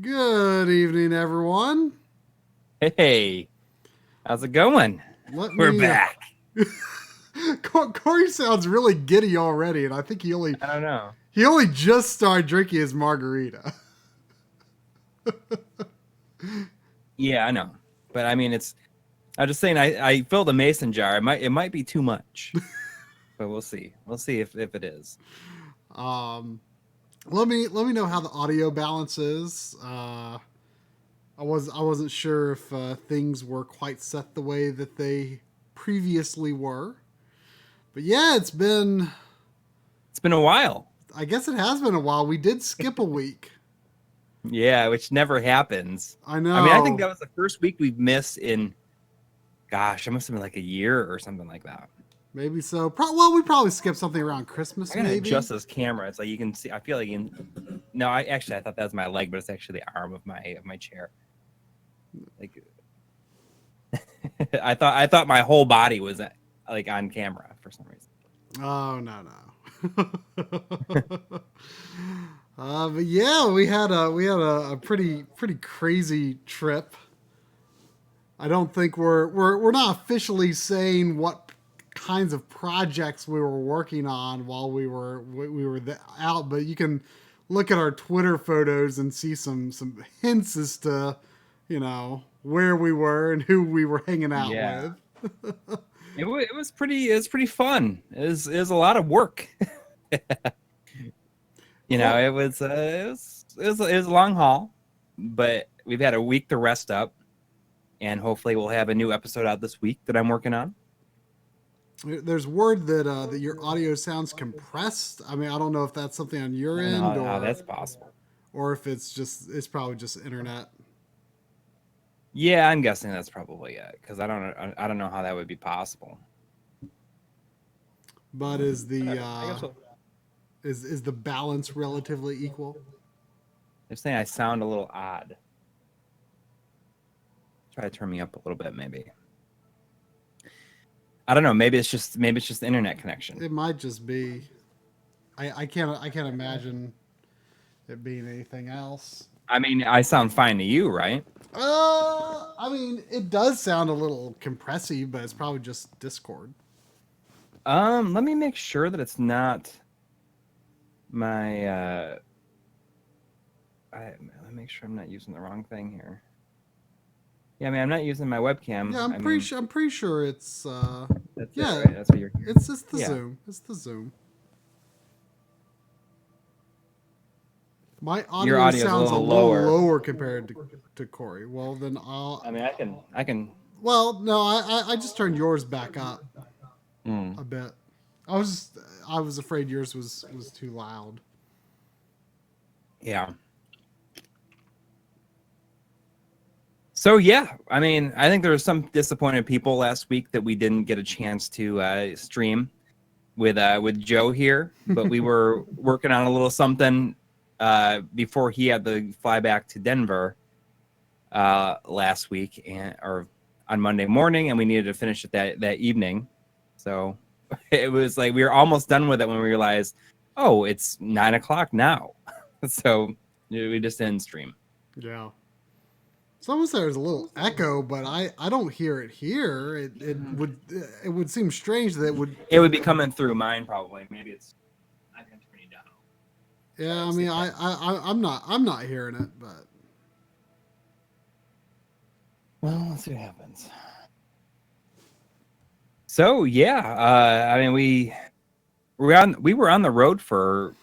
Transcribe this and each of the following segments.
Good evening, everyone. Hey, how's it going? Let We're me. back. Corey sounds really giddy already, and I think I don't know. he only just started drinking his margarita. Yeah, I know. But I mean, I'm just saying. I filled a mason jar. It might be too much, but we'll see. We'll see if it is. Um, let me know how the audio balance is. I wasn't sure if things were quite set the way that they previously were, but yeah, It's been a while. I guess it has been a while. We did skip a week. Yeah, which never happens. I I mean, I think know. that was the first week we've missed in. Gosh, it must have been like a year or something like that. Maybe so. Well, we probably skipped something around Christmas, I gotta maybe. adjust this camera. It's like you can see. I feel like you can. No, I thought that was my leg, but it's actually the arm of my chair. Like I thought my whole body was like on camera for some reason. Oh no no. But yeah, we had a pretty crazy trip. I don't think we're not officially saying what kinds of projects we were working on while we were out, but you can look at our Twitter photos and see some hints as to where we were and who we were hanging out Yeah, with. it was pretty fun. It was a lot of work. Cool. It was a long haul, but we've had a week to rest up, and hopefully we'll have a new episode out this week that I'm working on. There's word that your audio sounds compressed. I mean, I don't know if that's something on I your don't know end how that's possible. or if it's probably just internet. Yeah, I'm guessing that's probably it because I don't know how that would be possible. But is the Whatever. I guess is the balance relatively equal? they're saying I sound a little odd. Try to turn me up a little bit, maybe. I don't know. Maybe it's just the internet connection. It might just be. I can't imagine it being anything else. I mean, I sound fine to you, right? I mean, it does sound a little compressy, but it's probably just Discord. Let me make sure that it's not my. Let me make sure I'm not using the wrong thing here. Yeah, I mean, I'm not using my webcam. Yeah, I'm I pretty mean, sure. I'm pretty sure it's. that's it, Yeah, right? That's what you're hearing. it's the Yeah. Zoom. It's the Zoom. My Your audio audio is a sounds a little little lower. lower compared to Corey. Well, then I'll. I mean, I can. Well, no, I just turned yours back up Mm, a bit. I was afraid yours was too loud. yeah. So yeah, I mean, I think there were some disappointed people last week that we didn't get a chance to stream with Joe here, but we were working on a little something before he had to fly back to Denver last week or on Monday morning, and we needed to finish it that evening. So it was like we were almost done with it when we realized, oh, it's 9 o'clock now. So we just didn't stream. Yeah. Someone said there's a little echo, but I don't hear it here. It would seem strange that it would. It would be coming through mine probably. Maybe it's I can turn it down. Try Yeah, to I see mean if that. I'm not hearing it, but Well, let's see what happens. So yeah, I mean we were on the road for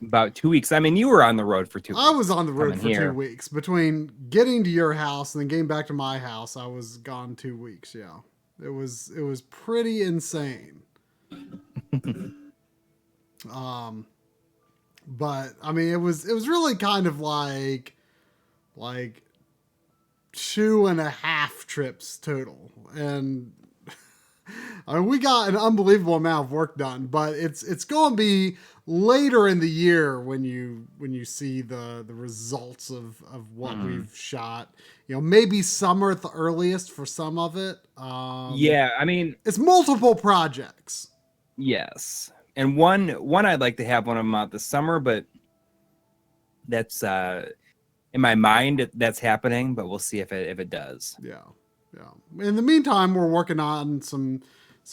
about 2 weeks. I mean, you were on the road for two I weeks was on the road coming for two here. weeks. Between getting to your house and then getting back to my house, I was gone 2 weeks. Yeah, it was pretty insane. Um, but I mean, it was really kind of like 2.5 trips total, and I mean, we got an unbelievable amount of work done, but it's going to be later in the year when you see the results of what Mhm. we've shot. Maybe summer at the earliest for some of it. Yeah, I mean, It's multiple projects. yes. And one I'd like to have one of them out this summer, but that's in my mind that's happening, but we'll see if it does. Yeah. In the meantime, we're working on some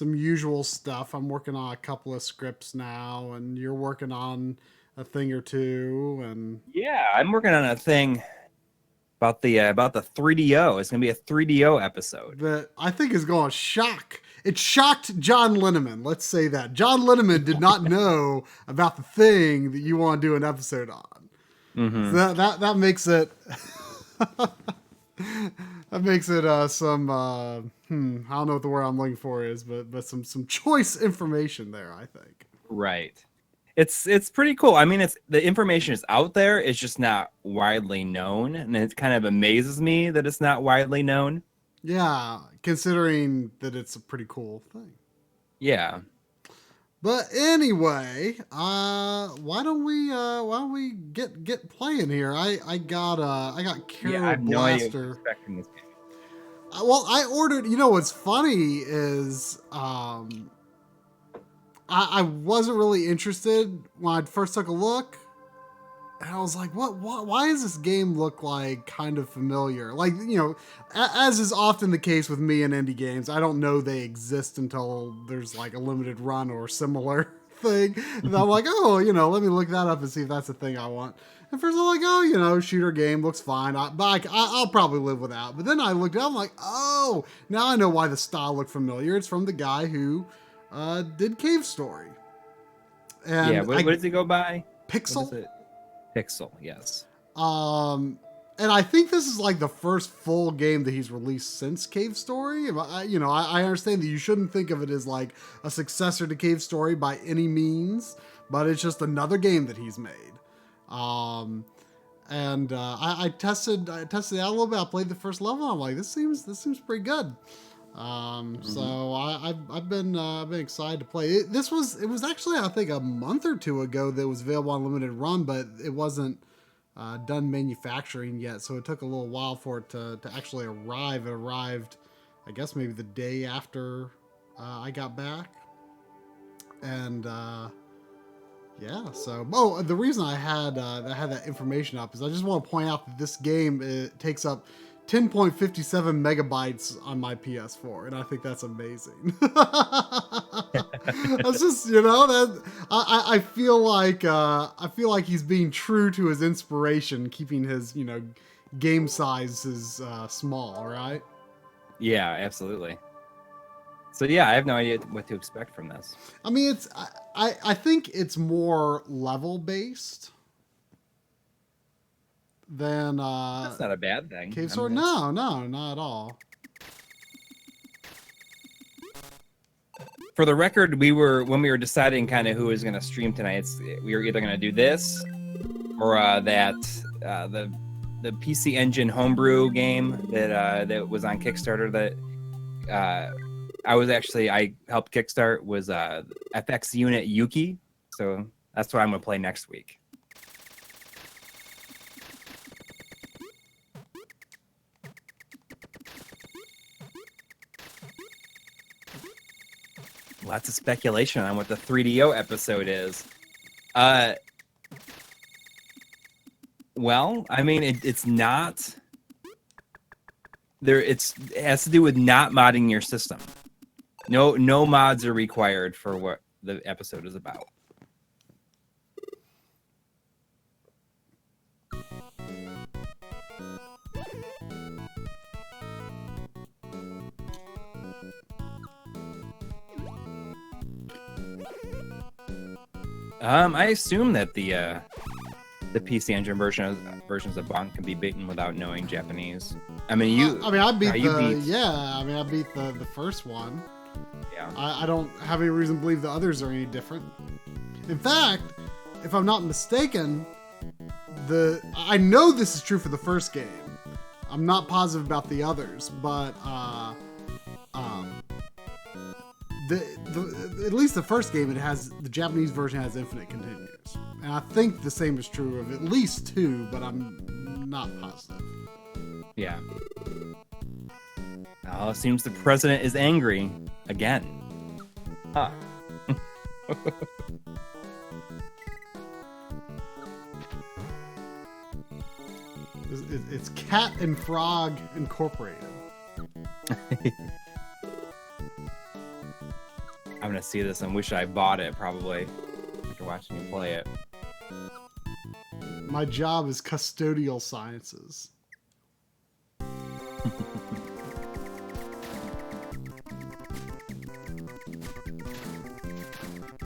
usual stuff. I'm working on a couple of scripts now, and you're working on a thing or two. And yeah, I'm working on a thing about the 3DO. It's gonna be a 3DO episode that I think is going to shock. It shocked John Linneman. Let's say that John Linneman did not know about the thing that you want to do an episode on. Mm-hmm. So that makes it that makes it some I don't know what the word I'm looking for is, but some choice information there, I think. Right. It's pretty cool. I mean, the information is out there. It's just not widely known, and it kind of amazes me that it's not widely known. Yeah, considering that it's a pretty cool thing. Yeah. But anyway, why don't we get playing here? I got Kero I have no idea what Blaster. to expect from this game. Well, I ordered. You know what's funny is I wasn't really interested when I first took a look. And I was like, what? Why does this game look like kind of familiar? Like, you know, as is often the case with me and indie games, I don't know they exist until there's like a limited run or similar thing. And I'm like, oh, you know, let me look that up and see if that's the thing I want. And first I'm like, oh, you know, shooter game looks fine. I'll probably live without. But then I looked at it, I'm like, oh, now I know why the style looked familiar. It's from the guy who did Cave Story. And yeah, what does it go by? Pixel? What is it? Pixel, yes. And I think this is like the first full game that he's released since Cave Story. I understand that you shouldn't think of it as like a successor to Cave Story by any means, but it's just another game that he's made. I tested it out a little bit. I played the first level. I'm like, this seems pretty good. So I've been excited to play it. It was actually, I think, a month or two ago that it was available on limited run, but it wasn't done manufacturing yet. So it took a little while for it to actually arrive. It arrived, I guess, maybe the day after I got back. And yeah, so the reason I had that information up is I just want to point out that this game, it takes up 10.57 megabytes on my PS4, and I think that's amazing. That's just, you know, that I feel like he's being true to his inspiration, keeping his, you know, game sizes small, right? Yeah, absolutely. So yeah, I have no idea what to expect from this. I mean, I think it's more level based than That's not a bad thing. Cave Story. No, not at all. For the record, when we were deciding kind of who was going to stream tonight, we were either going to do this or the PC Engine homebrew game that was on Kickstarter that I helped kickstart was FX Unit Yuki. So that's what I'm going to play next week. Lots of speculation on what the 3DO episode is. Well, I mean, it's not there. It has to do with not modding your system. No mods are required for what the episode is about. I assume that the PC Engine versions of Bond can be beaten without knowing Japanese. I mean, I beat the first one. Yeah. I don't have any reason to believe the others are any different. In fact, if I'm not mistaken, I know this is true for the first game. I'm not positive about the others, but at least the first game, the Japanese version has infinite continues, and I think the same is true of at least 2, but I'm not positive. Yeah. Oh, it seems the president is angry again. Huh. It's Cat and Frog Incorporated. I'm gonna see this and wish I bought it probably after watching you play it. My job is custodial sciences.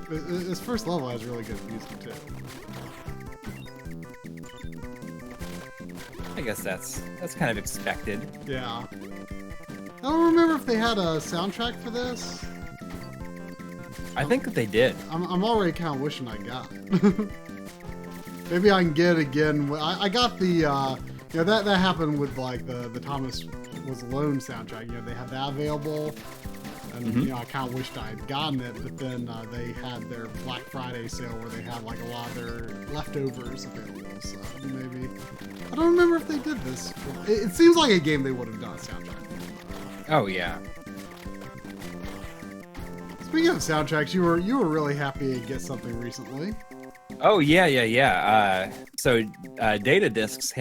This first level has really good music too. I guess that's kind of expected. Yeah. I don't remember if they had a soundtrack for this. I think that they did. I'm already kind of wishing I got it. Maybe I can get it again. I got the, you know, that happened with like the Thomas Was Alone soundtrack. You know, they had that available. And, you know, I kind of wished I had gotten it, but then they had their Black Friday sale where they had like a lot of their leftovers available. So maybe, I don't remember if they did this. It seems like a game they would have done a soundtrack. Oh yeah. Speaking of soundtracks, you were really happy to get something recently. Oh yeah. So Data Discs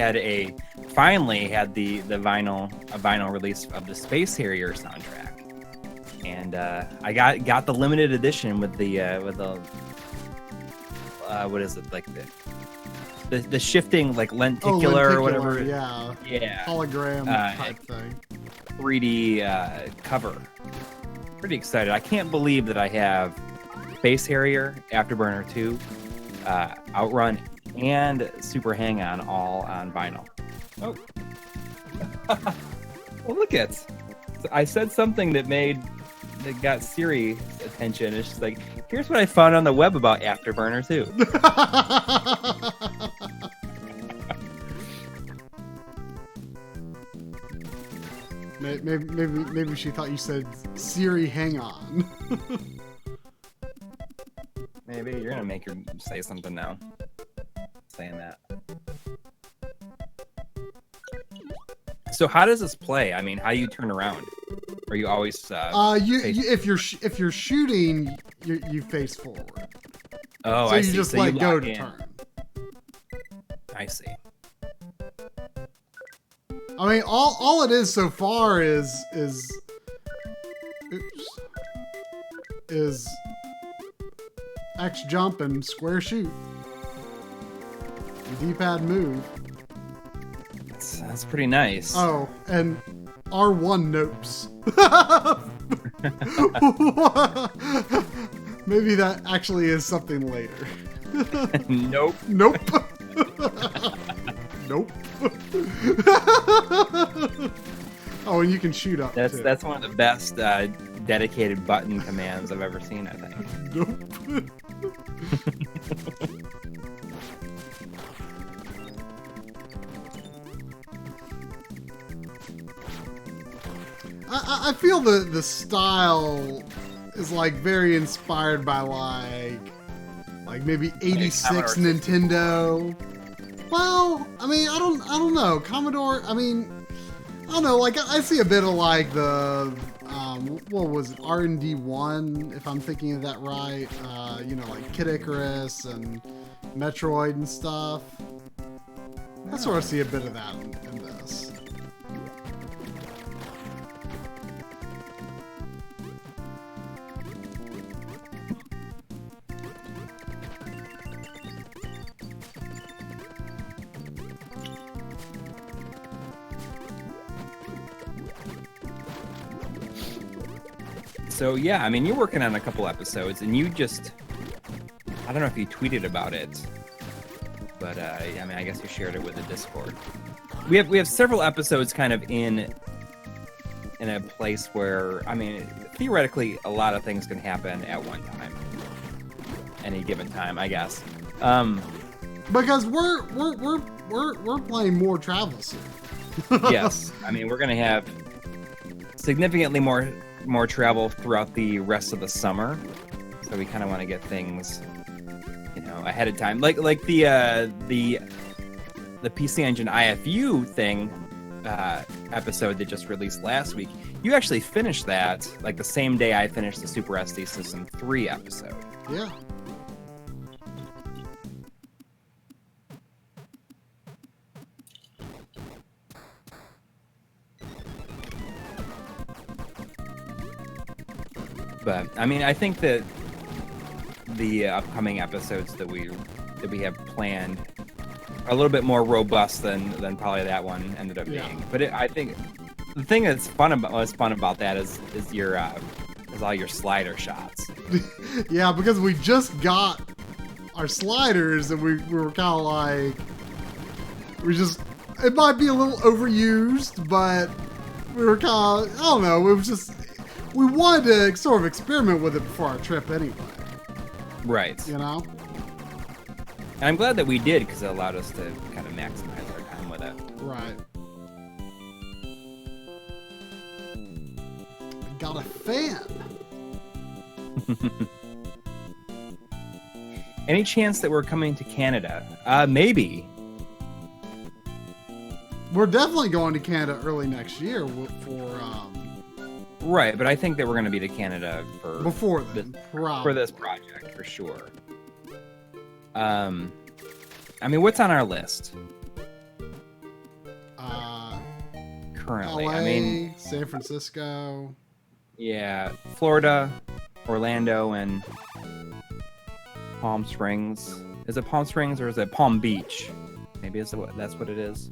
finally had the vinyl release of the Space Harrier soundtrack. And I got the limited edition with the what is it, like the shifting like lenticular or whatever. Yeah. Hologram type thing. 3D cover. Pretty excited. I can't believe that I have Space Harrier, Afterburner 2, Outrun, and Super Hang-On all on vinyl. Oh. Well, look at. I said something that got Siri's attention. It's just like, here's what I found on the web about Afterburner 2. Maybe she thought you said Siri, hang on. Maybe you're gonna make her say something now. Saying that. So how does this play? I mean, how do you turn around? Are you always if you're shooting, you face forward. Oh, so I you see. just So let you go lock to in. turn. I see. I mean, all it is so far is X jump and square shoot. D-pad move. That's pretty nice. Oh, and R1 nopes. Maybe that actually is something later. Nope. Nope. Nope. Oh, and you can shoot up. That's one of the best dedicated button commands I've ever seen, I think. Nope. I feel the style is like very inspired by like maybe 86 Nintendo. Well, I mean, I don't know. Commodore, I mean, I don't know, like I see a bit of like the what was it, R&D 1, if I'm thinking of that right. You know, like Kid Icarus and Metroid and stuff. I sort of see a bit of that in this. So yeah, I mean, you're working on a couple episodes, and I don't know if you tweeted about it, but I mean, I guess you shared it with the Discord. We have several episodes kind of in a place where, I mean, theoretically, a lot of things can happen at one time, any given time, I guess. Because we're playing more travel soon. Yes, I mean, we're gonna have significantly more travel throughout the rest of the summer, so we kind of want to get things, you know, ahead of time, like the PC Engine IFU thing episode that just released last week. You actually finished that like the same day I finished the Super SD System 3 episode. Yeah. But I mean, I think that the upcoming episodes that we have planned are a little bit more robust than probably that one ended up being. But I think the thing that's fun about that is all your slider shots. Yeah, because we just got our sliders and we were kind of like, it might be a little overused, but we were kind of, I don't know, it was just, we wanted to sort of experiment with it before our trip anyway. Right. You know? And I'm glad that we did, because it allowed us to kind of maximize our time with it. Right. I got a fan. Any chance that we're coming to Canada? Maybe. We're definitely going to Canada early next year for right, but I think that we're going to be to Canada before then, for this project for sure. I mean, what's on our list? Currently, LA, I mean, San Francisco. Yeah, Florida, Orlando, and Palm Springs. Is it Palm Springs or is it Palm Beach? Maybe that's what it is.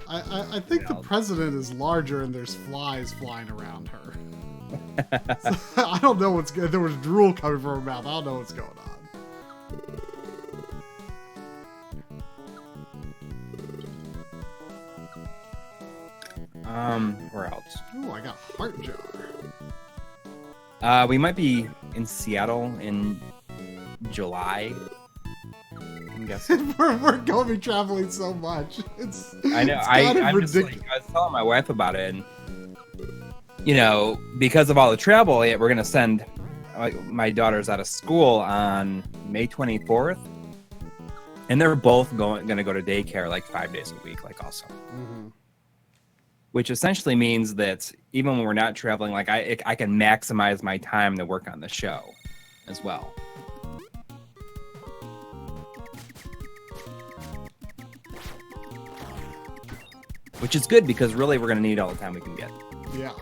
I think the president is larger and there's flies flying around her. So, I don't know what's good. There was drool coming from her mouth. I don't know what's going on. Where else? Ooh, I got a heart jar. We might be in Seattle in July. I'm guessing. we're going to be traveling so much. I know. I'm just like, I was telling my wife about it, and you know, because of all the travel, we're gonna send my daughters out of school on May 24th, and they're both gonna go to daycare like 5 days a week, like also. Mm-hmm. Which essentially means that even when we're not traveling, like I can maximize my time to work on the show as well. Which is good because really we're going to need all the time we can get. Yeah.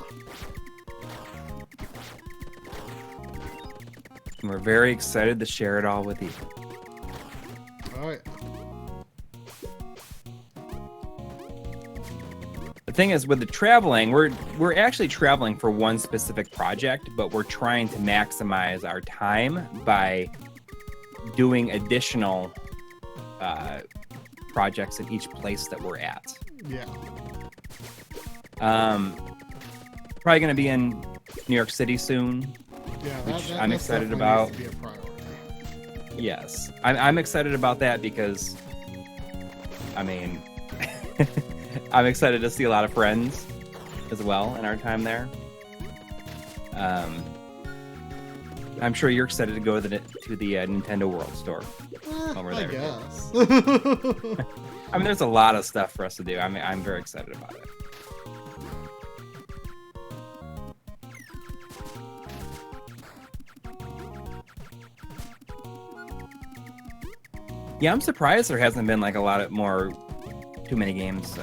And we're very excited to share it all with you. All right. The thing is, with the traveling, we're actually traveling for one specific project, but we're trying to maximize our time by doing additional projects in each place that we're at. Yeah. Probably going to be in New York City soon. Yeah, which I'm excited about. Needs to be a priority. Yes, I'm excited about that because, I mean, I'm excited to see a lot of friends as well in our time there. I'm sure you're excited to go to the Nintendo World Store over there. I guess. I mean, there's a lot of stuff for us to do. I mean, I'm very excited about it. Yeah, I'm surprised there hasn't been like a lot of too many games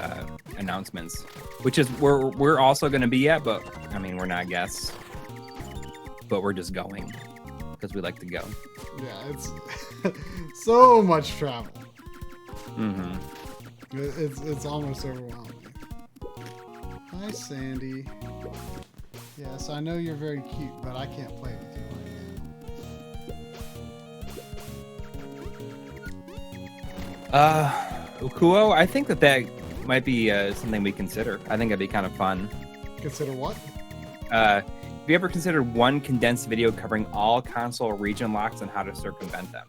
announcements, which is we're also going to be at, but I mean, we're not guests, but we're just going because we like to go. Yeah, it's so much travel. Mm-hmm. It's almost overwhelming. Hi, Sandy. Yes, I know you're very cute, but I can't play with you right now. Ukuo, I think that might be something we consider. I think that'd be kind of fun. Consider what? Have you ever considered one condensed video covering all console region locks and how to circumvent them?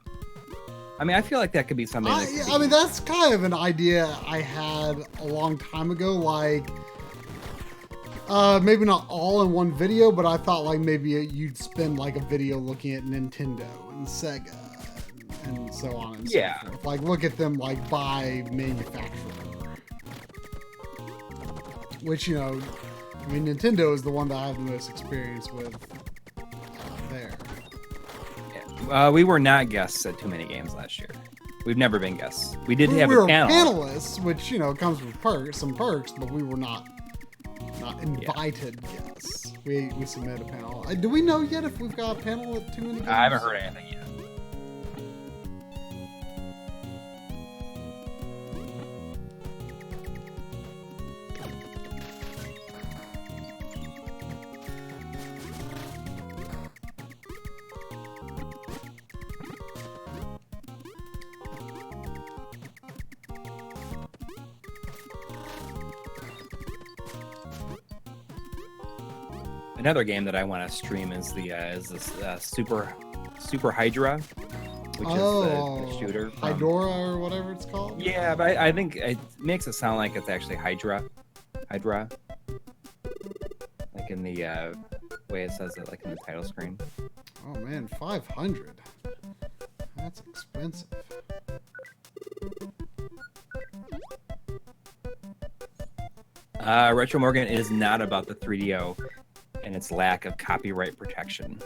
I mean, I feel like that could be something. I mean, that's kind of an idea I had a long time ago. Like, maybe not all in one video, but I thought like maybe you'd spend like a video looking at Nintendo and Sega and so on and so forth. Like, look at them like by manufacturer. Which, you know, I mean, Nintendo is the one that I have the most experience with there. We were not guests at too many games last year. We've never been guests. We were panelists, which, you know, comes with some perks, but we were not invited guests. We submit a panel. Do we know yet if we've got a panel at Too Many Games? I haven't heard anything yet. Another game that I want to stream is this Super Hydra, which is the shooter. Hydora or whatever it's called. Yeah, but I think it makes it sound like it's actually Hydra, like in the way it says it, like in the title screen. Oh man, 500. That's expensive. Retro Morgan is not about the 3DO and its lack of copyright protection.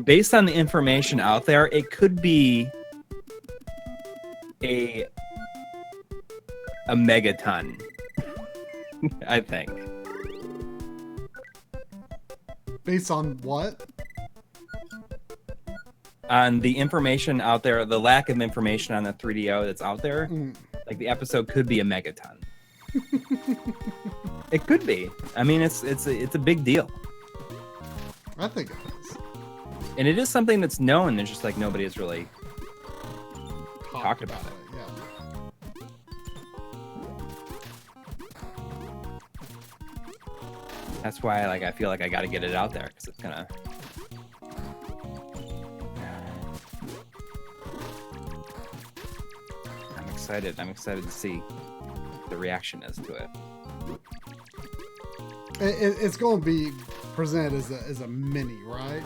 Based on the information out there, it could be a megaton, I think. Based on what? On the information out there, the lack of information on the 3DO that's out there, like the episode could be a megaton. It could be. I mean, it's a big deal. I think it is. And it is something that's known. There's just like nobody has really talked about it. Yeah. That's why I feel like I got to get it out there because it's gonna. I'm excited to see what the reaction is to it. It's going to be presented as a mini, right?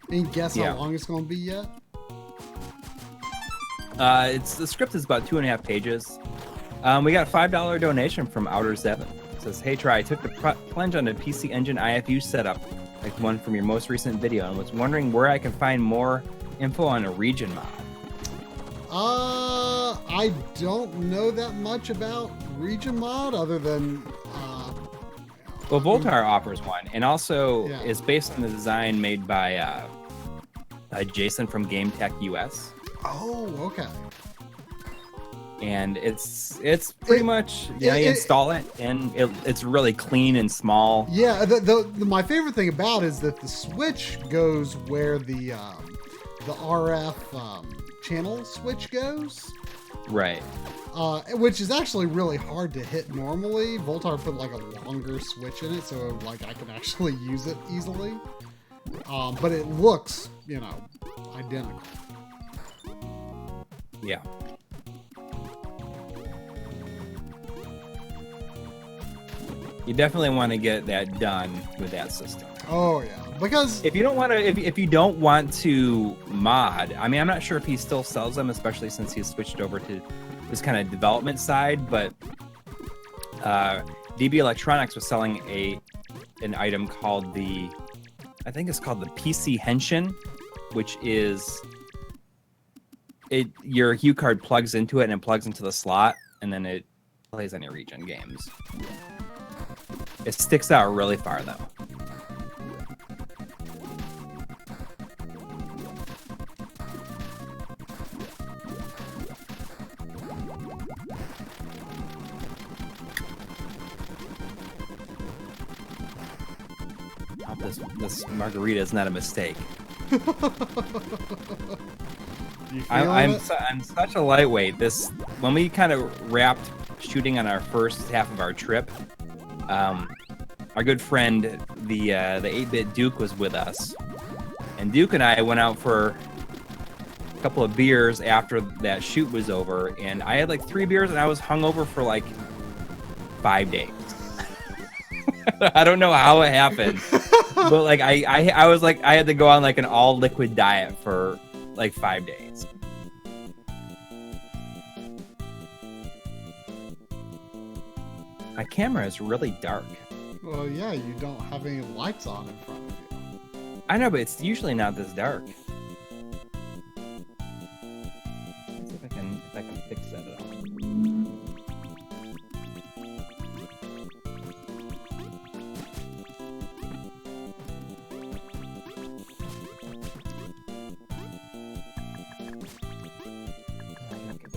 Any guess how long it's going to be yet? The script is about 2.5 pages. We got a $5 donation from Outer Seven. It says, "Hey, I took the plunge on a PC Engine IFU setup, like the one from your most recent video, and was wondering where I can find more info on a region mod." I don't know that much about region mod other than. Well, Voltar offers one, and also is based on the design made by Jason from Game Tech US. Oh, okay. And it's pretty much you install it, and it's really clean and small. Yeah, my favorite thing about it is that the switch goes where the RF channel switch goes. Right. Which is actually really hard to hit normally. Voltar put like a longer switch in it, so like I can actually use it easily. But it looks, identical. Yeah. You definitely want to get that done with that system. Oh yeah, because if you don't want to mod, I mean, I'm not sure if he still sells them, especially since he's switched over to this kind of development side. But DB Electronics was selling an item called I think it's called the PC Henshin, which is your Hue card plugs into it and it plugs into the slot, and then it plays any region games. It sticks out really far though. This margarita is not a mistake. I'm such a lightweight. When we kind of wrapped shooting on our first half of our trip, our good friend the 8-bit Duke was with us, and Duke and I went out for a couple of beers after that shoot was over, and I had like 3 beers and I was hungover for like 5 days. I don't know how it happened, but like I was like I had to go on like an all liquid diet for like 5 days. My camera is really dark. Well, yeah, you don't have any lights on in front of you. I know, but it's usually not this dark. Let's see if I can I can fix that at all.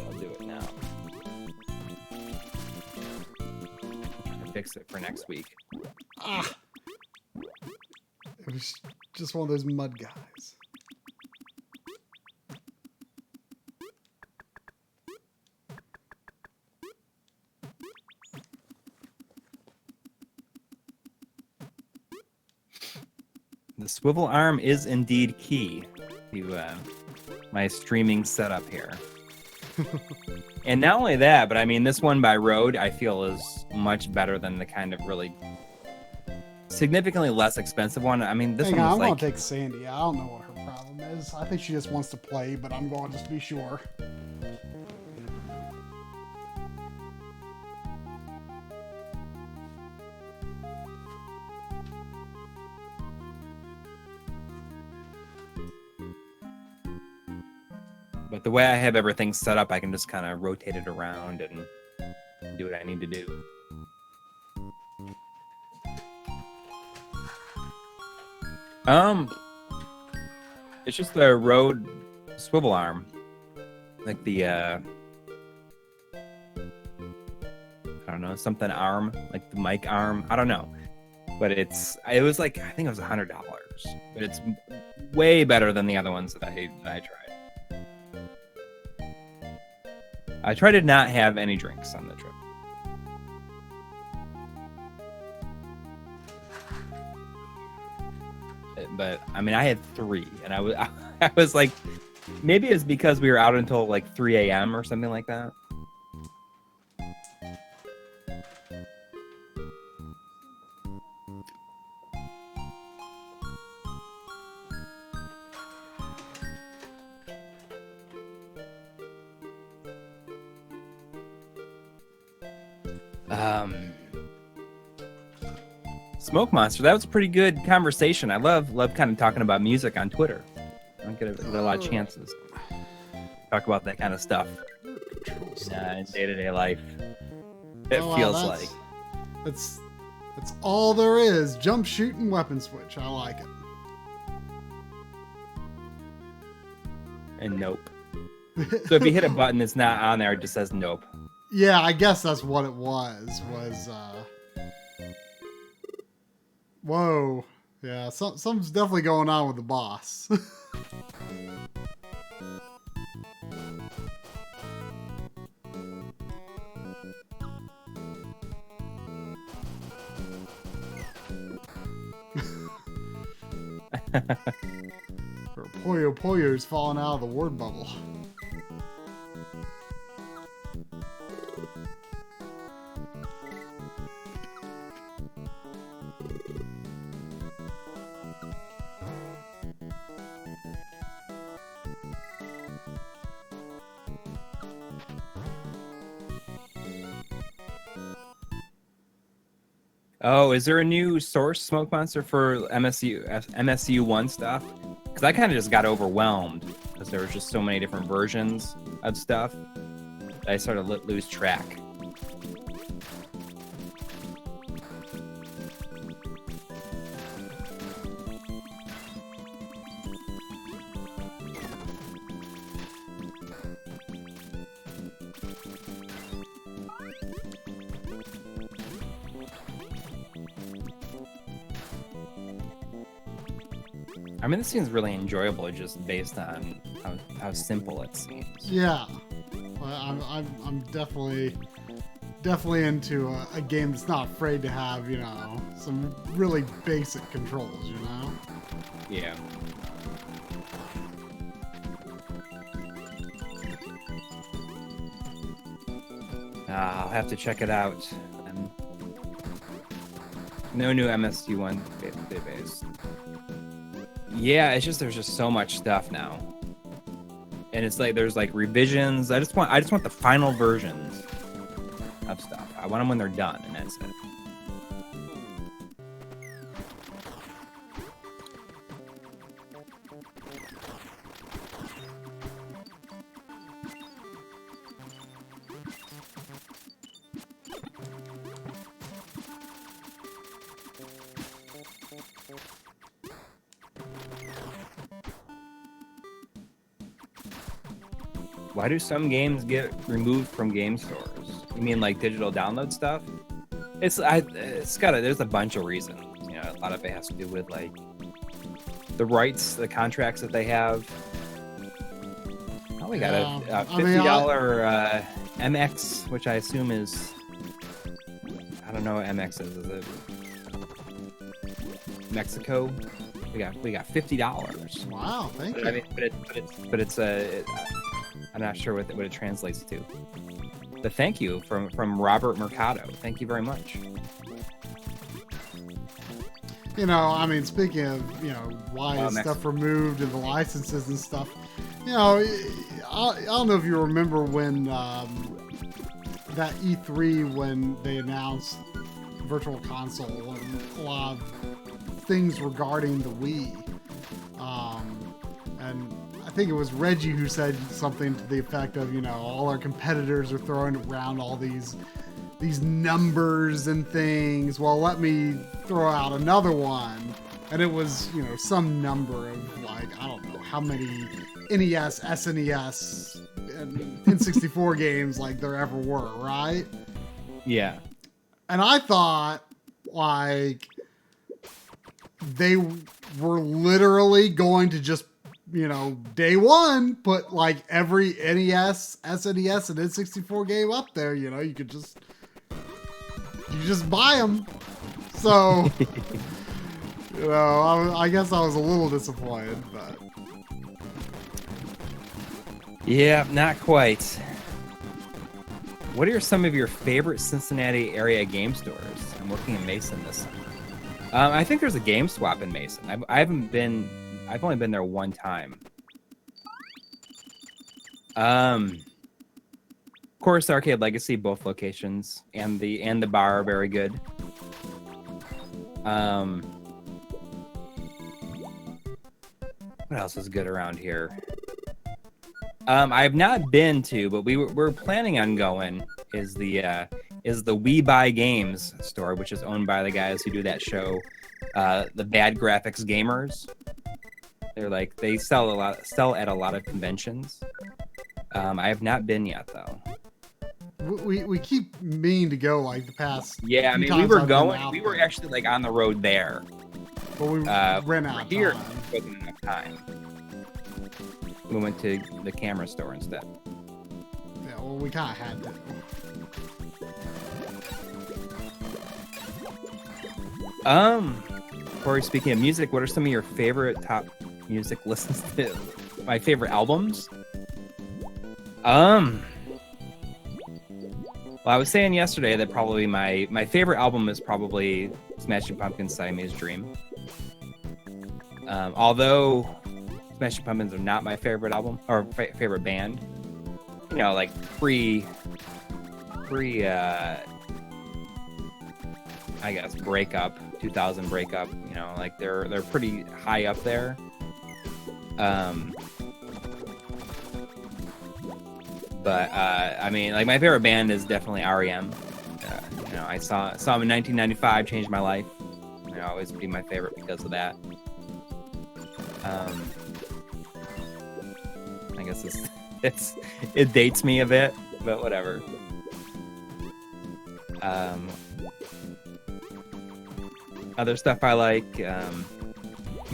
I'll do it now. Fix it for next week. Ah! It was just one of those mud guys. The swivel arm is indeed key to my streaming setup here. And not only that, but I mean, this one by Rode, I feel is much better than the kind of really significantly less expensive one. I mean, this Hang one on, was I'm like... gonna take Sandy. I don't know what her problem is. I think she just wants to play, but I'm going to just be sure. But the way I have everything set up, I can just kind of rotate it around and do what I need to do. It's just the Rode swivel arm, like the I don't know, something arm, like the mic arm. I don't know, but it was like, I think it was $100, but it's way better than the other ones that I tried. I tried to not have any drinks on the trip. But I mean, I had 3, and I was like, maybe it's because we were out until like 3 a.m. or something like that. Smoke Monster, that was a pretty good conversation. I love kind of talking about music on Twitter. I don't get a lot of chances to talk about that kind of stuff in day-to-day life. It feels like that's all there is. Jump, shoot, and weapon switch. I like it. And nope. So if you hit a button that's not on there, it just says nope. Yeah, I guess that's what it was. Whoa. Yeah, something's definitely going on with the boss. Poyo Poyo's falling out of the word bubble. Oh, is there a new source Smoke Monster for MSU1 stuff? Because I kind of just got overwhelmed because there was just so many different versions of stuff. I sort of lose track. I mean, this seems really enjoyable just based on how simple it seems. Yeah, I'm definitely into a game that's not afraid to have, you know, some really basic controls, you know? Yeah. I'll have to check it out. No new MSU1 database. Yeah, it's just there's just so much stuff now, and it's like there's like revisions. I just want the final versions of stuff. I want them when they're done, and that's it. Why do some games get removed from game stores? You mean like digital download stuff? There's a bunch of reasons. You know, a lot of it has to do with like the rights, the contracts that they have. Oh, we got a $50 MX, which I assume is, I don't know what MX is. Is it Mexico? We got $50. Wow, thank you. I mean, but it's I'm not sure what it translates to. But thank you from Robert Mercado. Thank you very much. You know, I mean, speaking of, you know, why is stuff removed and the licenses and stuff, you know, I don't know if you remember when that E3 when they announced Virtual Console and a lot of things regarding the Wii. And I think it was Reggie who said something to the effect of, you know, all our competitors are throwing around all these numbers and things. Well, let me throw out another one. And it was, you know, some number of like, I don't know how many NES, SNES, and N64 games like there ever were, right? Yeah. And I thought like they were literally going to just, you know, day one, put like every NES, SNES, and N64 game up there. You know, you just buy them. So, you know, I guess I was a little disappointed, but yeah, not quite. What are some of your favorite Cincinnati area game stores? I'm working in Mason this summer. I think there's a Game Swap in Mason. I've only been there one time. Of course, Arcade Legacy, both locations, and the bar are very good. What else is good around here? I've not been to, but we're planning on going. Is the We Buy Games store, which is owned by the guys who do that show, the Bad Graphics Gamers. They sell at a lot of conventions. I have not been yet though. We keep meaning to go like the past. Yeah, I mean we were actually like on the road there. But we ran out of here. time. Wasn't enough time. We went to the camera store instead. Yeah, well, we kind of had to. Corey, speaking of music, what are some of your favorite top music listens to? My favorite albums? Well, I was saying yesterday that probably my favorite album is probably Smashing Pumpkins' Siamese Dream. Although Smashing Pumpkins are not my favorite album or favorite band, you know, like pre I guess breakup, 2000 breakup, you know, like they're pretty high up there. But I mean, like my favorite band is definitely REM. You know, I saw them in 1995, changed my life. They'll always be my favorite because of that. I guess it dates me a bit, but whatever. Other stuff I like,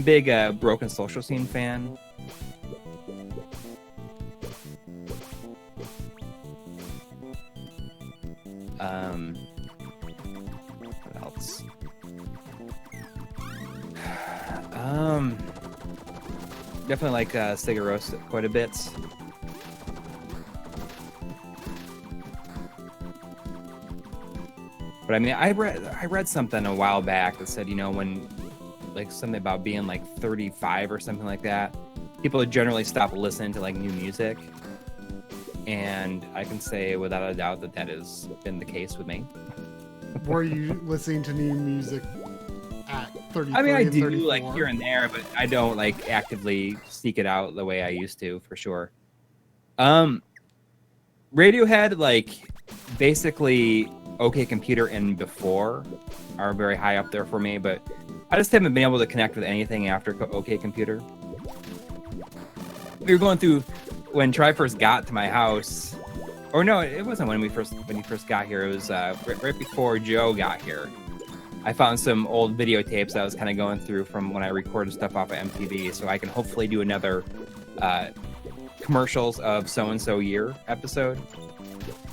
big Broken Social Scene fan. What else? Definitely like Sigur Rós quite a bit. But I mean, I read something a while back that said, you know, when like something about being like 35 or something like that, people generally stop listening to like new music. And I can say without a doubt that has been the case with me. Were you listening to new music at 33? I mean, I do 34? like here and there, but I don't like actively seek it out the way I used to, for sure. Radiohead, like basically OK Computer and before are very high up there for me, but I just haven't been able to connect with anything after OK Computer. We were going through when Troy first got to my house, or no, it wasn't when he first got here. It was right before Joe got here. I found some old videotapes I was kind of going through from when I recorded stuff off of MTV, so I can hopefully do another commercials of so and so year episode.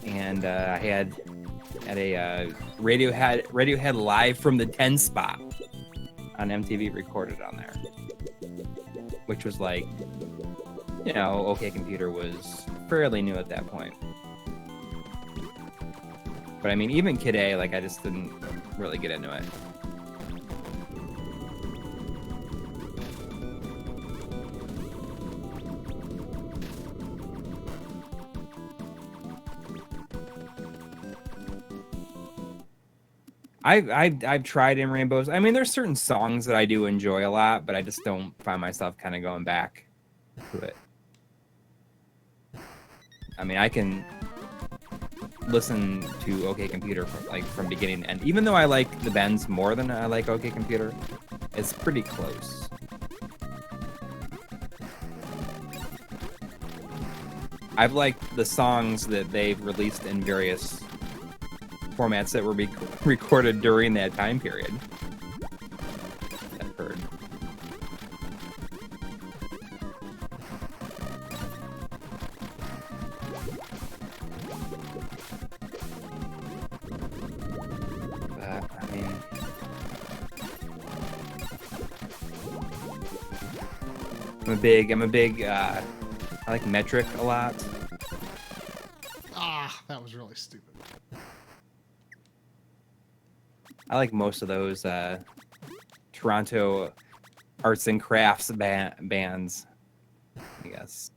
And I had a Radiohead live from the 10 spot on MTV recorded on there, which was like, you know, OK Computer was fairly new at that point. But I mean, even Kid A, like, I just didn't really get into it. I've tried in Rainbows. I mean, there's certain songs that I do enjoy a lot, but I just don't find myself kind of going back to it. I mean, I can listen to OK Computer from beginning to end. Even though I like the Bends more than I like OK Computer, it's pretty close. I've liked the songs that they've released in various formats that were recorded during that time period. I've heard. I mean, I'm a big. I like Metric a lot. Ah, that was really stupid. I like most of those Toronto arts and crafts bands, I guess.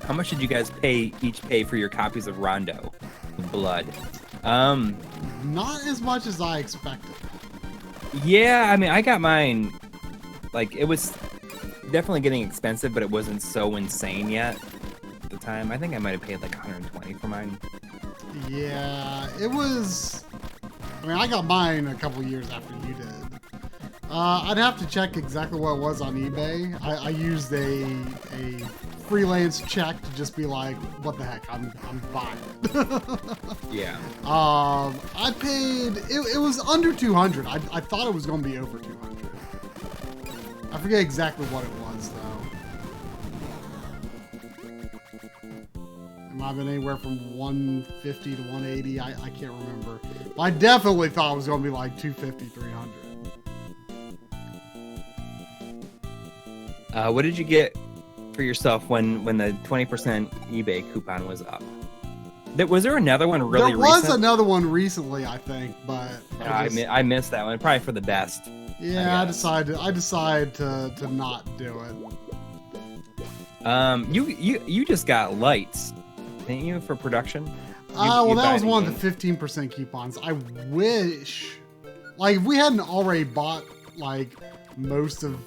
How much did you guys each pay for your copies of Rondo Blood? Not as much as I expected. Yeah, I mean, I got mine, like, it was definitely getting expensive, but it wasn't so insane yet at the time. I think I might have paid like 120 for mine. Yeah, it was. I mean, I got mine a couple years after you did. I'd have to check exactly what it was on eBay. I used a freelance check to just be like, what the heck, I'm buying it. Yeah. I paid. It was under 200. I thought it was going to be over 200. I forget exactly what it was, though. It might have been anywhere from 150 to 180. I can't remember. But I definitely thought it was going to be like 250, 300. What did you get for yourself when the 20% eBay coupon was up? Was there another one really recent? There was another one recently, I think, but I missed that one. Probably for the best. Yeah, I decided to not do it. You just got lights, didn't you, for production? Well, that was one of the 15% coupons. I wish, like, if we hadn't already bought like most of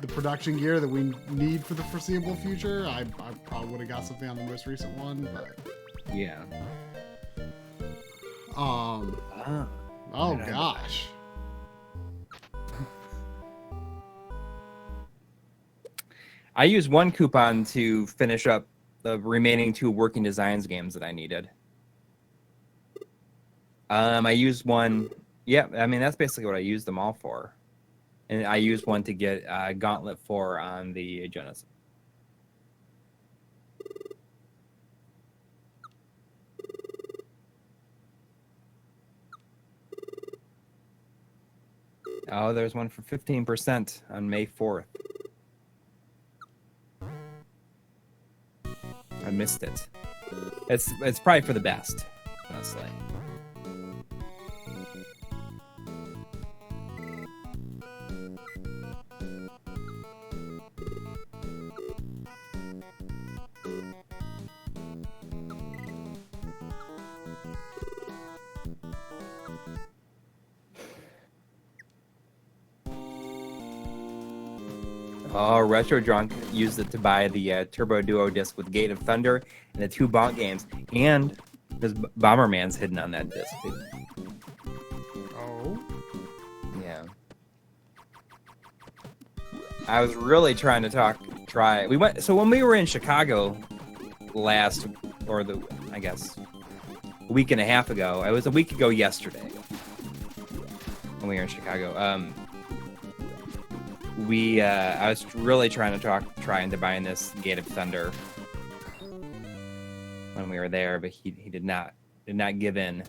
the production gear that we need for the foreseeable future, I probably would have got something on the most recent one. But yeah. Oh gosh. I used one coupon to finish up the remaining 2 Working Designs games that I needed. I used one. Yeah, I mean, that's basically what I used them all for. And I used one to get Gauntlet 4 on the Genesis. Oh, there's one for 15% on May 4th. I missed it. It's probably for the best, honestly. Oh, Retro Drunk used it to buy the Turbo Duo disc with Gate of Thunder and the 2 Bonk games. And there's Bomberman's hidden on that disc, too. Yeah. I was really trying to try. So when we were in Chicago I guess, a week and a half ago. It was a week ago yesterday when we were in Chicago. I was really trying to try into buying this Gate of Thunder when we were there, but he did not give in.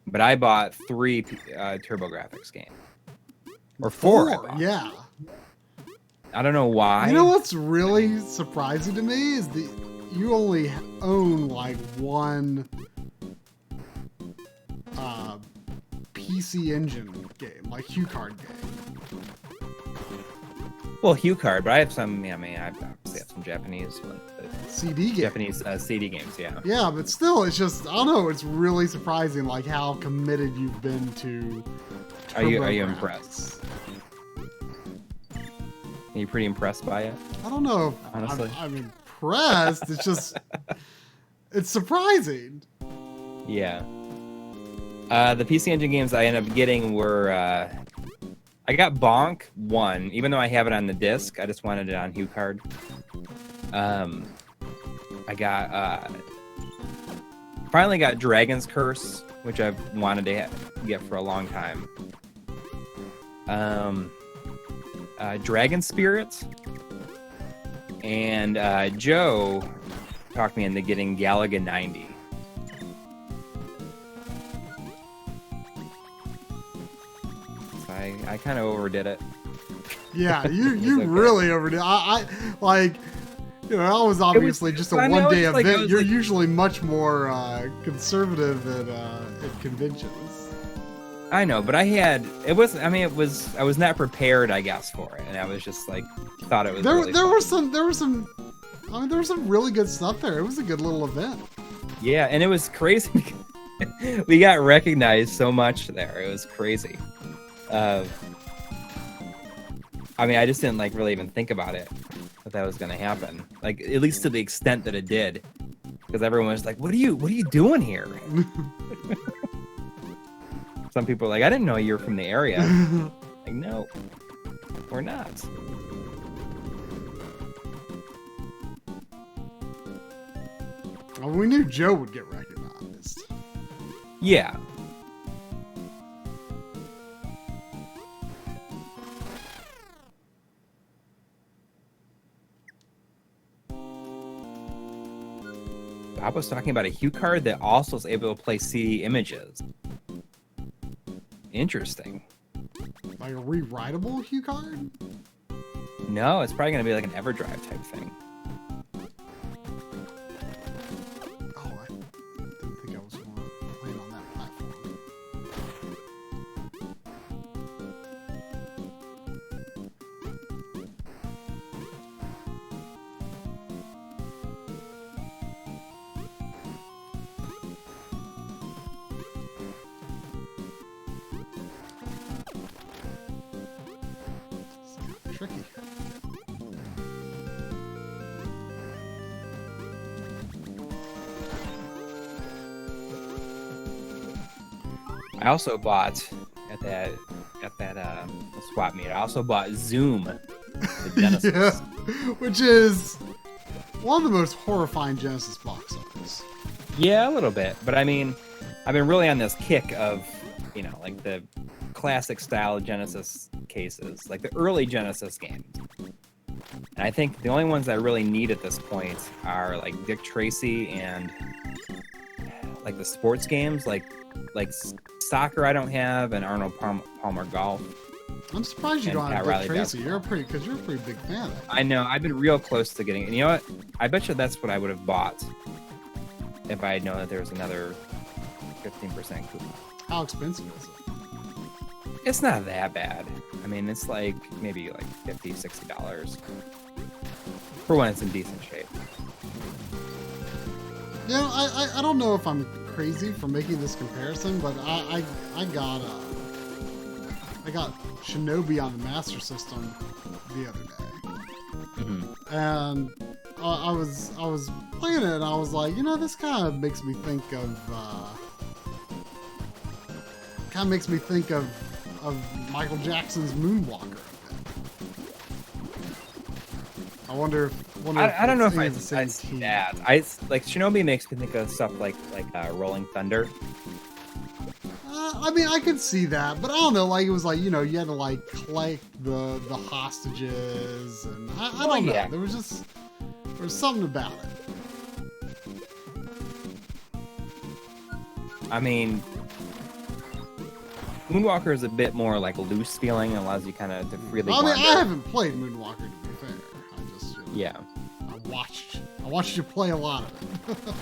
But I bought 3 TurboGrafx games. Or 4. Yeah. I don't know why. You know what's really surprising to me is that you only own like one PC Engine game, like HuCard game. Well, HuCard, but I have some. Yeah, I mean, I obviously have some Japanese ones. CD games. Japanese CD games, yeah. Yeah, but still, it's just I don't know. It's really surprising, like how committed you've been to. Are you impressed? Are you pretty impressed by it? I don't know. Honestly, I'm impressed. It's just, it's surprising. Yeah. The PC Engine games I ended up getting were, I got Bonk 1, even though I have it on the disc. I just wanted it on HuCard. I got, finally got Dragon's Curse, which I've wanted to get for a long time. Dragon Spirits, and Joe talked me into getting Galaga 90. So I kind of overdid it. Yeah, you okay. Really overdid it. I like, you know, that was obviously just a one-day event. You're usually much more conservative at conventions. I know, but I was not prepared, I guess, for it, and I was just like, thought it was. There was some really good stuff there. It was a good little event. Yeah, and it was crazy because we got recognized so much there. It was crazy. I mean, I just didn't really even think about it that was going to happen. Like, at least to the extent that it did, because everyone was like, "What are you doing here?" Some people are like, I didn't know you were from the area. Like, no, we're not. Well, we knew Joe would get recognized. Yeah. Bob was talking about a HuCard that also is able to play CD images. Interesting. Like a rewritable HuCard? No, it's probably going to be like an EverDrive type thing. Oh, I didn't think I was going to play it on that platform. Tricky. I also bought at that swap meet. I also bought Zoom, the Genesis. Yeah, which is one of the most horrifying Genesis box arts. Yeah, a little bit, but I mean, I've been really on this kick of, you know, like the classic style Genesis cases, like the early Genesis games. And I think the only ones I really need at this point are like Dick Tracy and like the sports games, like soccer I don't have, and Arnold Palmer Golf. I'm surprised you don't have Dick Tracy. You're a pretty big fan of it. I know. I've been real close to getting it. And you know what? I bet you that's what I would have bought if I had known that there was another 15% coupon. How expensive is it? It's not that bad. I mean, it's like maybe like $50, $60 for when it's in decent shape. You know, I don't know if I'm crazy for making this comparison, but I got Shinobi on the Master System the other day, and I was playing it, and I was like, you know, this kind of makes me think of kind of makes me think of Michael Jackson's Moonwalker. I wonder if I don't know if I the see same that. team. Like Shinobi makes me think of stuff like Rolling Thunder. I mean, I could see that, but I don't know. Like it was like you had to like collect the hostages, and I don't know. Yeah. There was something about it. I mean, Moonwalker is a bit more like loose feeling and allows you kind of to freely I mean, wander. I haven't played Moonwalker to be fair. I just Yeah. I watched you play a lot of it.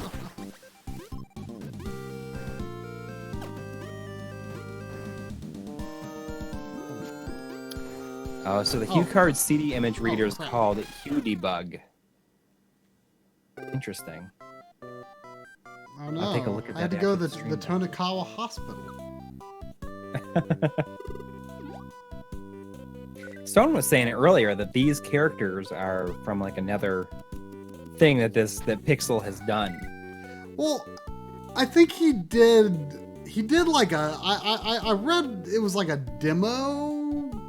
Oh, so the HuCard CD image reader is crap. called HuDebug. Interesting. Oh no! I'll take a look at I had to that go after to the the stream. Tonikawa Hospital. Stone was saying earlier that these characters are from like another thing that Pixel has done. Well, I think he did like I read it was like a demo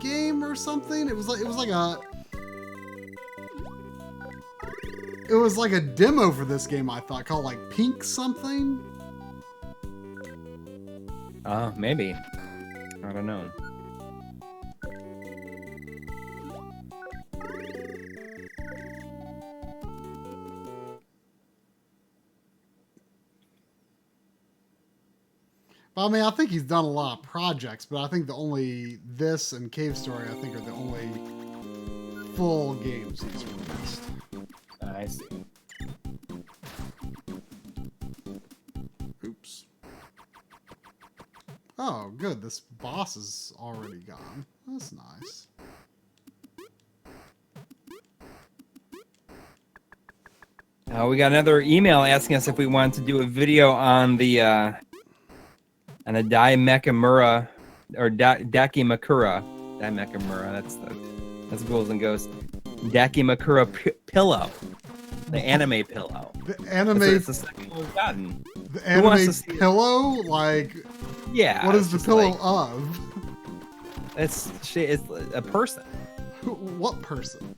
game or something. It was like a demo for this game, I thought, called like Pink something. Maybe. I don't know. But I mean, I think he's done a lot of projects, but I think this and Cave Story, I think, are the only full games he's released. I see. Oops. Oh, good. This boss is already gone. That's nice. We got another email asking us if we wanted to do a video on the Daimekamura or Dakimakura. That's Ghouls and Ghosts. Dakimakura pillow. The anime pillow. The anime, It's the second one we've gotten. the Who wants anime to see it? pillow? Like, Yeah. what is it's the just pillow like- of? It's a person. What person?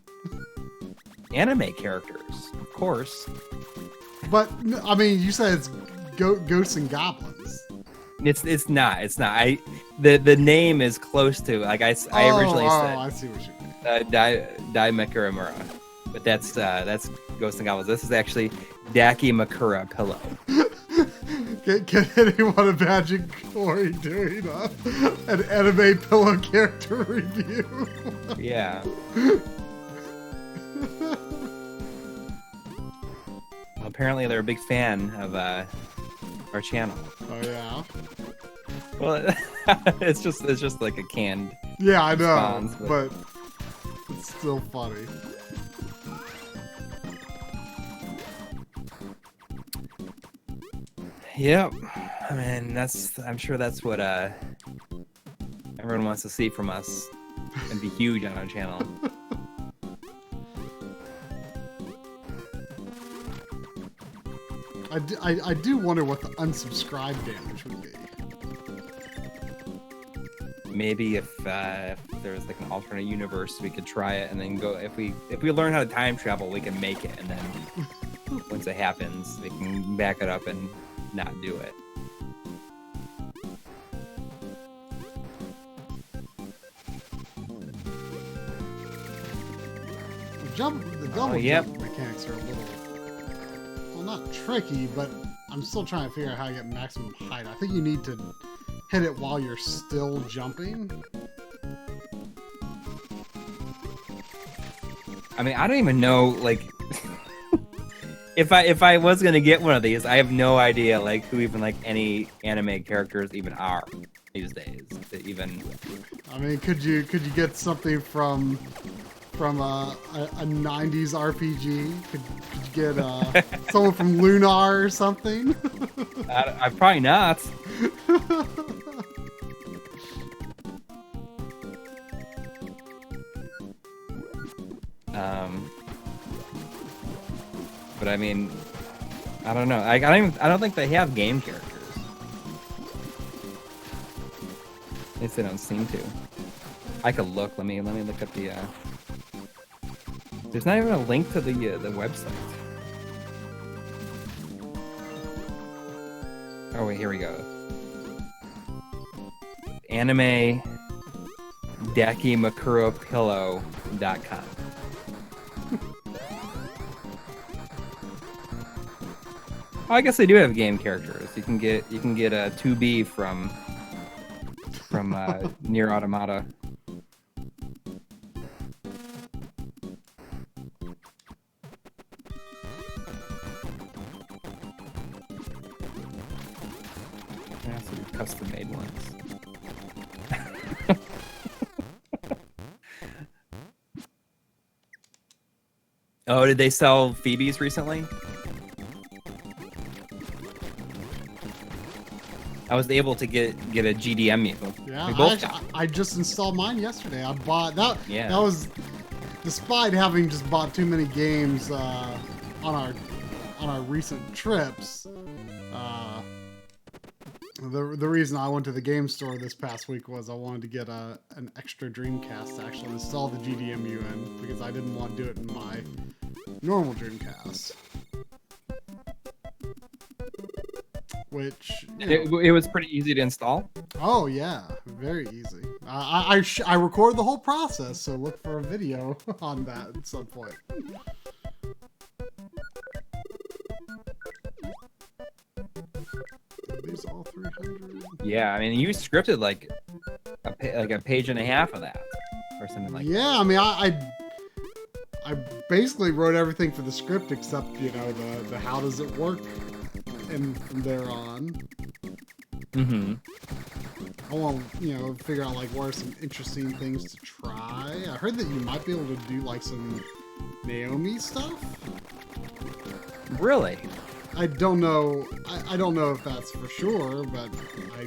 Anime characters, of course. But, I mean, you said it's ghosts and goblins. It's not. The name is close to, like I originally said. I see what you mean. Daimekamura, but that's Ghosts and Goblins. This is actually Dakimakura pillow. Can anyone imagine Coury doing an anime pillow character review? Yeah. Apparently, they're a big fan of our channel. Oh yeah. Well, it's just like a canned. Yeah, I know, response, but it's still funny. Yep. I mean, I'm sure that's what everyone wants to see from us and be huge on our channel. I do wonder what the unsubscribe damage would be. Maybe if there's like an alternate universe, we could try it and then go. If we learn how to time travel, we can make it, and then once it happens, we can back it up and not do it. The double yep. jump mechanics are a little, well, not tricky, but I'm still trying to figure out how to get maximum height. I think you need to hit it while you're still jumping. I mean, I don't even know, like, if I was gonna get one of these, I have no idea, like, who even, like, any anime characters even are these days. To even. I mean, could you get something from a 90s RPG? Could you get someone from Lunar or something? I probably not. But I mean, I don't know. I don't think they have game characters. If they don't seem to. I could look. Let me look at the. There's not even a link to the website. Oh wait, here we go. Anime dakimakuropillow.com. Oh, I guess they do have game characters. You can get a 2B from Near Automata. Yeah, some custom made ones. Oh, did they sell Phoebes recently? I was able to get a GDMU. Yeah, I just installed mine yesterday. I bought that. Yeah. That was despite having just bought too many games on our recent trips. The reason I went to the game store this past week was I wanted to get an extra Dreamcast to actually install the GDMU in, because I didn't want to do it in my normal Dreamcast. Which it was pretty easy to install. Oh yeah, very easy. I recorded the whole process, so look for a video on that at some point. Are these all 300? Yeah, I mean, you scripted like a page and a half of that, or something like that. Yeah, I mean, I basically wrote everything for the script except the how does it work, and from there on. Mm-hmm. I want to figure out like what are some interesting things to try. I heard that you might be able to do like some Naomi stuff. Really? I don't know. I don't know if that's for sure, but I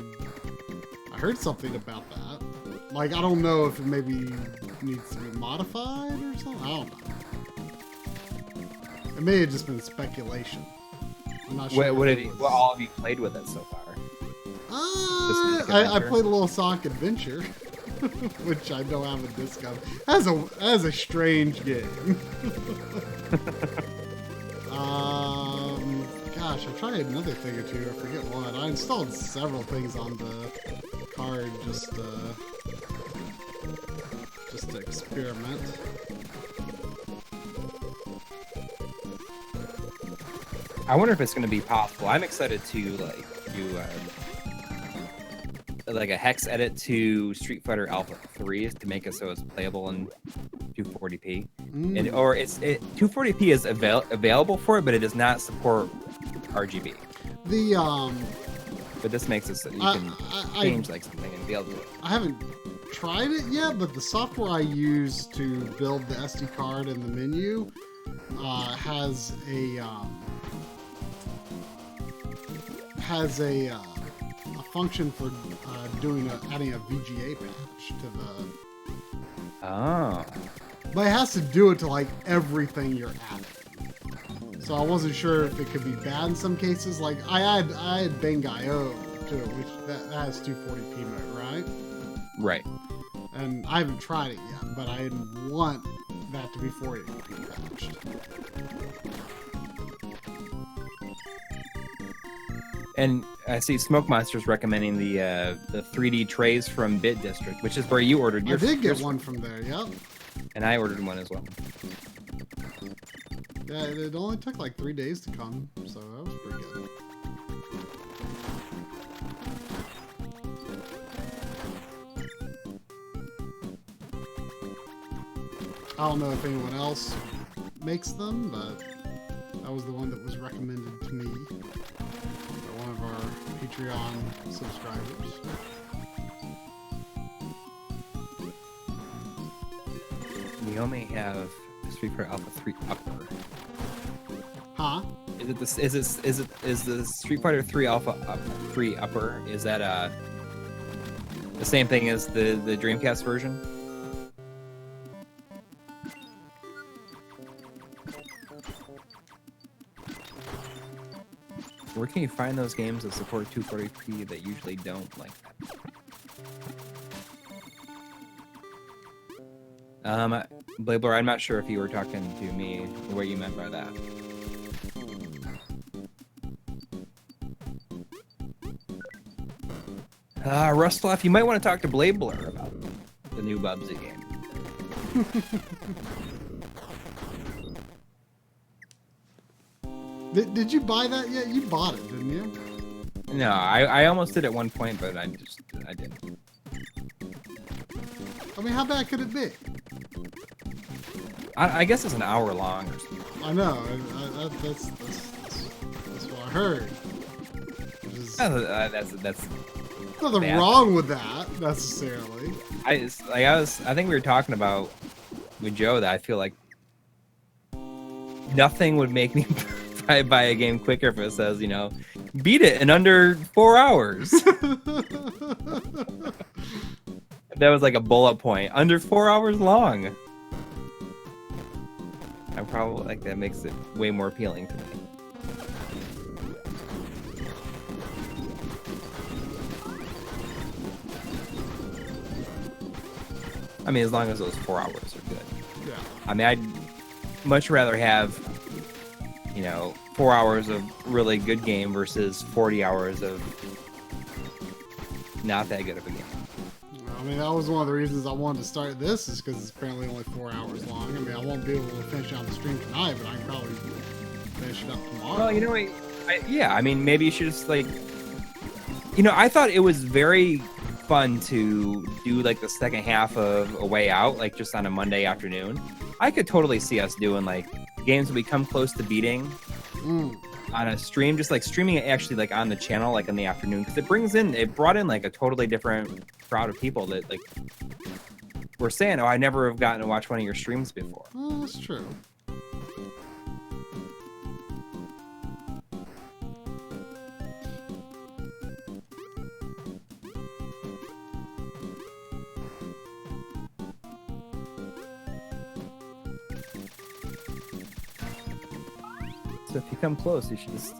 heard something about that. Like, I don't know if it maybe needs to be modified or something. I don't know. It may have just been speculation. I'm not sure. What all have you played with it so far? I played a little Sonic Adventure, which I don't have a disc of. That's a strange game. Gosh, I tried another thing or two. I forget what. I installed several things on the card just to experiment. I wonder if it's going to be possible. I'm excited to do like a hex edit to Street Fighter Alpha 3 to make it so it's playable in 240p. Or 240p is available for it, but it does not support RGB. But this makes it so you can change like something and be able to. I haven't tried it yet, but the software I use to build the SD card in the menu has a function for adding a VGA patch to the. Oh. But it has to do it to like everything you're adding. So I wasn't sure if it could be bad in some cases. Like I had Bang.io to it, which that has 240p mode, right? Right. And I haven't tried it yet, but I want that to be 480p patched. And I see Smoke Monster's recommending the 3D trays from Bit District, which is where you ordered yours. I did get one from there, yep. And I ordered one as well. Yeah, it only took like 3 days to come, so that was pretty good. I don't know if anyone else makes them, but that was the one that was recommended to me by one of our Patreon subscribers. We only have Street Fighter Alpha 3 Upper. Huh? Is the Street Fighter 3 Alpha 3 Upper? Is that the same thing as the Dreamcast version? Where can you find those games that support 240p that usually don't like that? Blabler, I'm not sure if you were talking to me or what you meant by that. Rustloff, you might want to talk to Blabler about the new Bubsy game. Did you buy that yet? You bought it, didn't you? No, I almost did at one point, but I didn't. I mean, how bad could it be? I guess it's an hour long or something. I know. That's what I heard. That's nothing bad. wrong with that necessarily. I think we were talking about with Joe that I feel like nothing would make me buy a game quicker if it says, beat it in under 4 hours. That was like a bullet point. Under 4 hours long. I probably like that makes it way more appealing to me. I mean, as long as those 4 hours are good. Yeah. I mean, I'd much rather have, 4 hours of really good game versus 40 hours of not that good of a game. I mean, that was one of the reasons I wanted to start this, is because it's apparently only 4 hours long. I mean, I won't be able to finish it on the stream tonight, but I can probably finish it up tomorrow. Well, I mean, maybe you should just I thought it was very fun to do like the second half of A Way Out, like just on a Monday afternoon. I could totally see us doing like games that we come close to beating on a stream, just like streaming it actually like on the channel, like in the afternoon, because it brought in like a totally different crowd of people that like were saying, I never have gotten to watch one of your streams before. Well, that's true. So if you come close, you should just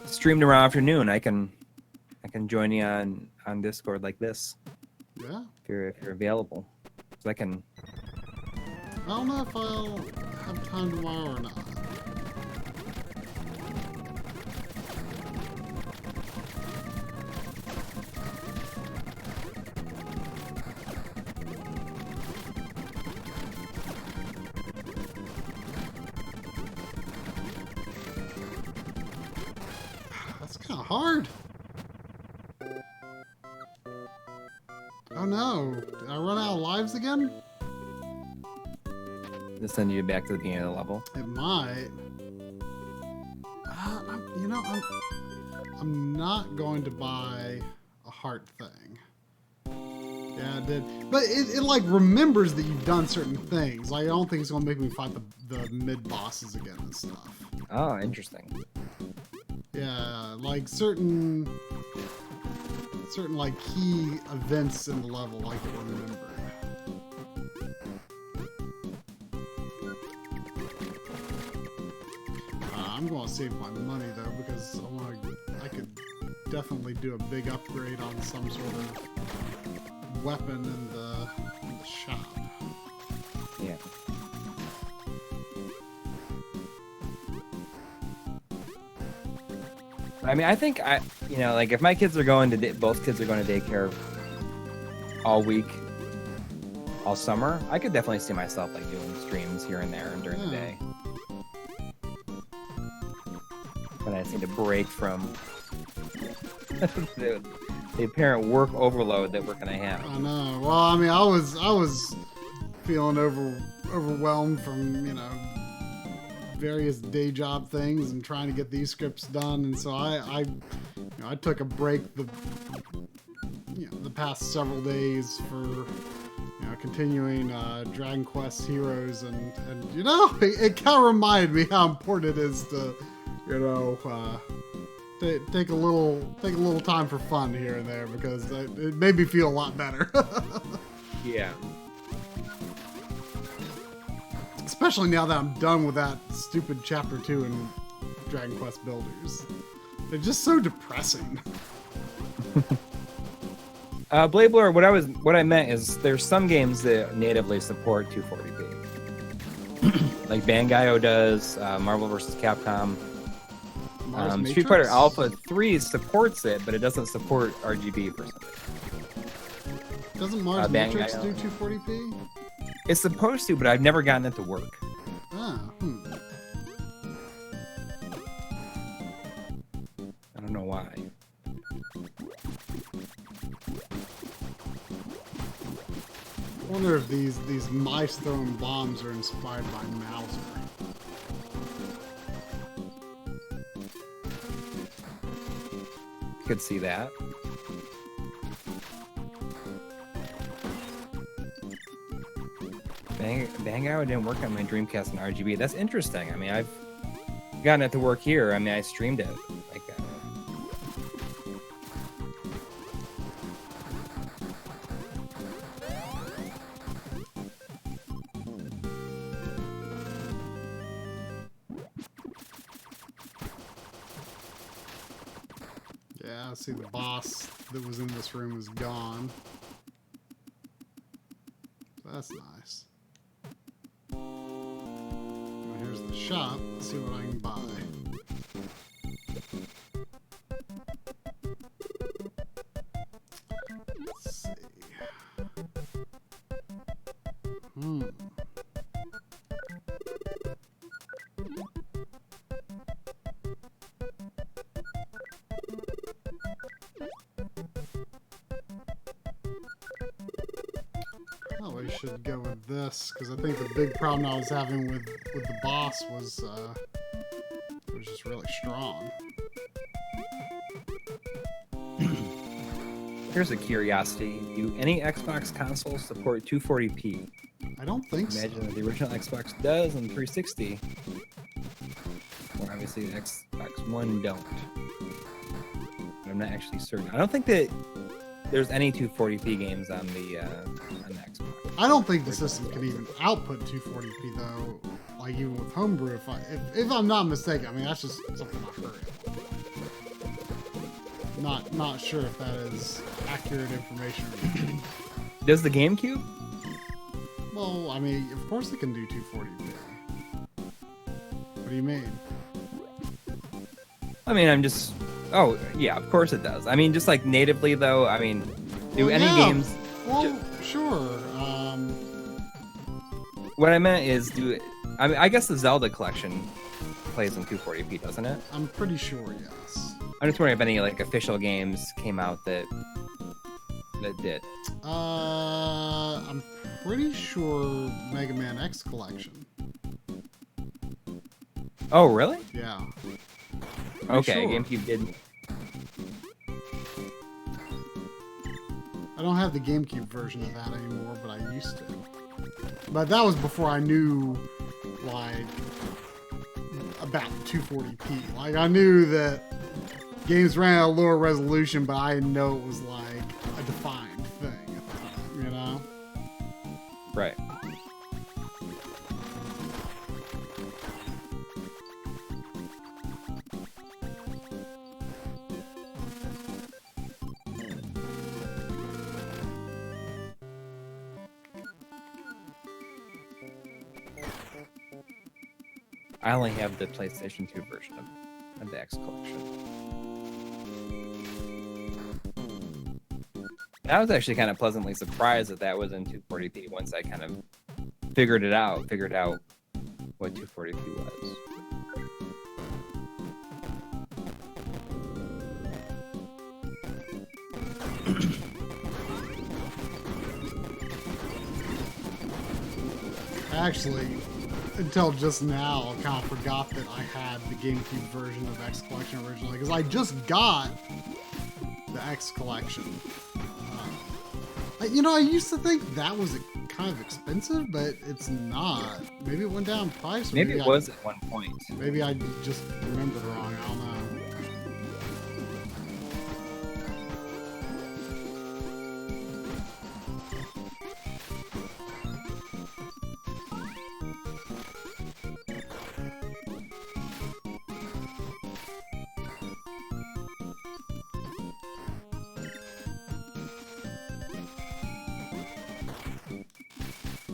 stream tomorrow afternoon. I can join you on Discord like this. Yeah. If you're available, so I can. I don't know if I'll have time tomorrow or not. That's kind of hard. Oh no, did I run out of lives again? Just send you back to the beginning of the level. It might. I'm not going to buy a heart thing. Yeah, it did. But it like remembers that you've done certain things. Like, I don't think it's going to make me fight the mid-bosses again and stuff. Oh, interesting. Yeah, like certain like key events in the level, like it remembered. I'm going to save my money though, because I could definitely do a big upgrade on some sort of weapon in the shop. Yeah. I mean, I think like if my kids are going to both kids are going to daycare all week, all summer, I could definitely see myself like doing streams here and there and during the day. But I just need a break from the apparent work overload that we're gonna have. I know. Well, I mean, I was feeling overwhelmed from various day job things and trying to get these scripts done, and so I took a break the past several days for continuing Dragon Quest Heroes, and it kind of reminded me how important it is to take a little time for fun here and there, because it made me feel a lot better. Yeah. Especially now that I'm done with that stupid Chapter 2 in Dragon Quest Builders. They're just so depressing. Blade Blur. What I meant is there's some games that natively support 240p, like Bangai does, Marvel vs. Capcom. Street Fighter Alpha 3 supports it, but it doesn't support RGB for some reason. Doesn't Mars Matrix do 240p? It's supposed to, but I've never gotten it to work. Ah, I don't know why. I wonder if these mice throwing bombs are inspired by Mauser. Could see that. Bangai didn't work on my Dreamcast and RGB. That's interesting. I mean, I've gotten it to work here. I mean, I streamed it. Like, yeah, I see the boss that was in this room is gone. That's nice. Now here's the shop. Let's see what I can buy. Let's see. Probably should go with this, because I think the big problem I was having with the boss was it was just really strong. here's a curiosity. Do any Xbox consoles support 240p? I don't think Imagine so. that the original Xbox does and 360. Or obviously the Xbox One don't. But I'm not actually certain. I don't think that there's any 240p games on the Xbox. I don't think the system can even output 240p though. Like even with homebrew, if I'm not mistaken, I mean that's just something I've heard. Not sure if that is accurate information or not. Does the GameCube? Well, I mean, of course it can do 240p. What do you mean? I mean, I'm just... Oh, yeah, of course it does. I mean, just like natively, though, I mean, do Well, any yeah. games... Well, sure. What I meant is, I mean, I guess the Zelda collection plays in 240p, doesn't it? I'm pretty sure, yes. I'm just wondering if any, like, official games came out that did. I'm pretty sure Mega Man X collection. Oh, really? Yeah. Okay, sure. GameCube didn't. I don't have the GameCube version of that anymore, but I used to. But that was before I knew, like, about 240p. Like, I knew that games ran at a lower resolution, but I didn't know it was, like, a defined thing at the time, you know? Right. I only have the PlayStation 2 version of the X collection. And I was actually kind of pleasantly surprised that was in 240p once I kind of figured out what 240p was. Actually, until just now, I kind of forgot that I had the GameCube version of X Collection originally, because I just got the X Collection. You know, I used to think that was kind of expensive, but it's not. Maybe it went down in price. Maybe it was at one point. Maybe I just remembered wrong. I don't know.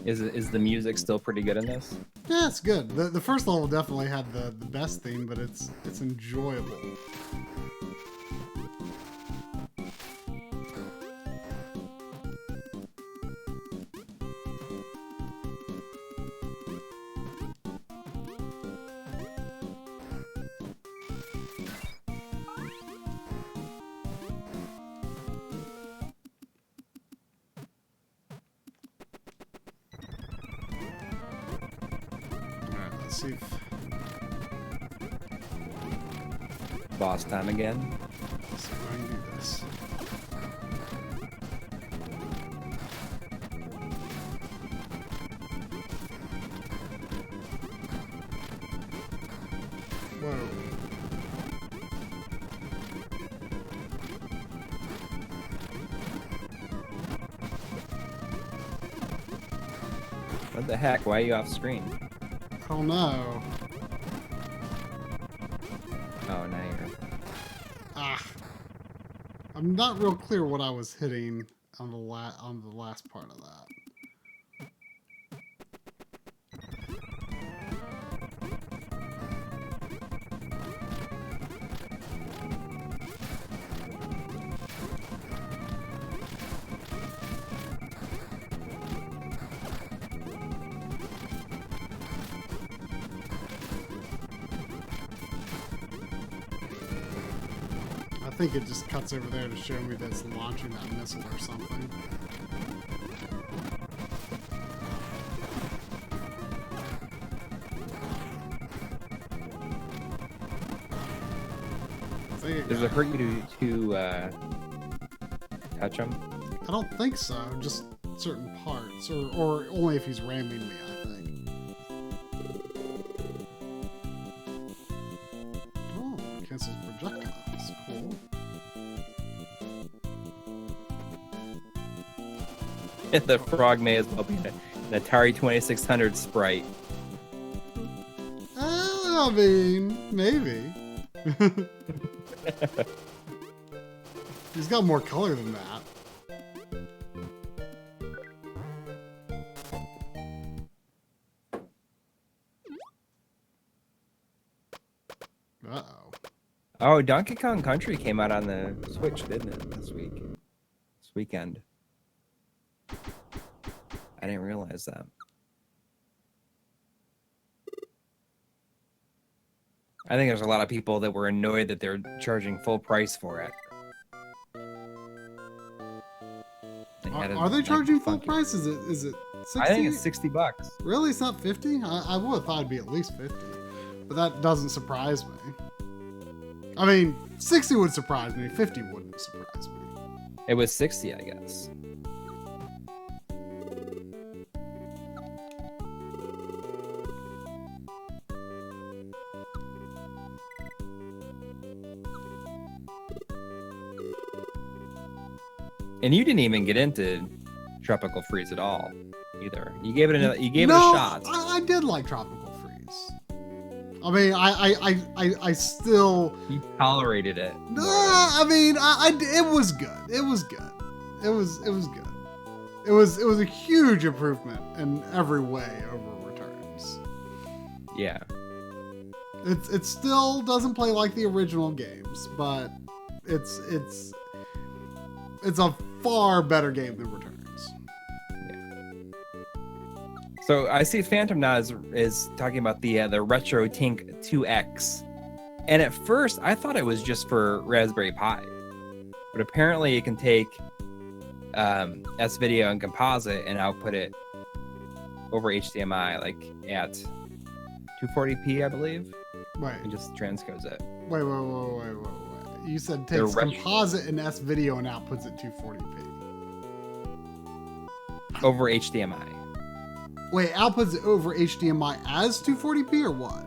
Is the music still pretty good in this? Yeah, it's good. The first level definitely had the best theme, but it's enjoyable. Let's see if... Boss time again. Let's see if I can do this. Whoa. What the heck? Why are you off screen? I don't know. Oh, now you're... I'm not real clear what I was hitting on the last part of that. I think it just cuts over there to show me that it's launching that missile or something. Does it hurt you to touch him? I don't think so. Just certain parts, or only if he's ramming me, I think. Oh, cancels projectiles. Cool. The frog may as well be an Atari 2600 sprite. I mean, maybe. He's got more color than that. Uh-oh. Oh, Donkey Kong Country came out on the Switch, didn't it, this weekend? I didn't realize that. I think there's a lot of people that were annoyed that they're charging full price for it. Are they charging full price? Is it 60? I think it's $60. Really? It's not 50? I would have thought it'd be at least 50. But that doesn't surprise me. I mean, 60 would surprise me. 50 wouldn't surprise me. It was 60, I guess. And you didn't even get into Tropical Freeze at all, either. You gave it it a shot. I did like Tropical Freeze. I mean, I still... You tolerated it. No, I mean, it was good. It was good. It was good. It was a huge improvement in every way over Returns. Yeah. It still doesn't play like the original games, but it's a far better game than Returns. Yeah. So I see Phantom now is talking about the Retrode Tink 2X, and at first I thought it was just for Raspberry Pi, but apparently it can take S-Video and Composite and output it over HDMI, like at 240p, I believe. Wait. And just transcodes it. Wait. You said takes Composite and S-Video and outputs at 240p. Over HDMI. Wait, outputs it over HDMI as 240p or what?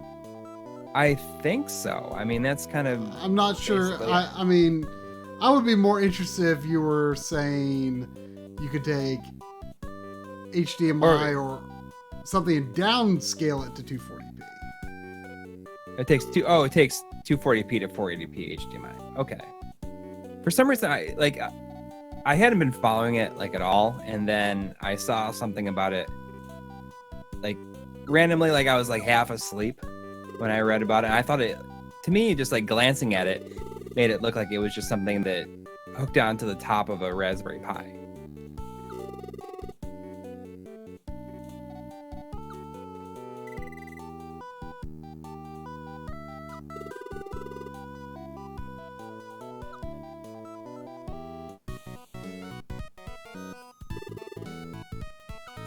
I think so. I mean, that's kind of... I'm not sure. I mean, I would be more interested if you were saying you could take HDMI or something and downscale it to 240p. It takes 240p to 480p HDMI. Okay. For some reason, I hadn't been following it like at all, and then I saw something about it like randomly, like I was like half asleep when I read about it. I thought it, to me, just like glancing at it, made it look like it was just something that hooked onto the top of a Raspberry Pi.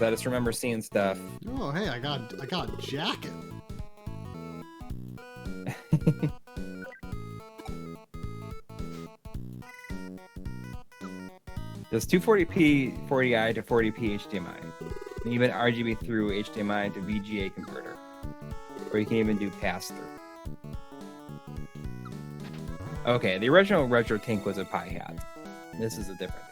I just remember seeing stuff. Oh, hey, I got a jacket. There's 240p 40i to 40p HDMI, and even RGB through HDMI to VGA converter, or you can even do pass-through. Okay, the original Retro Tank was a Pi hat. This is a different.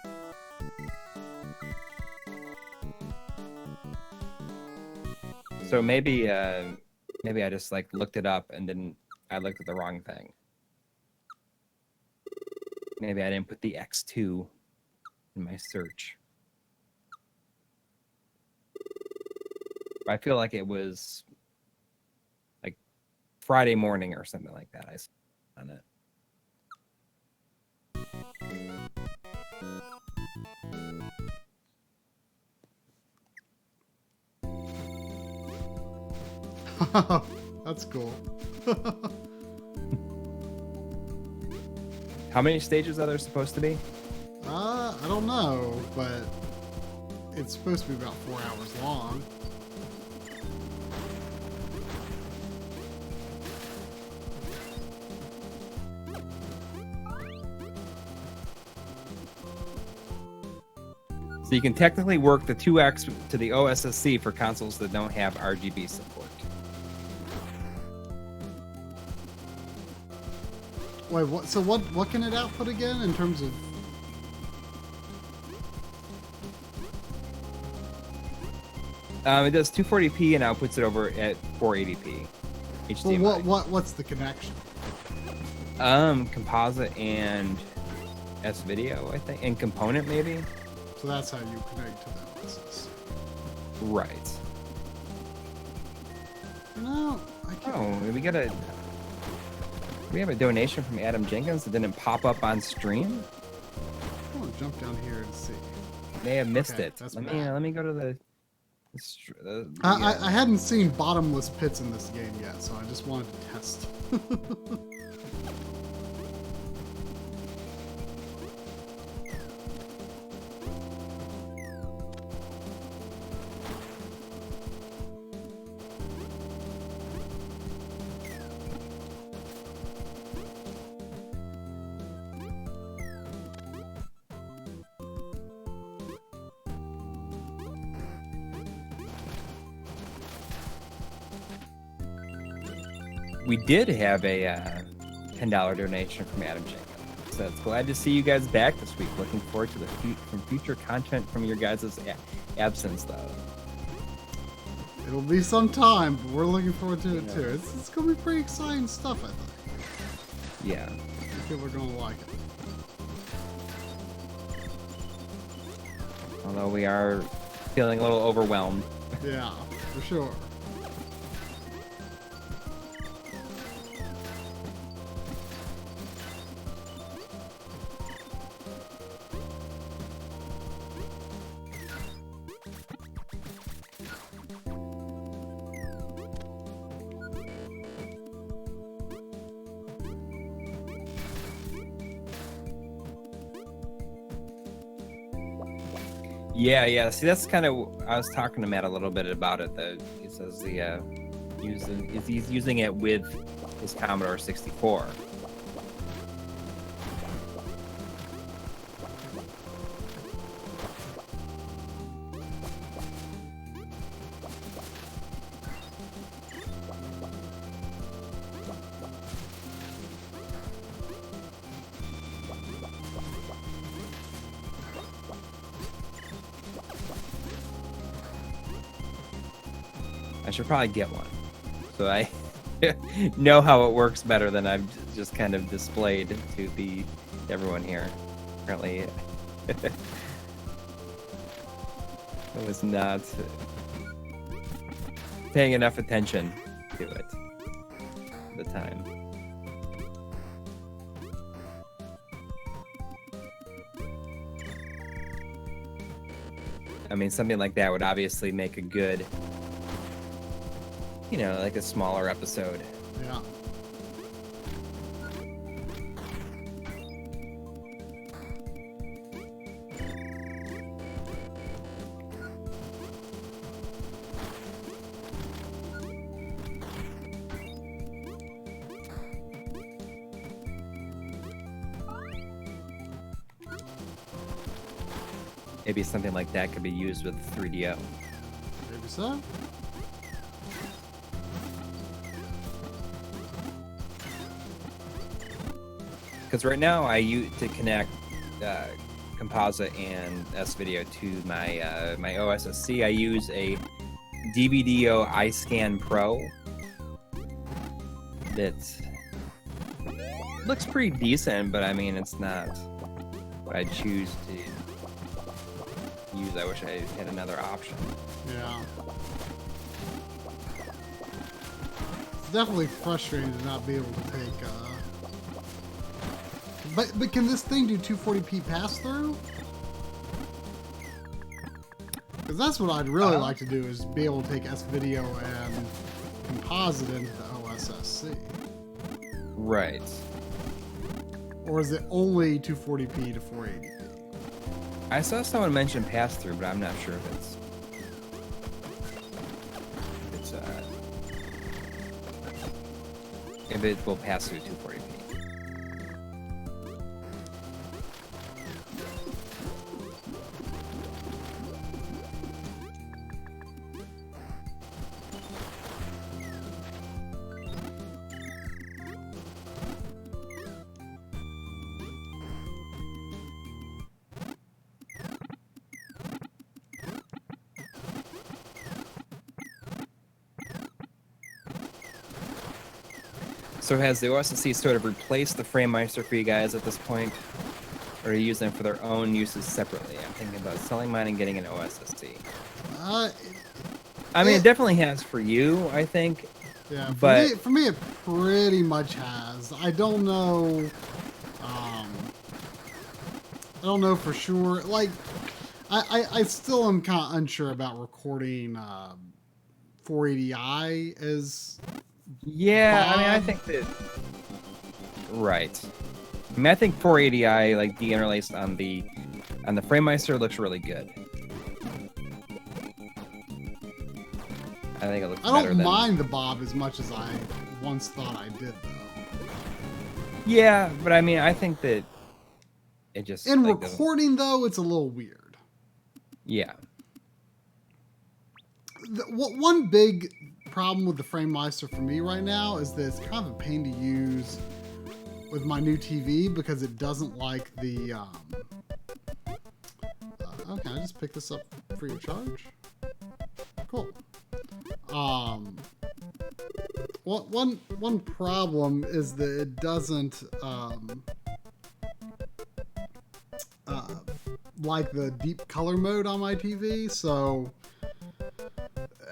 So maybe I just like looked it up and I looked at the wrong thing. Maybe I didn't put the X2 in my search. I feel like it was like Friday morning or something like that. I saw on it. That's cool. How many stages are there supposed to be? I don't know, but it's supposed to be about 4 hours long. So you can technically work the 2X to the OSSC for consoles that don't have RGB support. Wait, what? So what can it output again in terms of? It does 240p and outputs it over at 480p HDMI. Well, what's the connection? Composite and S-video, I think, and component maybe. So that's how you connect to the OSS. Right. No, I can't. We have a donation from Adam Jenkins that didn't pop up on stream. I want to jump down here and see. May have missed Okay, it. that's Let bad. me go to the I hadn't seen bottomless pits in this game yet, so I just wanted to test. We did have a $10 donation from Adam Jenkins. So it's glad to see you guys back this week. Looking forward to from future content from your guys' absence, though. It'll be some time, but we're looking forward to it too. It's gonna be pretty exciting stuff, I think. Yeah. I think people are gonna like it. Although we are feeling a little overwhelmed. Yeah, for sure. Yeah. See, that's kind of, I was talking to Matt a little bit about it. He says he's using it with his Commodore 64. I should probably get one, so I know how it works better than I've just kind of displayed to everyone here. Apparently, it was not. paying enough attention to it at the time. I mean, something like that would obviously make a good, you know, like a smaller episode. Yeah. Maybe something like that could be used with 3DO. Maybe so. Because right now I use to connect composite and S-Video to my my OSSC. I use a DVDO iScan Pro that looks pretty decent, but I mean it's not what I choose to use. I wish I had another option. Yeah. It's definitely frustrating to not be able to take. But can this thing do 240p pass through? Because that's what I'd really like to do, is be able to take S-Video and composite into the OSSC. Right. Or is it only 240p to 480p? I saw someone mention pass through, but I'm not sure if if it will pass through 240p. So has the OSSC sort of replaced the FrameMeister for you guys at this point? Or do you use them for their own uses separately? I'm thinking about selling mine and getting an OSSC. I mean, it definitely has for you, I think. Yeah, but for me, it pretty much has. I don't know. I don't know for sure. Like, I still am kind of unsure about recording 480i as. Yeah, Bob. I mean, I think that. Right. I mean, I think 480i, like deinterlaced on the FrameMeister, looks really good. I think it looks better. I don't mind the bob as much as I once thought I did, though. Yeah, but I mean, I think that it just in like, recording though, it's a little weird. Yeah. One big problem with the FrameMeister for me right now is that it's kind of a pain to use with my new TV because it doesn't like the. Oh, can I just pick this up free of charge? Cool. One problem is that it doesn't like the deep color mode on my TV, so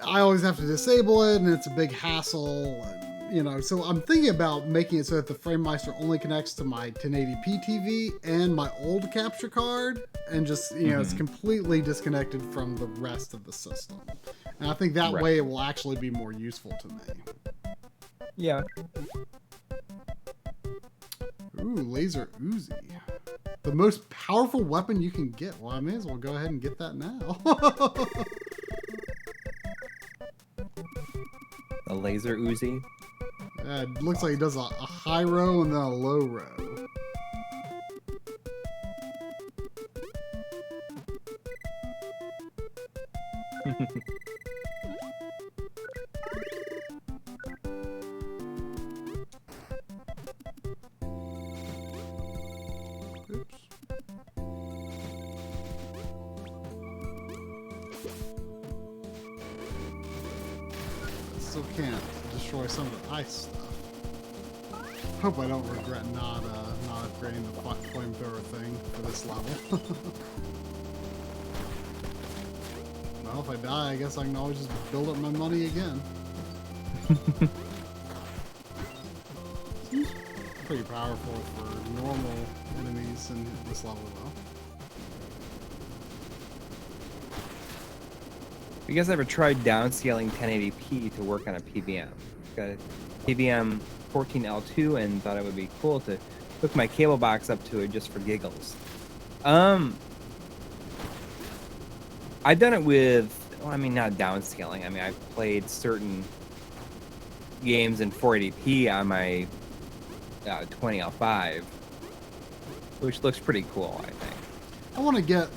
I always have to disable it, and it's a big hassle. And, you know, so I'm thinking about making it so that the FrameMeister only connects to my 1080p TV and my old capture card, and just, you know, it's completely disconnected from the rest of the system. And I think that way it will actually be more useful to me. Yeah. Ooh, laser Uzi. The most powerful weapon you can get. Well, I may as well go ahead and get that now. A laser Uzi. Yeah, it looks like it does a high row and then a low row. Still can't destroy some of the ice stuff. Hope I don't regret not upgrading the flamethrower thing for this level. Well, if I die, I guess I can always just build up my money again. Seems pretty powerful for normal enemies in this level, though. You guys ever tried downscaling 1080p to work on a PVM? Got a PVM 14L2 and thought it would be cool to hook my cable box up to it just for giggles. I've done it with, well, I mean, not downscaling. I mean, I've played certain games in 480p on my 20L5, which looks pretty cool, I think. I want to get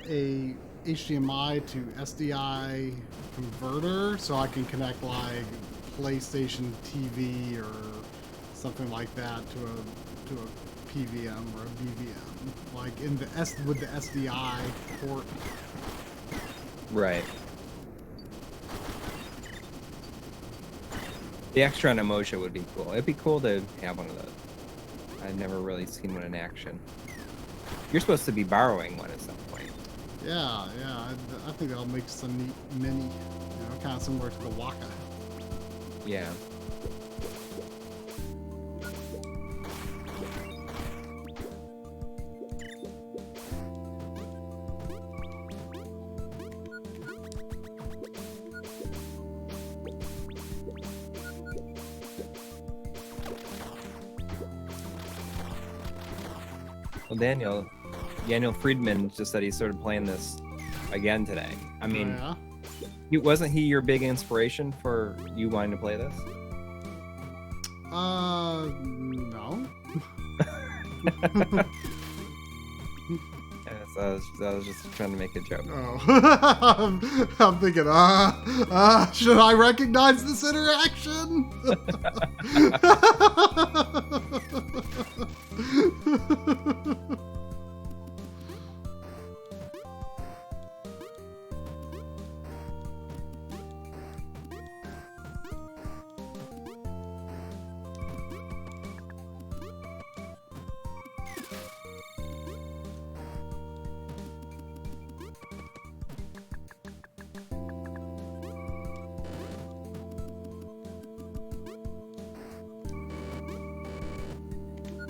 a HDMI to SDI converter so I can connect like PlayStation TV or something like that to a PVM or a BVM, like in the with the SDI port. Right. The extra on Emotion would be cool. It'd be cool to have one of those. I've never really seen one in action. You're supposed to be borrowing one at some point. Yeah, I think that'll make some neat mini, kind of similar to the Waka. Yeah. Well, Daniel Friedman just said he started playing this again today. I mean, wasn't he your big inspiration for you wanting to play this? No. I was just trying to make a joke. Oh. I'm thinking, should I recognize this interaction?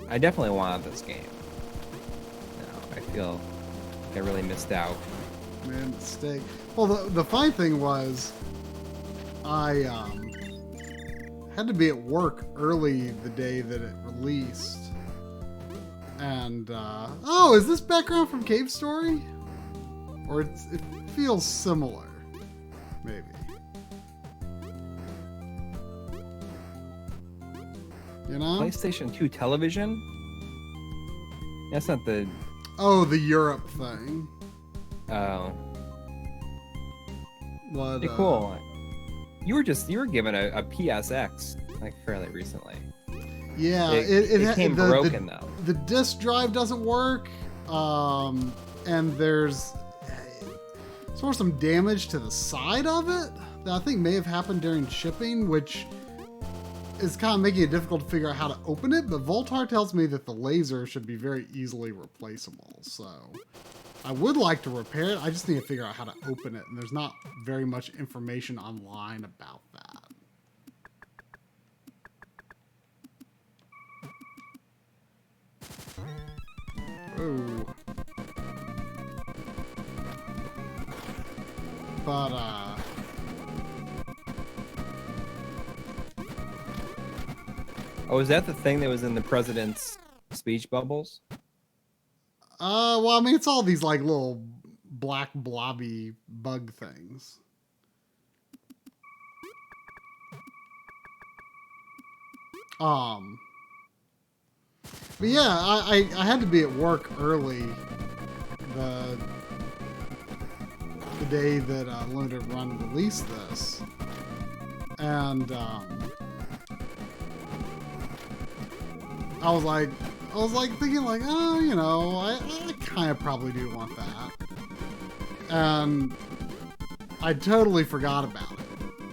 I definitely wanted this game. No, I feel like I really missed out. Man, mistake. Well, the funny thing was, I had to be at work early the day that it released. And, oh, is this background from Cave Story? Or it feels similar, maybe. You know? PlayStation 2 television? That's not the... Oh, the Europe thing. Oh. What, pretty cool. You were given a PSX like fairly recently. Yeah, it came broken though. The disk drive doesn't work, and there's sort of some damage to the side of it that I think may have happened during shipping, which is kind of making it difficult to figure out how to open it. But Voltar tells me that the laser should be very easily replaceable, so I would like to repair it. I just need to figure out how to open it, and there's not very much information online about that. Ooh. But, Oh, is that the thing that was in the president's speech bubbles? well, I mean, it's all these, like, little black blobby bug things. But yeah, I had to be at work early the day that Limited Run released this, and I was like thinking like, oh, you know, I kind of probably do want that, and I totally forgot about it,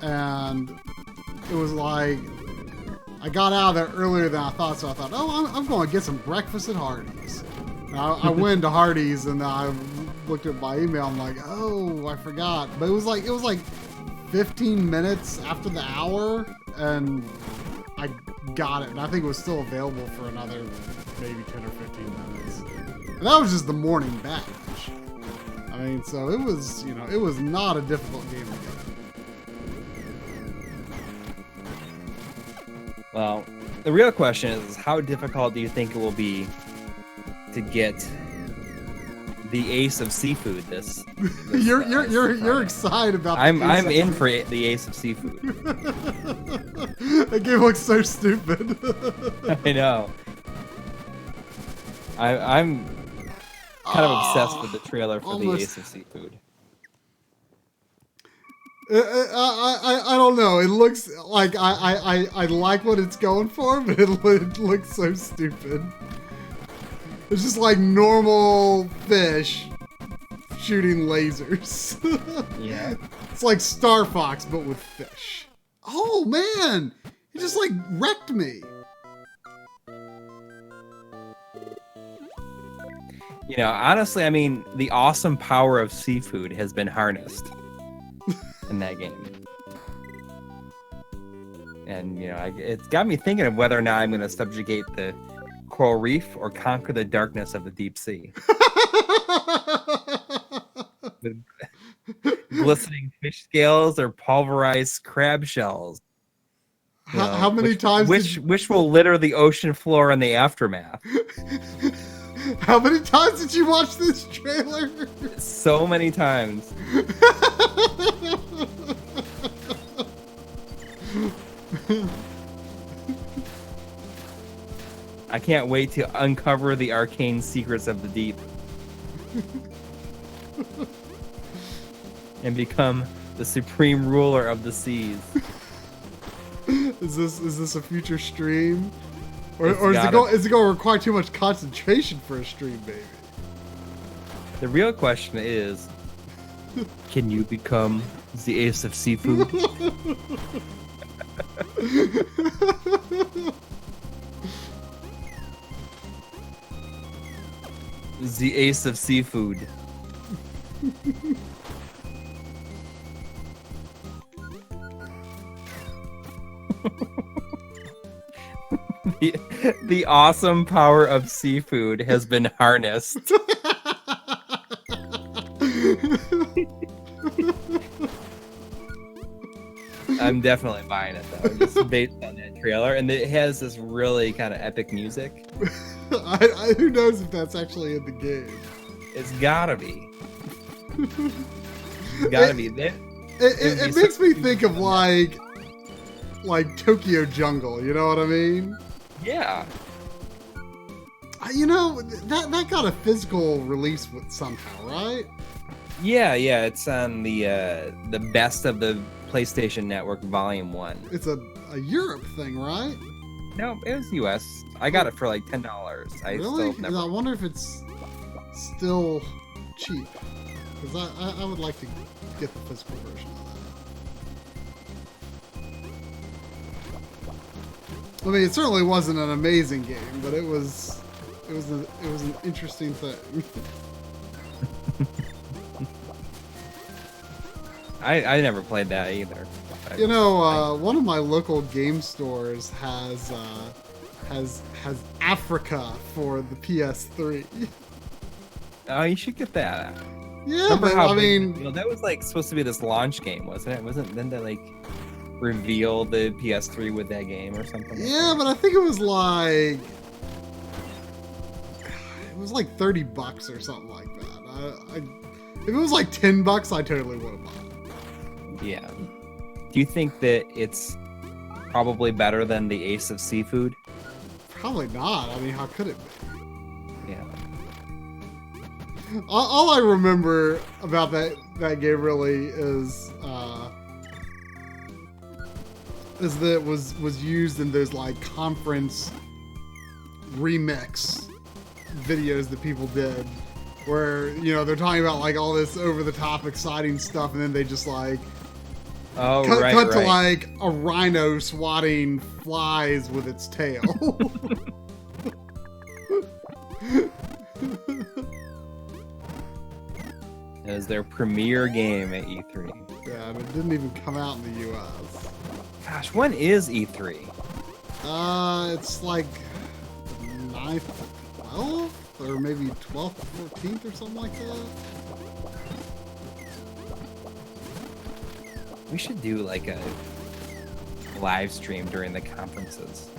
and it was like, I got out of there earlier than I thought, so I thought, oh, I'm going to get some breakfast at Hardee's. I went to Hardee's and I looked at my email. I'm like, oh, I forgot. But it was like 15 minutes after the hour, and I got it. And I think it was still available for another maybe 10 or 15 minutes. And that was just the morning batch. I mean, so it was, you know, it was not a difficult game to get. Well, the real question is how difficult do you think it will be to get the ace of seafood this You're excited about the I'm in for the ace of seafood. That game looks so stupid. I know. I'm kind of obsessed with the trailer for the ace of seafood. I don't know. It looks like I like what it's going for, but it looks so stupid. It's just like normal fish shooting lasers. Yeah. It's like Star Fox, but with fish. Oh man, he just like wrecked me. You know, honestly, I mean, the awesome power of seafood has been harnessed in that game. And, you know, it's got me thinking of whether or not I'm going to subjugate the coral reef or conquer the darkness of the deep sea. With glistening fish scales or pulverized crab shells. You know, how many times? Which will litter the ocean floor in the aftermath? How many times did you watch this trailer? So many times. I can't wait to uncover the arcane secrets of the deep. And become the supreme ruler of the seas. Is this a future stream? Or is it going to require too much concentration for a stream, baby? The real question is, can you become the ace of seafood? The ace of seafood. The awesome power of seafood has been harnessed. I'm definitely buying it though, just based on that trailer, and it has this really kind of epic music. Who knows if that's actually in the game? It's gotta be. It's gotta be. It makes me think of like Tokyo Jungle. You know what I mean? Yeah. You know, that got a physical release somehow, right? Yeah, it's on the best of the PlayStation Network Volume 1. It's a Europe thing, right? No, it was US. I got it for like $10. Really? I wonder if it's still cheap. Because I would like to get the physical version of that. I mean, it certainly wasn't an amazing game, but it was an interesting thing. I never played that either. You know, one of my local game stores has Africa for the PS3. Oh, you should get that. Yeah, but I mean, that was like supposed to be this launch game, wasn't it? Didn't they like reveal the PS3 with that game or something? Yeah, but I think it was like $30 or something like that. If it was like $10, I totally would have bought it. Yeah. Do you think that it's probably better than the Ace of Seafood? Probably not. I mean, how could it be? Yeah. All I remember about that game really is that it was used in those like conference remix videos that people did, where, you know, they're talking about like all this over the top exciting stuff, and then they just like cut to like a rhino swatting flies with its tail. It was their premiere game at E3. Yeah, and it didn't even come out in the US. Gosh, when is E3? It's like 9th to 12th, or maybe 12th to 14th or something like that. We should do like a live stream during the conferences.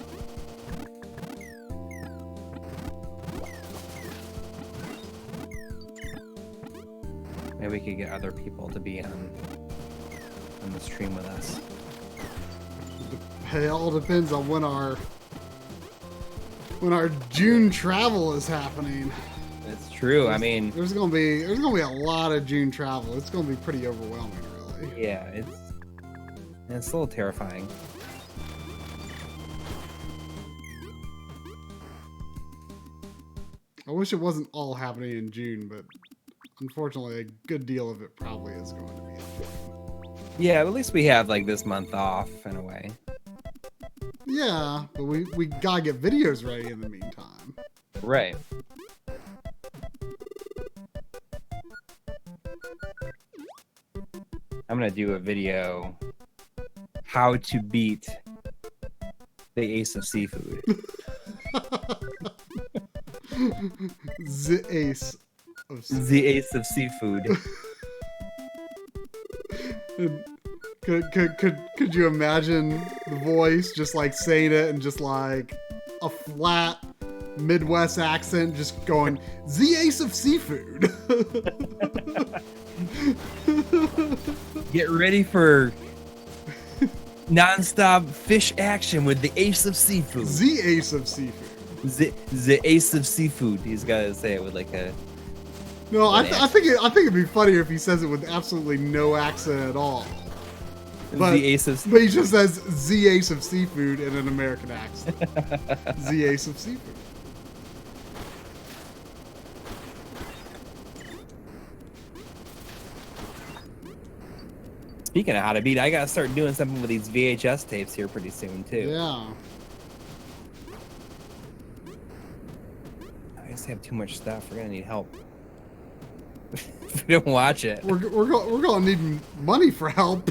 Maybe we could get other people to be on the stream with us. It all depends on when our June travel is happening. It's true. I mean, there's gonna be a lot of June travel. It's gonna be pretty overwhelming, really. Yeah, it's a little terrifying. I wish it wasn't all happening in June, but unfortunately, a good deal of it probably is going to be in June. Yeah, at least we have like this month off in a way. Yeah, but we gotta get videos ready in the meantime. Right. I'm gonna do a video how to beat the ace of seafood. The ace of seafood. The ace of seafood. Could you imagine the voice just like saying it and just like a flat Midwest accent just going, the ace of seafood? Get ready for non-stop fish action with the ace of seafood. The ace of seafood. The ace of seafood. He's got to say it with like a... No, I think it'd be funnier if he says it with absolutely no accent at all. But, the ace of... but he just says the ace of seafood in an American accent. The ace of seafood. Speaking of how to beat, I gotta start doing something with these VHS tapes here pretty soon too. Yeah. I just have too much stuff. We're gonna need help. If we don't watch it. We're gonna need money for help.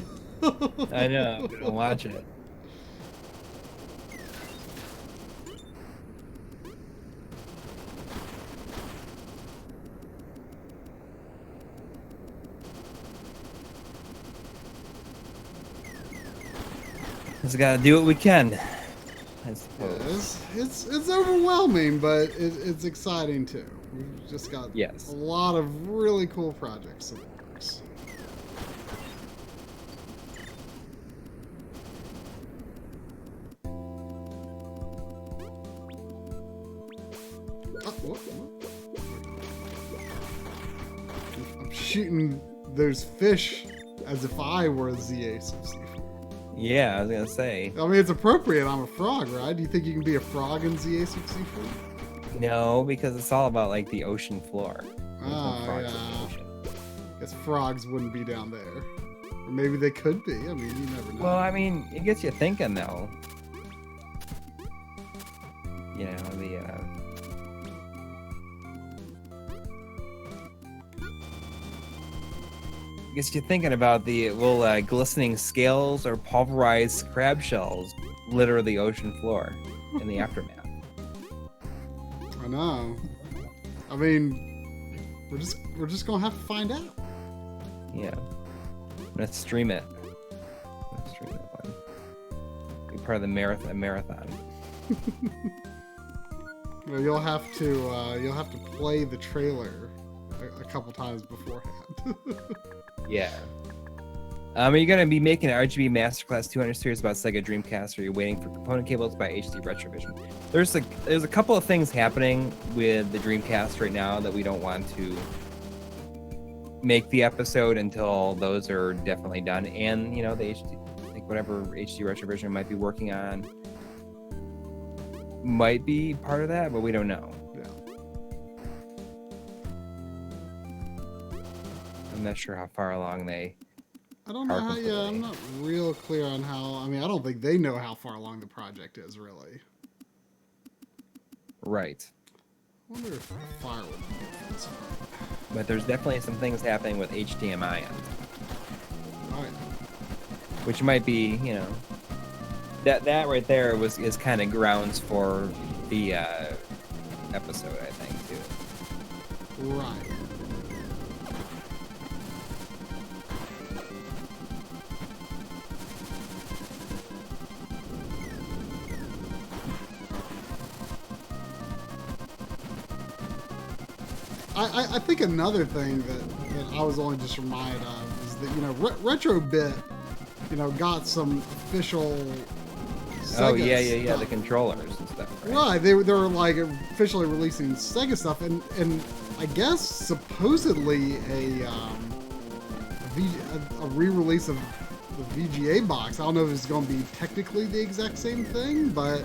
I know. If we don't watch it. Just gotta do what we can. I suppose. Yeah, it's overwhelming, but it's exciting too. We've just got a lot of really cool projects in the works. I'm shooting those fish as if I were the ace of seafood. Yeah, I was gonna say. I mean, it's appropriate. I'm a frog, right? Do you think you can be a frog in the ace of seafood? No, because it's all about like the ocean floor. Oh, yeah. I guess frogs wouldn't be down there. Or maybe they could be. I mean, you never know. Well, I mean, it gets you thinking, though. You know, gets you thinking about the little glistening scales or pulverized crab shells litter the ocean floor in the aftermath. I know. I mean, we're just gonna have to find out. Yeah. Let's stream it. Let's stream that one. Be part of the marathon. Well, you'll have to play the trailer a couple times beforehand. Yeah. Are you gonna be making an RGB Masterclass 200 series about Sega Dreamcast, or are you waiting for component cables by HD Retrovision? There's a couple of things happening with the Dreamcast right now that we don't want to make the episode until those are definitely done, and you know, the HD, like whatever HD Retrovision might be working on might be part of that, but we don't know. I'm not sure how far along they. I don't know how. Yeah, I'm not real clear on how. I mean, I don't think they know how far along the project is, really. Right. wonder if the fire would be different. But there's definitely some things happening with HDMI on it, Oh, yeah. which might be, you know, that right there is kind of grounds for the episode, I think, too. Right. I think another thing that I was only just reminded of is that, you know, Retrode, you know, got some official Sega yeah, stuff. the controllers and stuff, right? Right, they were like officially releasing Sega stuff, and I guess supposedly a re-release of the VGA box. I don't know if it's going to be technically the exact same thing, but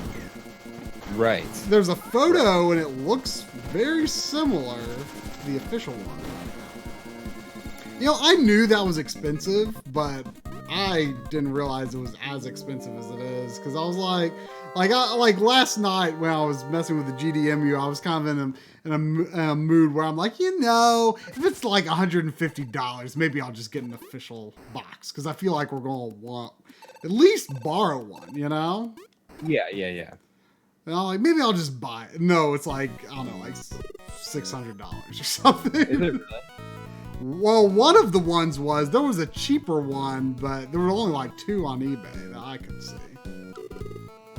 Right. there's a photo and it looks very similar to the official one. You know, I knew that was expensive, but I didn't realize it was as expensive as it is, because I was like last night when I was messing with the GDMU, I was kind of in a mood where I'm like, you know, if it's like $150, maybe I'll just get an official box, because I feel like we're going to want at least borrow one, you know? Yeah. And I'm like, maybe I'll just buy it. No, it's like, I don't know, like $600 or something. Is it really? Well, one of the ones there was a cheaper one, but there were only like 2 on eBay that I could see.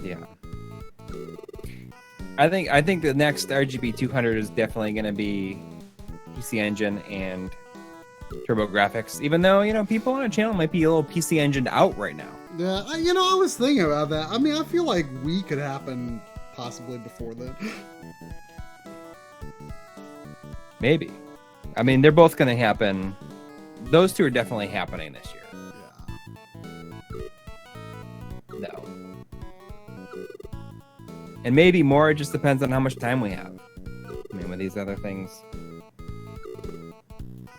Yeah. I think the next RGB 200 is definitely going to be PC Engine and TurboGrafx, even though, you know, people on our channel might be a little PC Engine out right now. Yeah, you know, I was thinking about that. I mean, I feel like we could happen possibly before then. Maybe. I mean, they're both going to happen. Those two are definitely happening this year. Yeah. No. And maybe more, it just depends on how much time we have. I mean, with these other things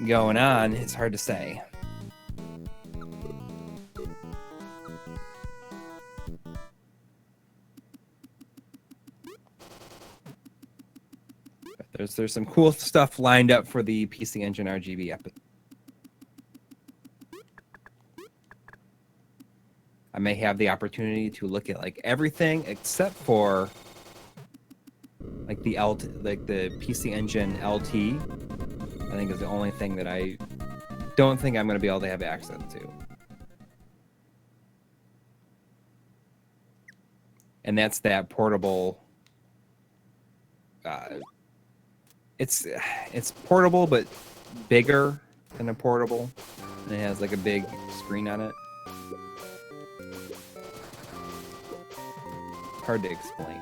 going on, it's hard to say. But there's some cool stuff lined up for the PC Engine RGB episode. I may have the opportunity to look at like everything except for like the PC Engine LT. I think is the only thing that I don't think I'm going to be able to have access to. And that's that portable. It's portable but bigger than a portable, and it has like a big screen on it. Hard to explain.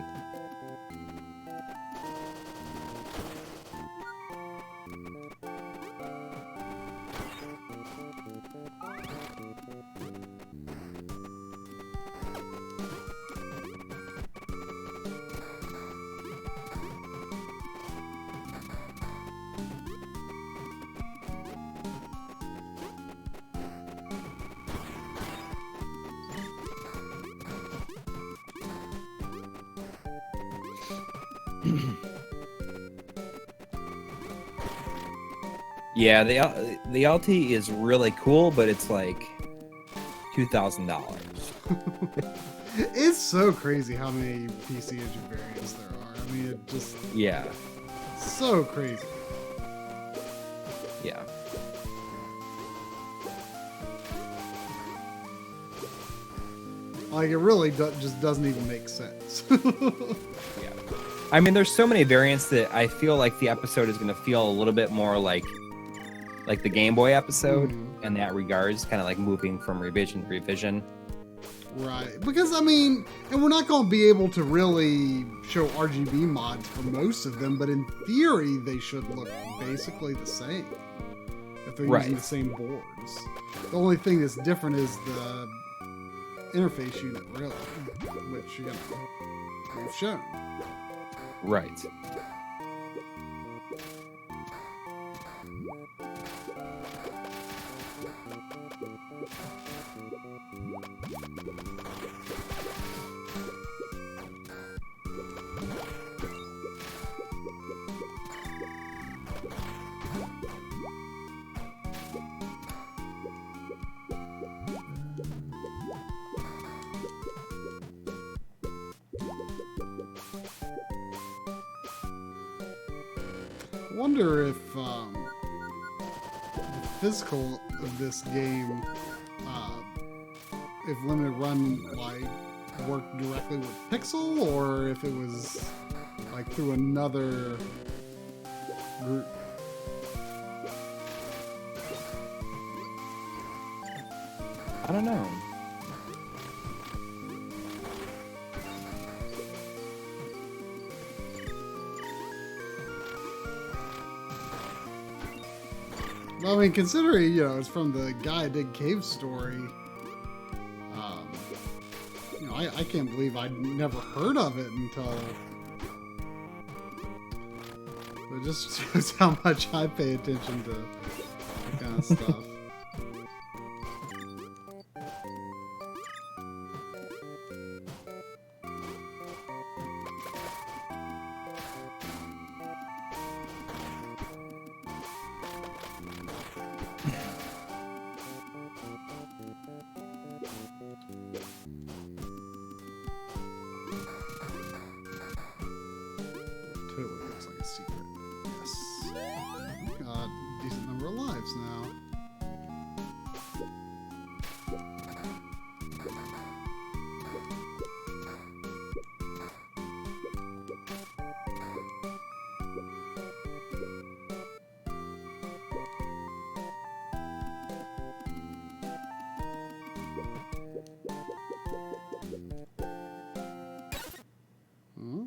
Yeah, the LT is really cool, but it's like $2,000. It's so crazy how many PC Engine variants there are. I mean, it just so crazy. Yeah. Like, it really just doesn't even make sense. Yeah. I mean, there's so many variants that I feel like the episode is going to feel a little bit more like the Game Boy episode in that regards, kind of like moving from revision to revision. Right. Because, I mean, and we're not going to be able to really show RGB mods for most of them, but in theory, they should look basically the same if they're using the same boards. The only thing that's different is the interface unit, really, which, you know, we've shown. Right. I wonder if the physical of this game, if limited run like worked directly with Pixel, or if it was like through another group. I don't know. Well, I mean, considering, you know, it's from the Guy Dig Cave story, you know, I can't believe I'd never heard of it until... It just shows how much I pay attention to that kind of stuff. Totally looks like a secret. Yes. Got a decent number of lives now. Hmm?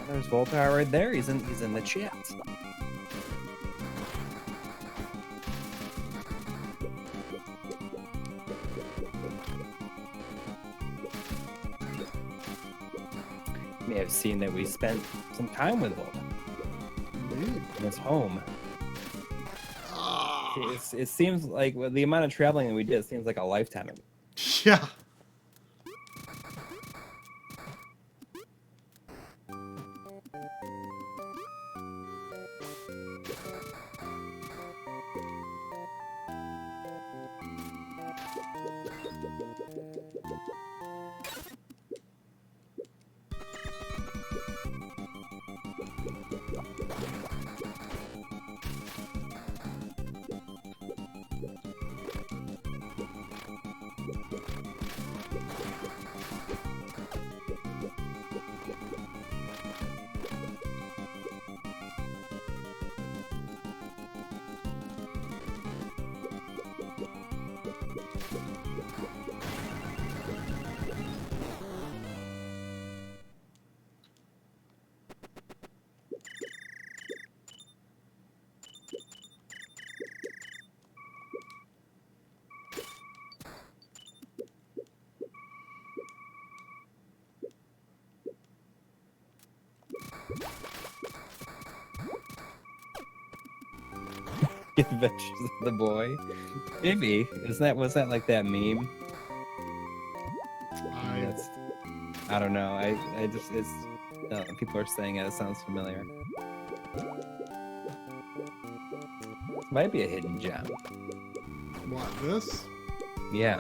There's Voltar right there. He's in the chat. You may have seen that we spent some time with Voltar Indeed. in his home. Ah, It seems like with the amount of traveling that we did, it seems like a lifetime ago. yeah. Adventures of the Boy. Maybe. Was that like that meme? I don't know. I just people are saying it. It sounds familiar. Might be a hidden gem. What, this? Yeah.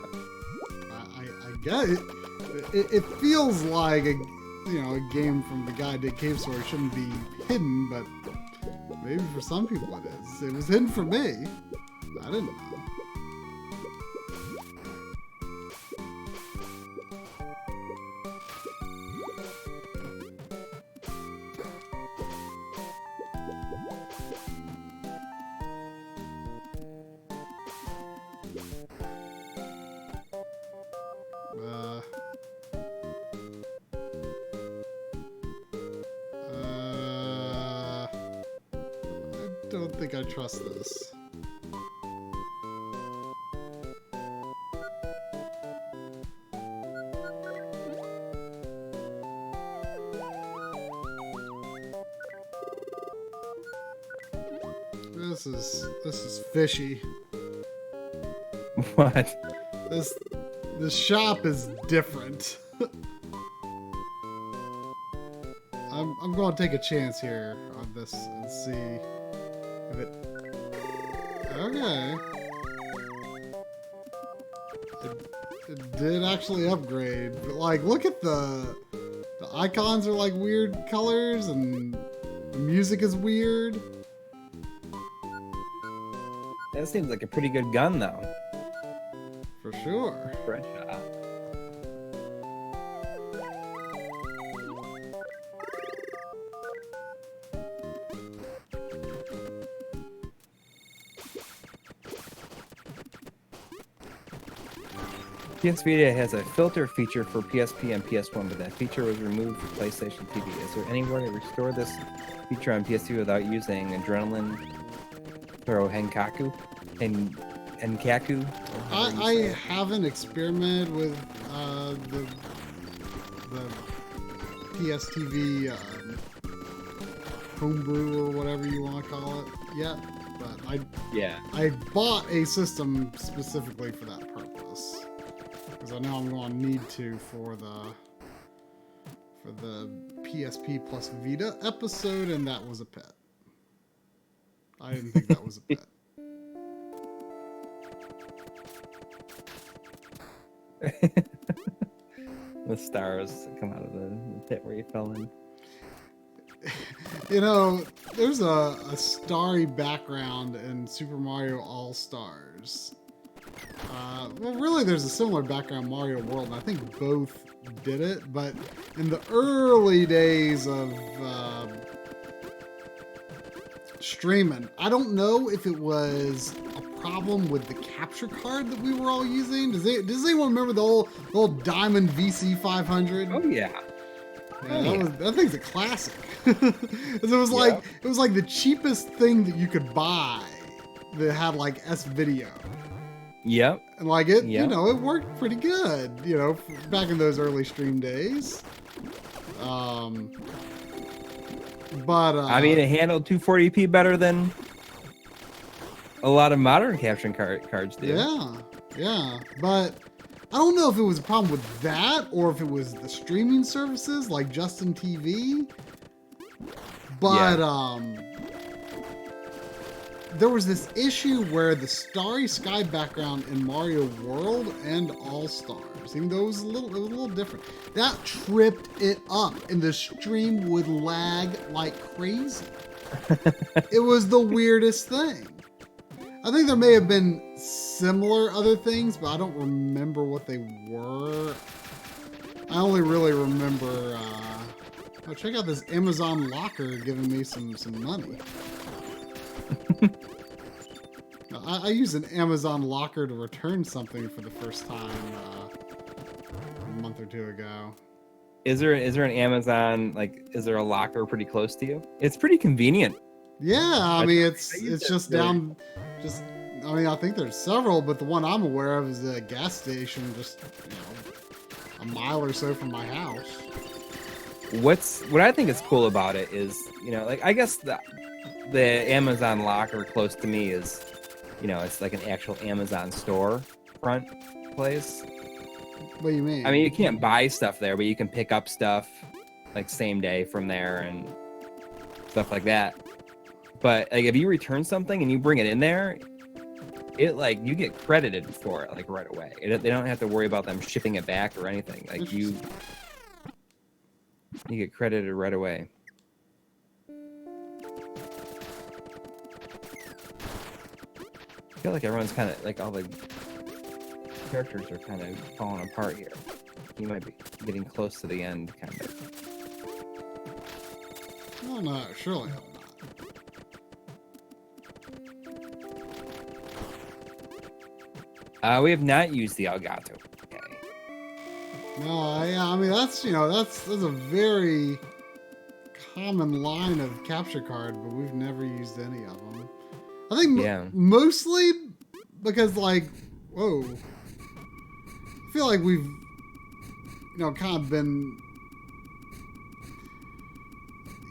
I get it. It feels like a game from the Guy Dig Cave story shouldn't be hidden, but maybe for some people it is. It was hidden for me. I didn't know. I don't think I trust this. This is fishy. What? This shop is different. I'm going to take a chance here on this and see if it. Okay. It did actually upgrade, but like, look at the icons are like weird colors and the music is weird. That seems like a pretty good gun, though. For sure. Fresh shot. PS Vita has a filter feature for PSP and PS1, but that feature was removed for PlayStation TV. Is there any way to restore this feature on PS2 without using Adrenaline or Henkaku? Henkaku? I haven't experimented with the PS TV homebrew or whatever you want to call it yet, but I bought a system specifically for that purpose. Because I know I'm going to need to for the PSP plus Vita episode, and that was a pet. I didn't think that was a pet. The stars come out of the pit where you fell in. You know, there's a starry background in Super Mario All-Stars. Well, really, there's a similar background Mario World, and I think both did it, but in the early days of streaming, I don't know if it was a problem with the capture card that we were all using. Does anyone remember the old Diamond VC 500? Oh yeah. That thing's a classic. It was like the cheapest thing that you could buy that had like S-Video. Yep. And like it, you know, it worked pretty good, you know, back in those early stream days. But I mean, it handled 240p better than a lot of modern capturing cards do. Yeah. But I don't know if it was a problem with that or if it was the streaming services like Justin TV. But there was this issue where the starry sky background in Mario World and All-Stars, even though it was a little different, that tripped it up, and the stream would lag like crazy. It was the weirdest thing. I think there may have been similar other things, but I don't remember what they were. I only really remember, oh, check out this Amazon locker giving me some money. I used an Amazon locker to return something for the first time a month or two ago. Is there an Amazon, like, is there a locker pretty close to you? It's pretty convenient. Yeah, I mean, it's just down, I mean, I think there's several, but the one I'm aware of is a gas station just, you know, a mile or so from my house. What I think is cool about it is, you know, like, I guess the Amazon locker close to me is, you know, it's like an actual Amazon store front place. What do you mean? I mean, you can't buy stuff there, but you can pick up stuff like same day from there and stuff like that. But like, if you return something and you bring it in there, it like, you get credited for it like right away. They don't have to worry about them shipping it back or anything. Like you get credited right away. I feel like everyone's kind of like, all the characters are kind of falling apart here. You might be getting close to the end, kind of. Oh, no, surely I'm not. We have not used the Elgato. Okay. No, yeah, I mean, that's, you know, that's a very common line of capture card, but we've never used any of them. I think mostly because, like, whoa, I feel like we've, you know, kind of been,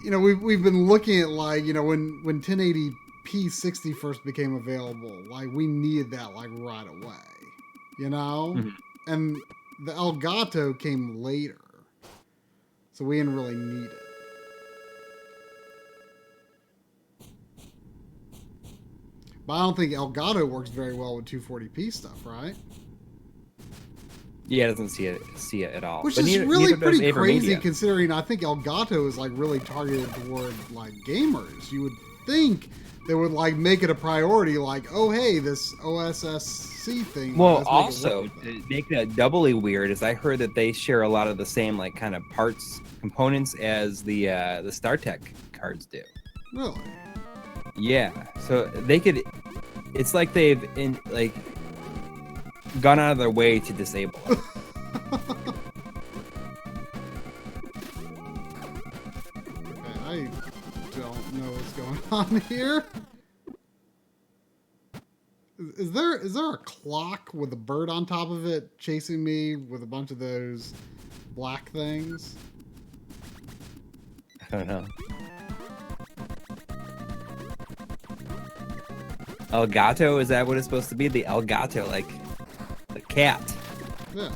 you know, we've been looking at, like, you know, when 1080p 60 first became available, like, we needed that, like, right away, you know? Mm-hmm. And the Elgato came later, so we didn't really need it. But I don't think Elgato works very well with 240p stuff, right? Yeah, it doesn't see it at all. Which But is neither really does pretty crazy AverMedia. considering I think Elgato is like really targeted toward like gamers. You would think they would like make it a priority, like, oh hey, this OSSC thing. Well, let's make it also work with to that. make that doubly weird is I heard that they share a lot of the same like kind of parts components as the StarTech cards do. Really? Yeah, so they could. It's like they've gone out of their way to disable it. Okay, I don't know what's going on here. Is there a clock with a bird on top of it chasing me with a bunch of those black things? I don't know. Elgato, is that what it's supposed to be? The Elgato, like the cat. Yeah.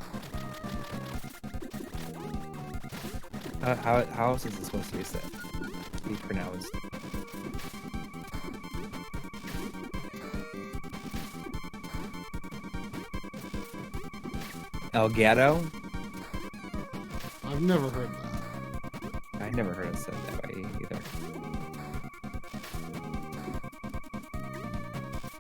How else is it supposed to be said? Be pronounced. Elgato? I've never heard that. I never heard it said that way either.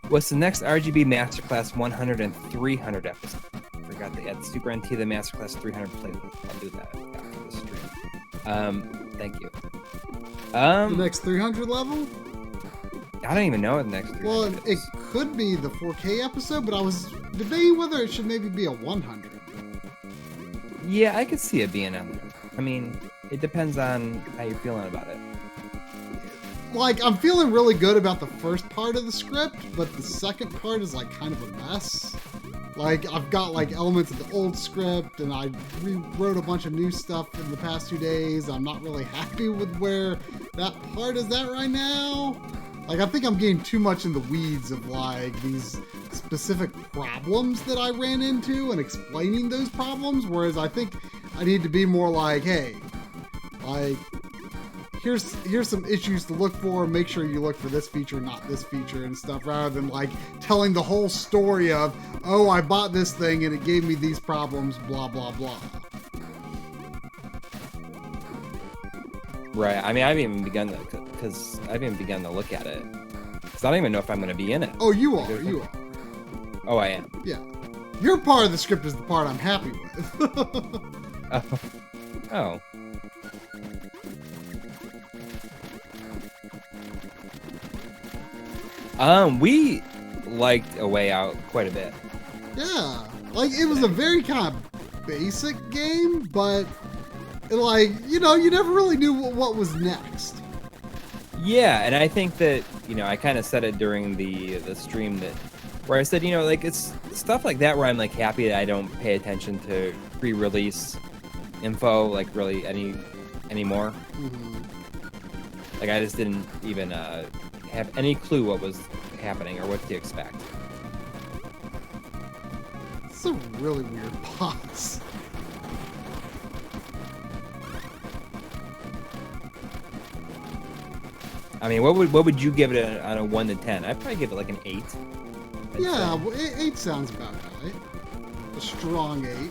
What's the next RGB Masterclass 100 and 300 episode? Forgot to add Super NT the Masterclass 300 playlist. I'll do that after the stream. Thank you. The next 300 level? I don't even know what the next 300 Well, is. it could be the 4K episode, but I was debating whether it should maybe be a 100. Yeah, I could see it being on there. I mean, it depends on how you're feeling about it. Like, I'm feeling really good about the first part of the script, but the second part is like kind of a mess. Like, I've got like elements of the old script, and I rewrote a bunch of new stuff in the past 2 days. I'm not really happy with where that part is at right now. Like, I think I'm getting too much in the weeds of like these specific problems that I ran into and explaining those problems, whereas I think I need to be more like, hey, like, here's some issues to look for. Make sure you look for this feature, not this feature and stuff, rather than like telling the whole story of, oh, I bought this thing and it gave me these problems, blah, blah, blah. Right. I mean, I haven't even begun to look at it. Because I don't even know if I'm going to be in it. Oh, you are. Oh, I am. Yeah. Your part of the script is the part I'm happy with. Oh. We liked A Way Out quite a bit. Yeah. Like, it was a very kind of basic game, but like, you know, you never really knew what was next. Yeah, and I think that, you know, I kind of said it during the stream where I said, you know, like, it's stuff like that where I'm like happy that I don't pay attention to pre-release info like really anymore. Mm-hmm. Like, I just didn't even have any clue what was happening or what to expect. It's a really weird box. I mean, what would you give it on a 1 to 10? I'd probably give it like an 8. Yeah, 8 sounds about right. A strong 8.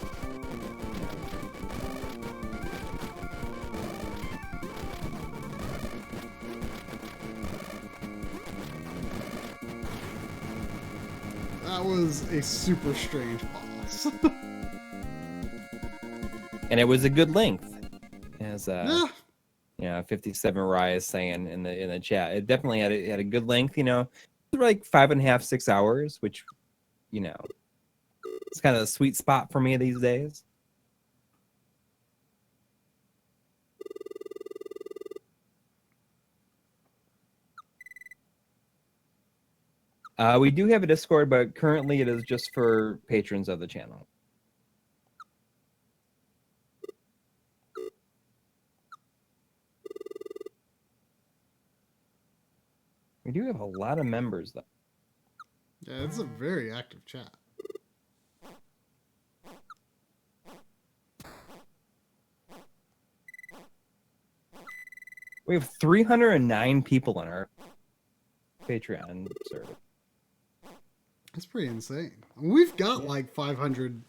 That was a super strange boss. And it was a good length, as Yeah. you know, 57 Rye is saying in the chat. It definitely had a good length. You know, like 5.5, 6 hours, which, you know, it's kind of a sweet spot for me these days. We do have a Discord, but currently it is just for patrons of the channel. We do have a lot of members, though. Yeah, it's a very active chat. We have 309 people on our Patreon server. That's pretty insane. We've got like 500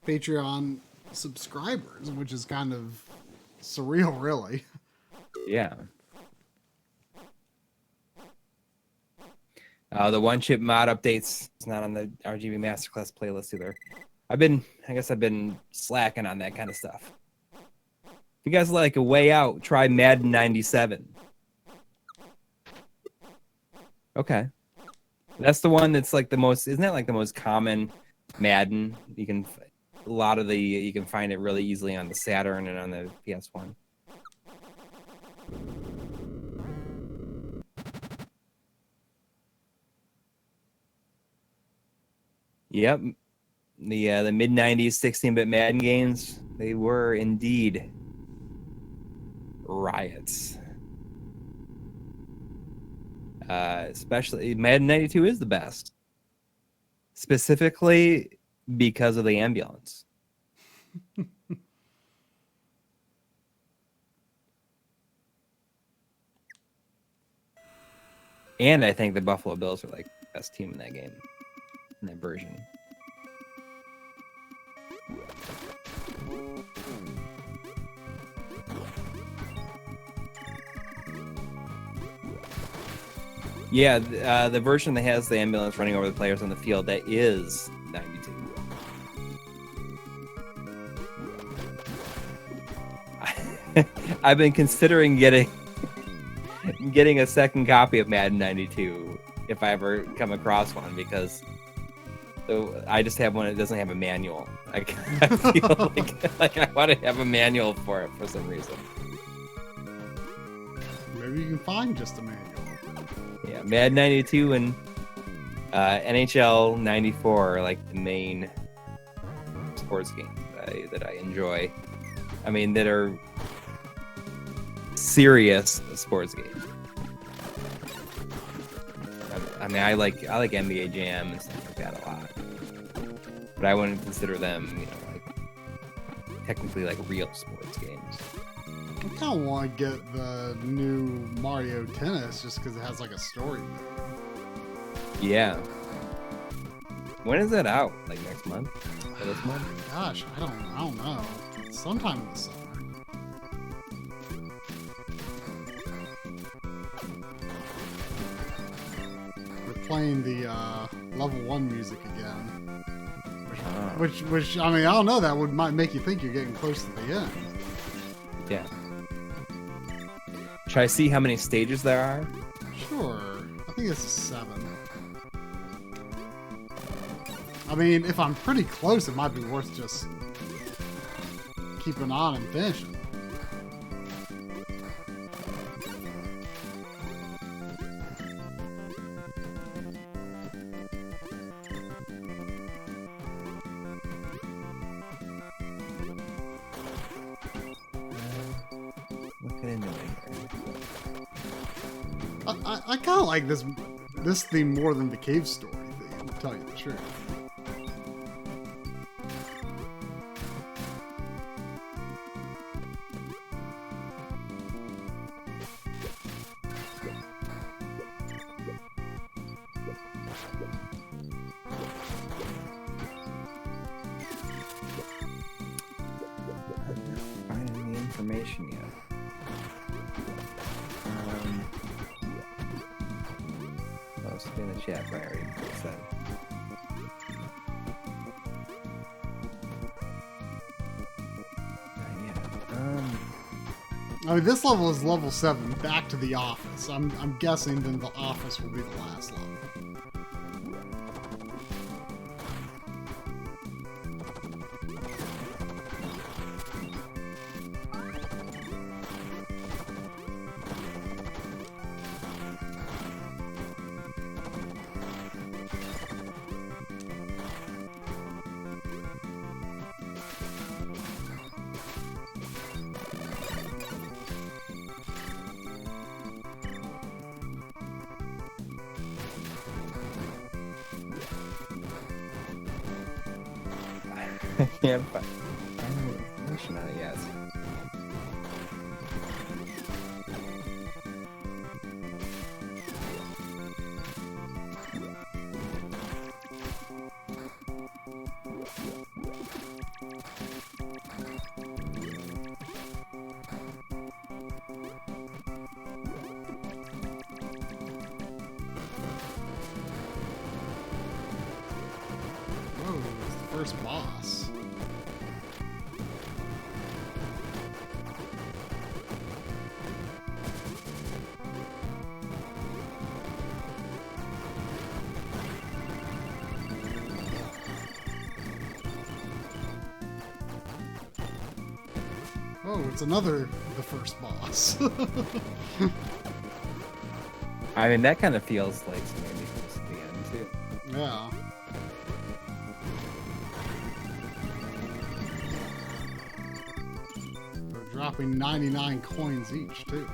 Patreon subscribers, which is kind of surreal, really. Yeah. The one chip mod updates is not on the RGB Masterclass playlist either. I guess I've been slacking on that kind of stuff. If you guys like a way out, try Madden 97. Okay. That's the one that's like the most, isn't that like the most common Madden? You can find it really easily on the Saturn and on the PS1. Yep. The mid 90s 16-bit Madden games, they were indeed riots. Especially Madden 92 is the best. Specifically because of the ambulance. And I think the Buffalo Bills are like the best team in that game, in that version. Yeah, the version that has the ambulance running over the players on the field, that is 92. I've been considering getting a second copy of Madden 92 if I ever come across one, because I just have one that doesn't have a manual. I feel like I want to have a manual for it for some reason. Maybe you can find just a manual. Yeah, Madden 92 and NHL 94 are like the main sports games that I enjoy. I mean, that are serious sports games. I mean, I like NBA Jam and stuff like that a lot, but I wouldn't consider them, like technically like real sports games. I kind of want to get the new Mario Tennis just because it has like a story mode. Yeah. When is that out? Like next month? Or this month? Gosh, I don't know. Sometime in the summer. We're playing the level 1 music again. Which I mean, I don't know. That might make you think you're getting close to the end. Yeah. Should I see how many stages there are? Sure. I think this is 7. I mean, if I'm pretty close, it might be worth just keeping on and finishing. I kind of like this theme more than the cave story theme, to tell you the truth. I'm not finding the information yet. In the chat, but I already said. I mean, this level is level 7, back to the office. I'm guessing then the office will be the last level. Yeah, but I don't know information on it yet. first boss. Oh, it's the first boss. I mean, that kind of feels like maybe close to the end, too. Yeah. They're dropping 99 coins each, too.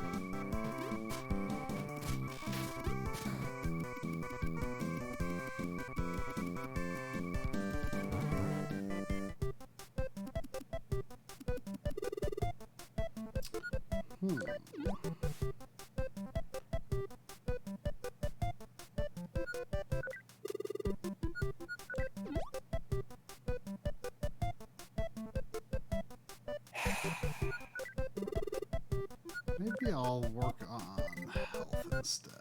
Maybe I'll work on health instead.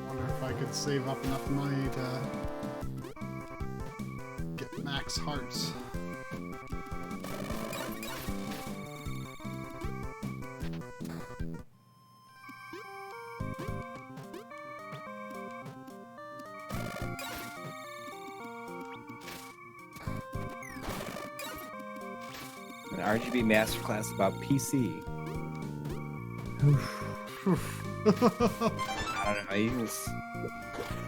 Wonder if I could save up enough money to get max hearts. An RGB masterclass about PC. I don't know. You just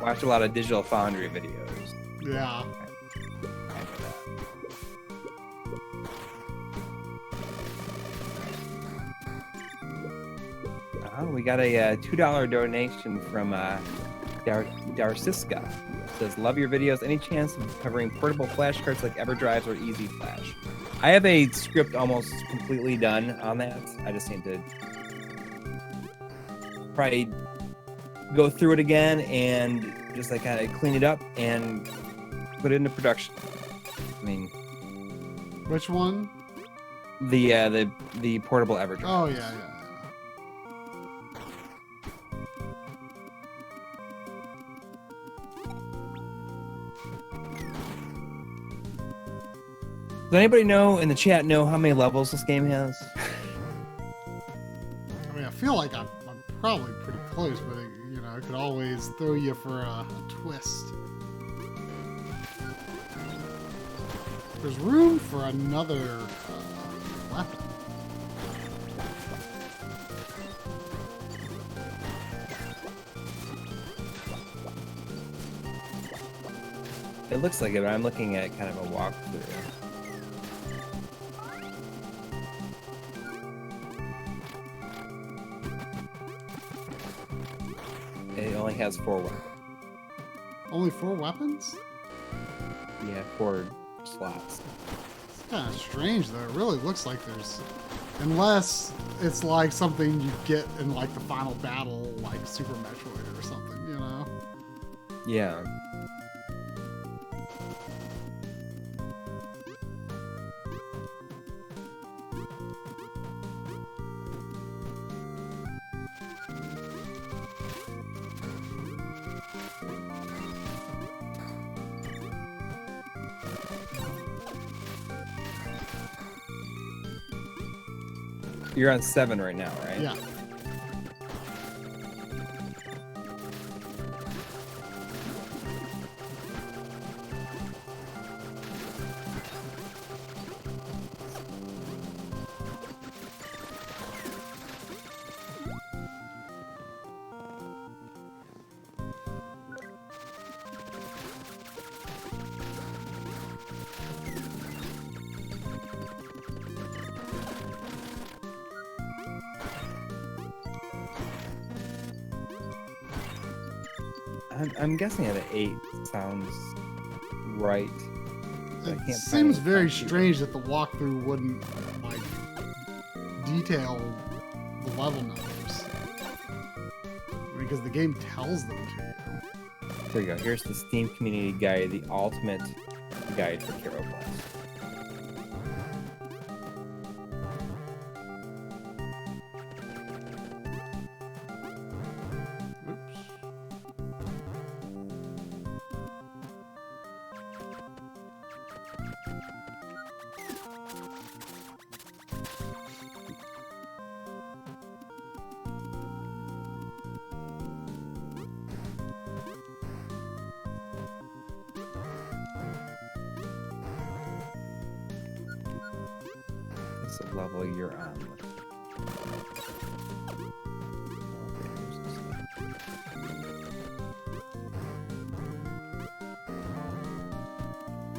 watch a lot of Digital Foundry videos. Yeah. We got a $2 donation from Darciska. It says, love your videos. Any chance of covering portable flash cards like EverDrives or Easy Flash? I have a script almost completely done on that. I just need to probably go through it again and just like kind of clean it up and put it into production. I mean, which one? The portable EverDrive. Oh yeah. Does anybody know in the chat know how many levels this game has? I mean, I feel like I'm probably pretty close, but it could always throw you for a twist. There's room for another weapon. It looks like it, but I'm looking at kind of a walkthrough. It only has 4 weapons. Only 4 weapons? Yeah, 4 slots. It's kind of strange, though. It really looks like there's... Unless it's like something you get in like the final battle, like Super Metroid or something, you know? Yeah. You're on 7 right now, right? Yeah. I'm guessing at an 8 sounds right. It seems very strange that the walkthrough wouldn't like detail the level numbers because the game tells them to. There you go. Here's the Steam Community Guide, the ultimate guide for Kero Plus. What's the level you're on?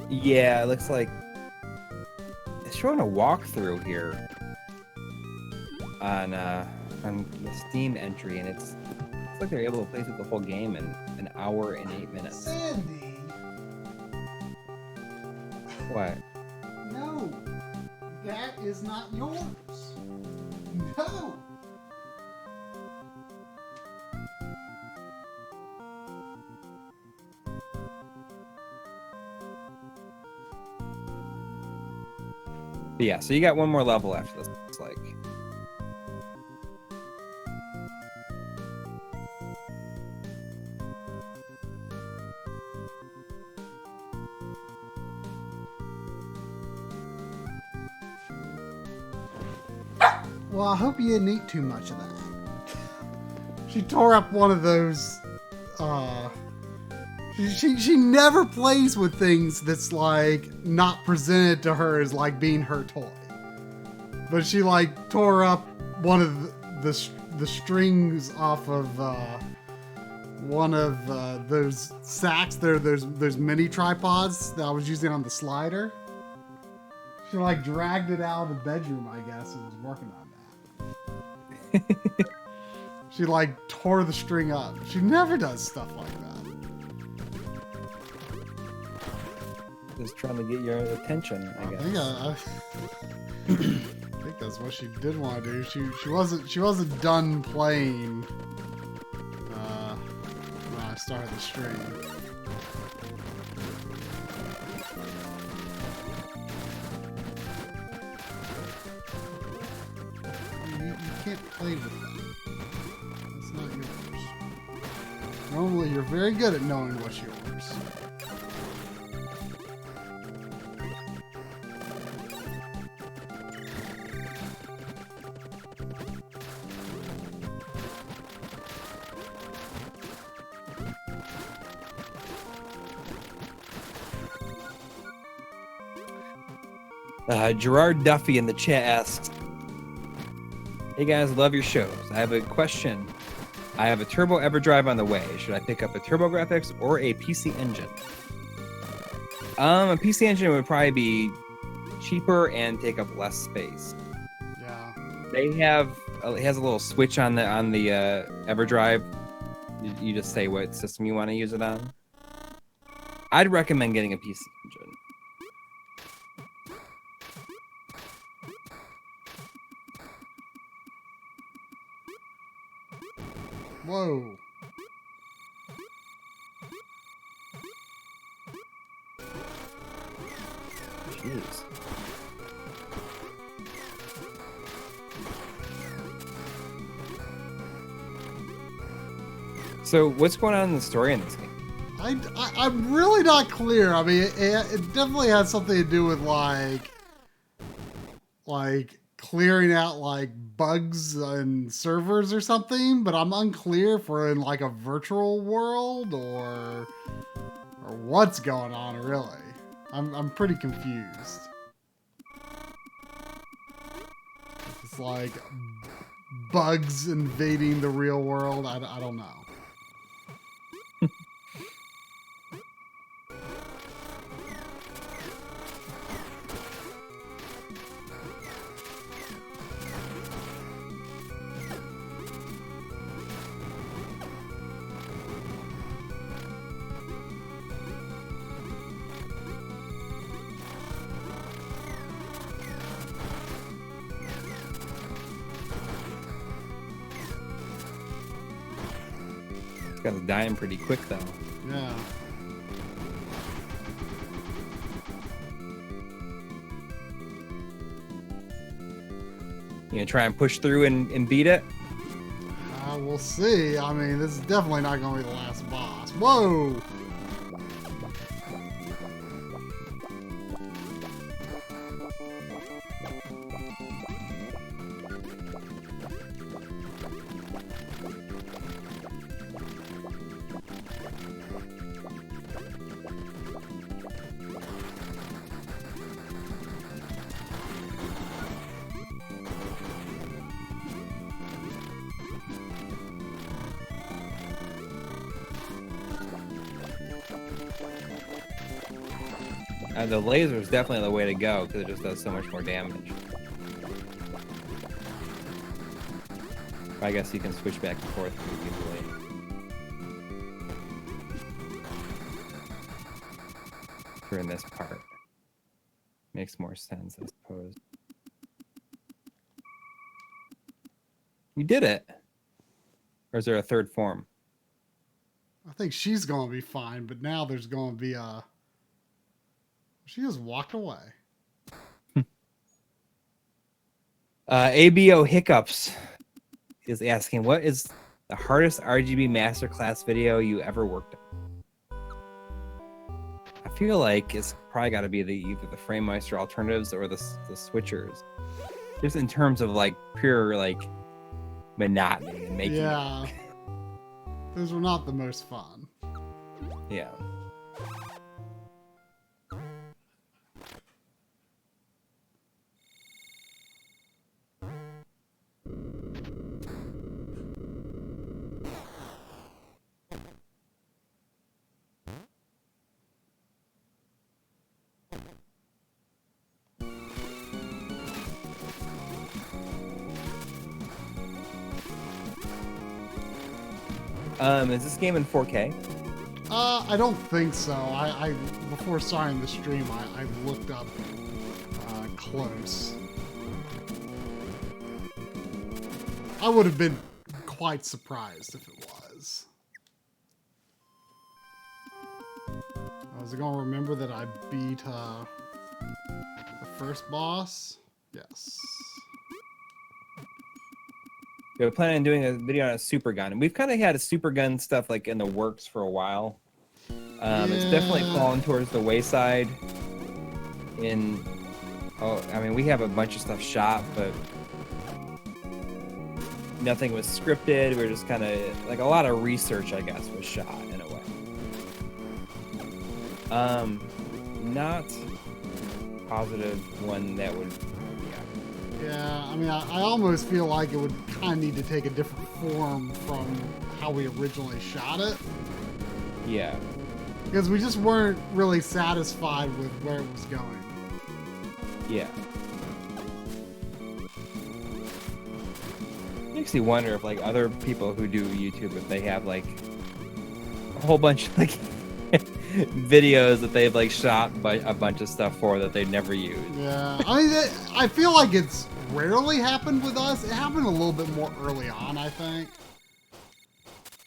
Yeah, it looks like it's showing a walkthrough here on the Steam entry, and it's like they're able to play through the whole game in an hour and 8 minutes. Sandy. What? No, that is not yours. No. But yeah, so you got one more level after this, looks like. Well, I hope you didn't eat too much of that. She tore up one of those. She never plays with things that's like not presented to her as like being her toy. But she like tore up one of the strings off of one of those sacks. There's mini tripods that I was using on the slider. She like dragged it out of the bedroom, I guess, and was working on that. She like tore the string up. She never does stuff like that. Just trying to get your attention, I guess. I think that's what she did want to do. She wasn't done playing when I started the stream. You can't play with that. It's not yours. Normally, you're very good at knowing what's yours. Gerard Duffy in the chat asks, "Hey guys, love your shows. I have a question. I have a turbo EverDrive on the way. Should I pick up a TurboGrafx or a PC Engine?" A PC Engine would probably be cheaper and take up less space. Yeah. It has a little switch on the EverDrive. You just say what system you want to use it on. I'd recommend getting a PC Engine. Whoa. Jeez. So what's going on in the story in this game? I'm really not clear. I mean, it definitely has something to do with like clearing out like bugs and servers or something, but I'm unclear if we're in like a virtual world or what's going on really. I'm pretty confused. It's like bugs invading the real world. I don't know. Guy's dying pretty quick though. Yeah. You gonna try and push through and beat it? We'll see. I mean, this is definitely not going to be the last boss. Whoa! The laser is definitely the way to go because it just does so much more damage. I guess you can switch back and forth pretty easily. During this part. Makes more sense, I suppose. We did it! Or is there a third form? I think she's going to be fine, but now there's going to be a... She just walked away. ABO Hiccups is asking, what is the hardest RGB masterclass video you ever worked on? I feel like it's probably got to be either the FrameMeister alternatives or the switchers. Just in terms of like pure like monotony and making. Yeah. Those were not the most fun. Yeah. Is this game in 4K? I don't think so. I before starting the stream, I looked up close. I would have been quite surprised if it was. I was going to remember that I beat the first boss. Yes. We're planning on doing a video on a super gun, and we've kind of had a super gun stuff like in the works for a while. It's definitely fallen towards the wayside. I mean, we have a bunch of stuff shot, but nothing was scripted. We were just kind of like a lot of research, I guess, was shot in a way. Not positive one that would. Yeah, I mean, I almost feel like it would kind of need to take a different form from how we originally shot it. Yeah. Because we just weren't really satisfied with where it was going. Yeah. Makes you wonder if like other people who do YouTube, if they have like a whole bunch of like videos that they've like shot a bunch of stuff for that they never used. Yeah, I mean, I feel like it's rarely happened with us. It happened a little bit more early on, I think.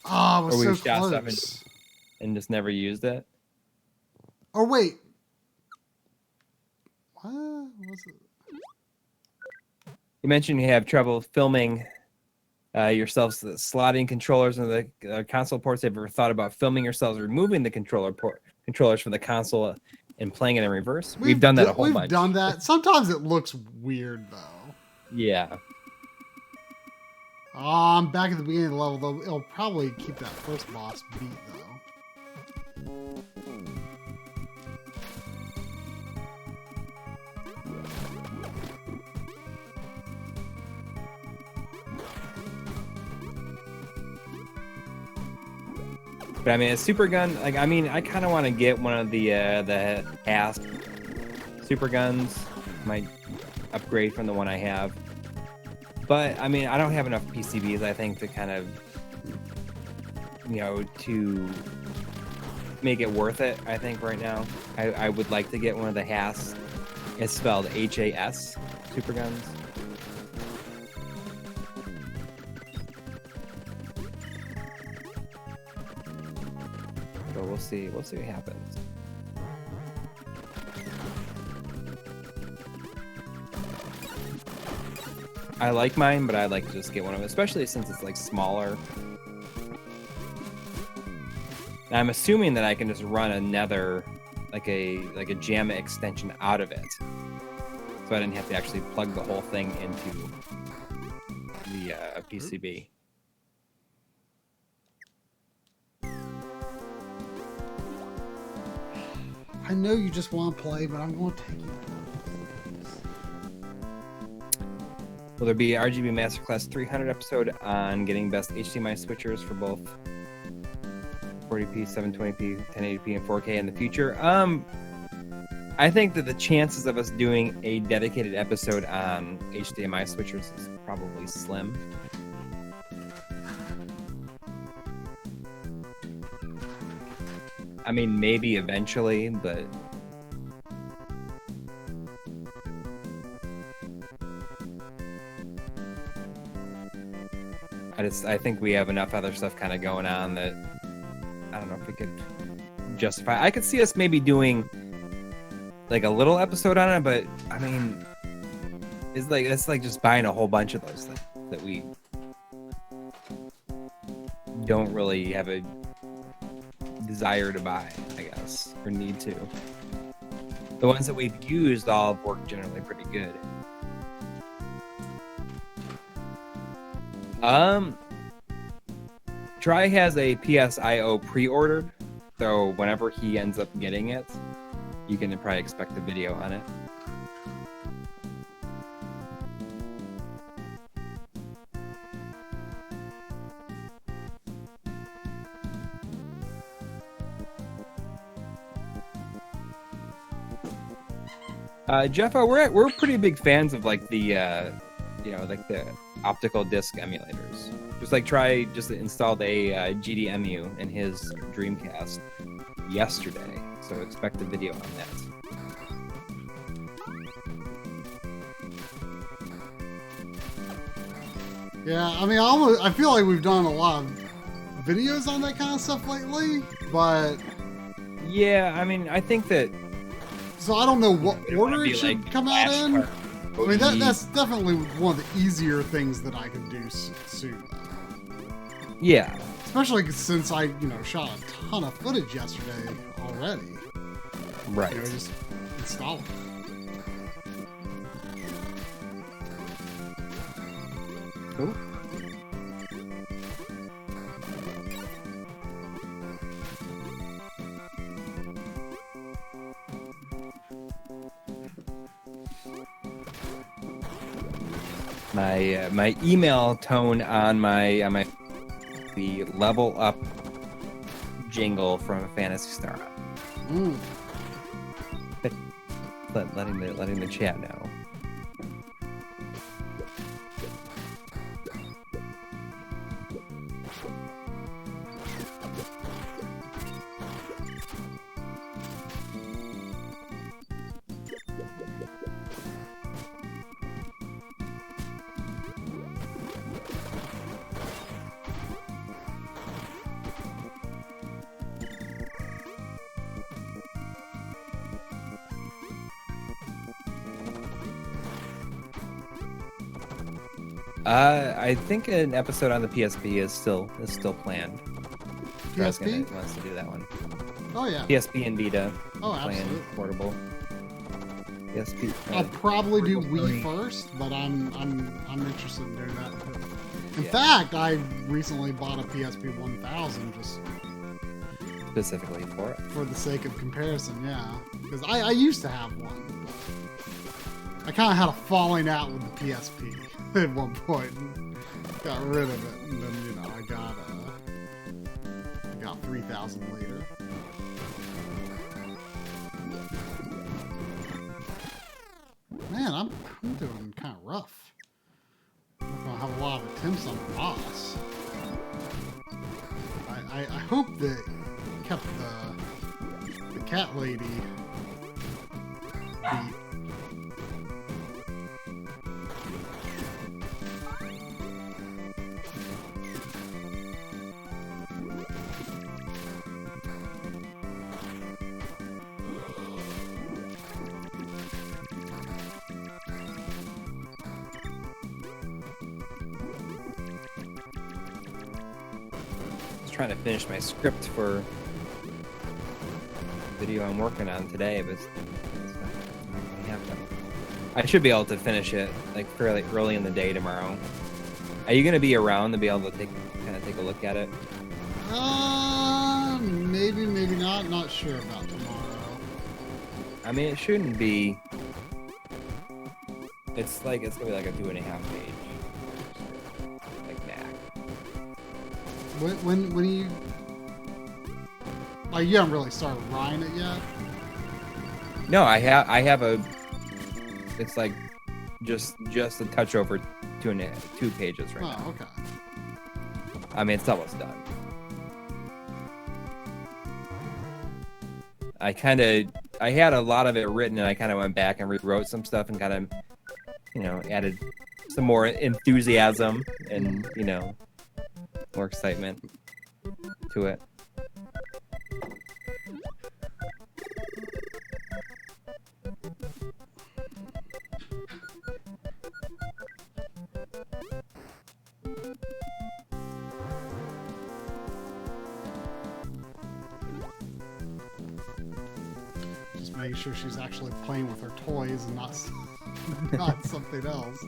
Oh, it was so shot close. Stuff and just never used it. Oh wait, what was it? You mentioned you have trouble filming yourselves slotting controllers into the console ports. Have you ever thought about filming yourselves, removing the controllers from the console and playing it in reverse? We've done that a whole bunch. We've done that. Sometimes it looks weird though. Yeah. I'm back at the beginning of the level though. It'll probably keep that first boss beat though. But I mean, a super gun, like, I mean, I kind of want to get one of the Asp super guns. Might upgrade from the one I have. But, I mean, I don't have enough PCBs, I think, to kind of, you know, to make it worth it, I think, right now. I would like to get one of the Has. It's spelled H-A-S super guns. So we'll see what happens. I like mine, but I'd like to just get one of them, especially since it's like smaller. And I'm assuming that I can just run another, like a JAMA extension out of it, so I didn't have to actually plug the whole thing into the PCB. I know you just want to play, but I'm going to take you. Will there be RGB Masterclass 300 episode on getting best HDMI switchers for both 40p, 720p, 1080p, and 4K in the future. I think that the chances of us doing a dedicated episode on HDMI switchers is probably slim. I mean, maybe eventually, but I think we have enough other stuff kind of going on that I don't know if we could justify. I could see us maybe doing like a little episode on it, but I mean, it's like just buying a whole bunch of those things that we don't really have a desire to buy, I guess, or need to. The ones that we've used all have worked generally pretty good. Try has a PSIO pre-ordered, so whenever he ends up getting it, you can probably expect a video on it. Jeffa, we're pretty big fans of like the like the optical disc emulators. Just installed a GDEMU in his Dreamcast yesterday, so expect a video on that. Yeah, I mean, I feel like we've done a lot of videos on that kind of stuff lately, but yeah, I mean, I think that. So I don't know what order it should come out in. I mean, that's definitely one of the easier things that I can do soon. Yeah. Especially since I, shot a ton of footage yesterday already. Right. Just install it. Cool. My email tone on the level up jingle from Phantasy Star. Letting the chat know. I think an episode on the PSP is still planned. PSP wants to do that one. Oh yeah. PSP and Vita. Oh, absolutely. Portable. PSP. I'll probably do Wii first, but I'm interested in doing that too. In fact, I recently bought a PSP 1000 just specifically for it. For the sake of comparison, yeah. Because I used to have one. I kind of had a falling out with the PSP at one point. Got rid of it, and then I got 3000 later. Man, I'm doing kind of rough. I'm not gonna have a lot of attempts on Ross. I hope that kept the cat lady beat. Trying to finish my script for the video I'm working on today, but it's not going to happen. I should be able to finish it like fairly early in the day tomorrow. Are you going to be around to be able to take a look at it? Maybe not. Not sure about tomorrow. I mean, it shouldn't be. It's gonna be like a 2.5 page. Like that. When are you Like, you haven't really started riding it yet? No, I have a. It's like just a touch over 2 pages right now. Oh, okay. I mean, it's almost done. I had a lot of it written, and I kind of went back and rewrote some stuff and kind of, added some more enthusiasm and, more excitement to it. Making sure she's actually playing with her toys and not something else.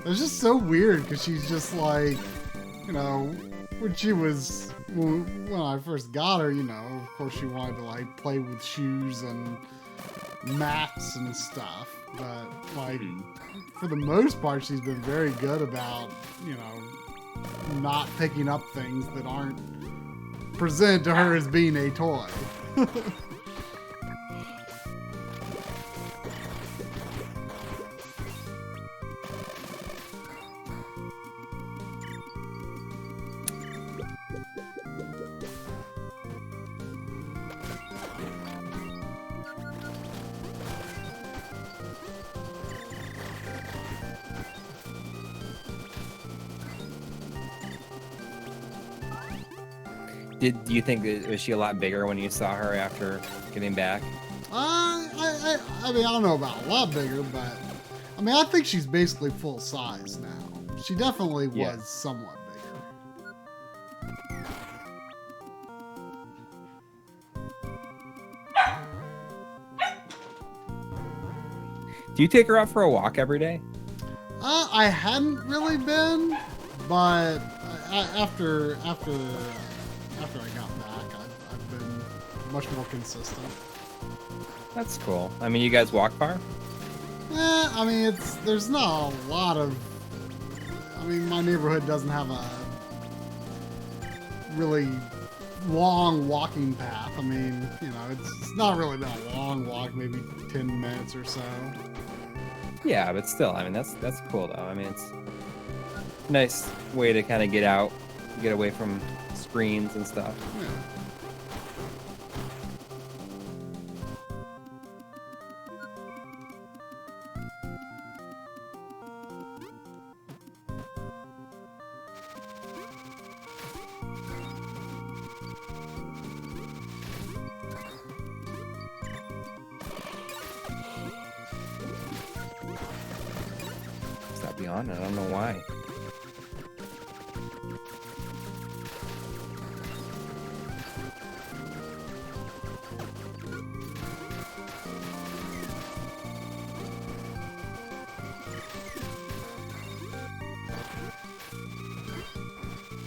It's just so weird because she's just like, when I first got her, of course she wanted to like play with shoes and mats and stuff, but like for the most part she's been very good about, not picking up things that aren't presented to her as being a toy. Do you think was she a lot bigger when you saw her after getting back? I mean, I don't know about a lot bigger, but I mean, I think she's basically full size now. She definitely was somewhat bigger. Do you take her out for a walk every day? I hadn't really been, but after I got back, I've been much more consistent. That's cool. I mean, you guys walk far? I mean, there's not a lot of. I mean, my neighborhood doesn't have a really long walking path. I mean, it's not really that long walk, maybe 10 minutes or so. Yeah, but still, I mean, that's cool though. I mean, it's a nice way to kind of get out, get away from screens and stuff. Yeah. On it. I don't know why.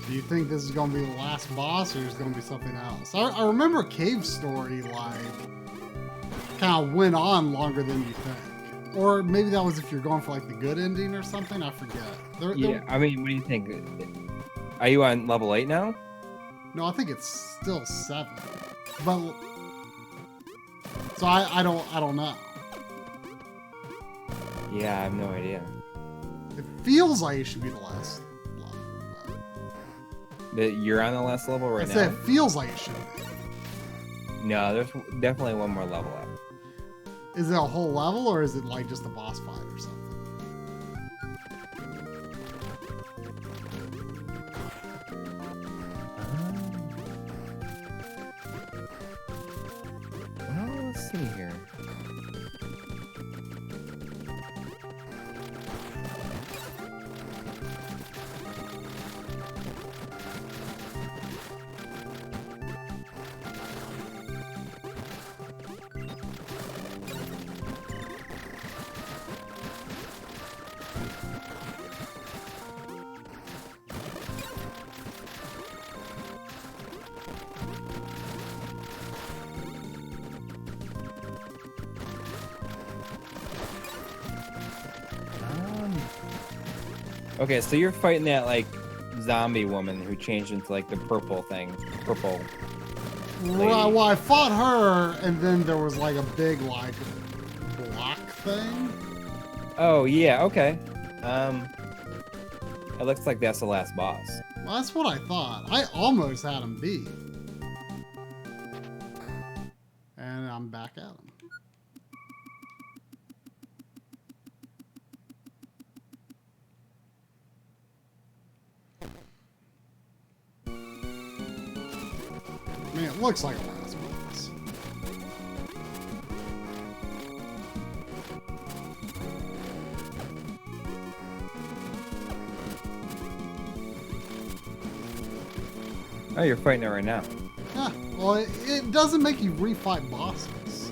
Do you think this is going to be the last boss, or is it going to be something else? I remember Cave Story, like, kind of went on longer than you think. Or maybe that was if you're going for like the good ending or something. I forget. I mean, what do you think? Are you on level 8 now? No, I think it's still 7. But so I don't know. Yeah, I have no idea. It feels like it should be the last level. You're on the last level right now? I said it feels like it should be. No, there's definitely one more level up. Is it a whole level, or is it like just a boss fight or something? Well, let's see here. Okay, so you're fighting that like zombie woman who changed into like the purple thing. Purple. Well, I fought her, and then there was like a big like block thing. Oh yeah, okay. It looks like that's the last boss. Well, that's what I thought. I almost had him beat. And I'm back at him. I mean, it looks like a last boss. Oh, you're fighting it right now. Yeah, well, it doesn't make you refight bosses.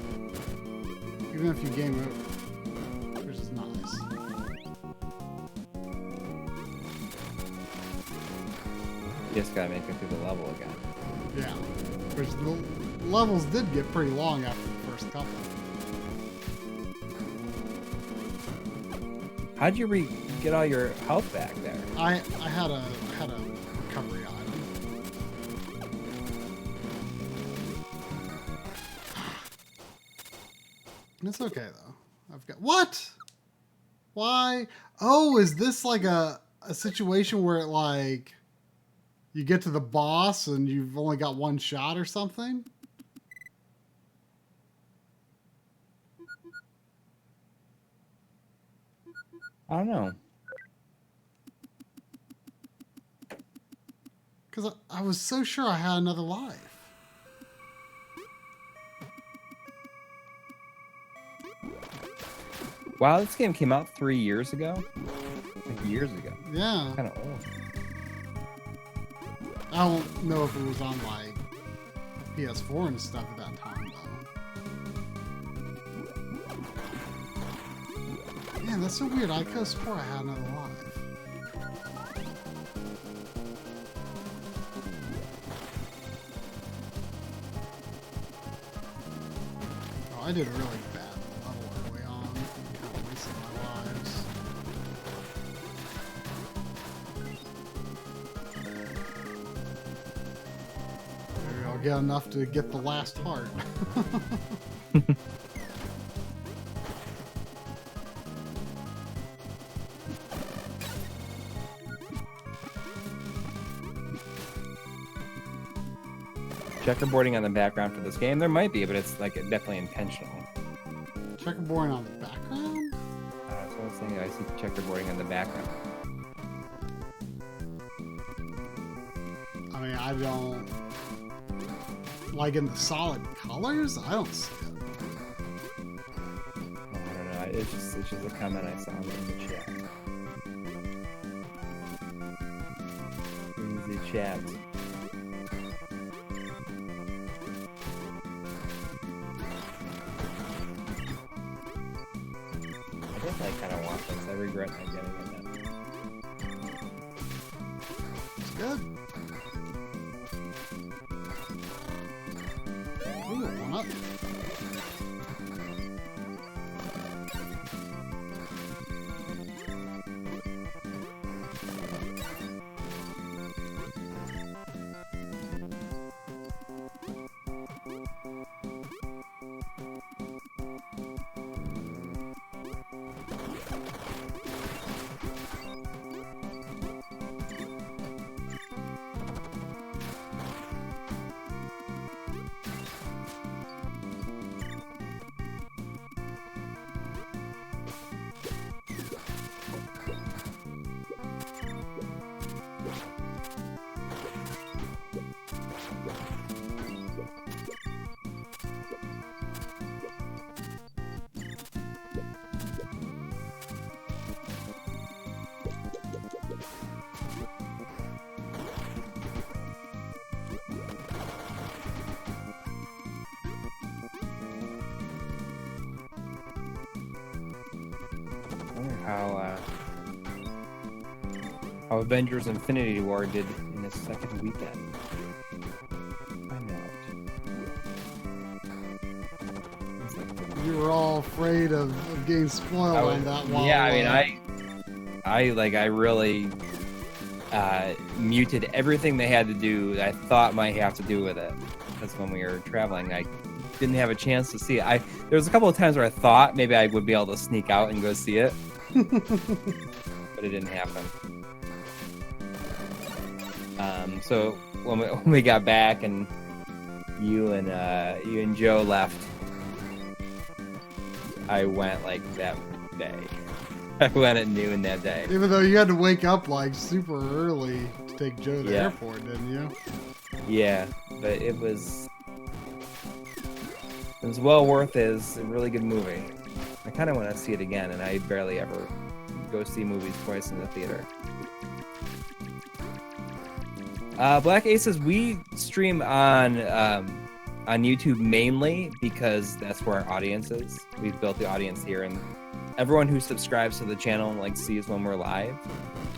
Even if you game over. Which is nice. You just gotta make it through the level again. Yeah. Which the levels did get pretty long after the first couple. How'd you get all your health back there? I had a recovery item. It's okay though. I've got what? Why? Oh, is this like a situation where it like you get to the boss and you've only got one shot or something? I don't know. Because I was so sure I had another life. Wow, this game came out 3 years ago? Like years ago. Yeah. Kind of old. I don't know if it was on like PS4 and stuff at that time though. Man, that's so weird. I could have swore I had another life. Oh, I did a really bad level early on. Kind of wasted my lives. Maybe I'll get enough to get the last heart. Checkerboarding on the background for this game? There might be, but it's like definitely intentional. Checkerboarding on the background? That's what I was thinking. I see checkerboarding on the background. I mean, I don't... Like in the solid colors? I don't see it. I don't know. It's just a comment I saw in the chat. In the chat. I kind of want this. I regret not getting it now. It's good. Ooh, one up. How Avengers Infinity War did in its second weekend. Find out. You were all afraid of getting spoiled on that one. Yeah, I mean, I really muted everything they had to do that I thought might have to do with it. because when we were traveling, I didn't have a chance to see it. There was a couple of times where I thought maybe I would be able to sneak out and go see it, but it didn't happen. So when we got back and you and Joe left, I went like that day. I went at noon that day. Even though you had to wake up like super early to take Joe to the airport, didn't you? Yeah, but it was well worth it. It's a really good movie. I kind of want to see it again, and I barely ever go see movies twice in the theater. Black Aces, we stream on YouTube mainly because that's where our audience is. We've built the audience here, and everyone who subscribes to the channel like sees when we're live.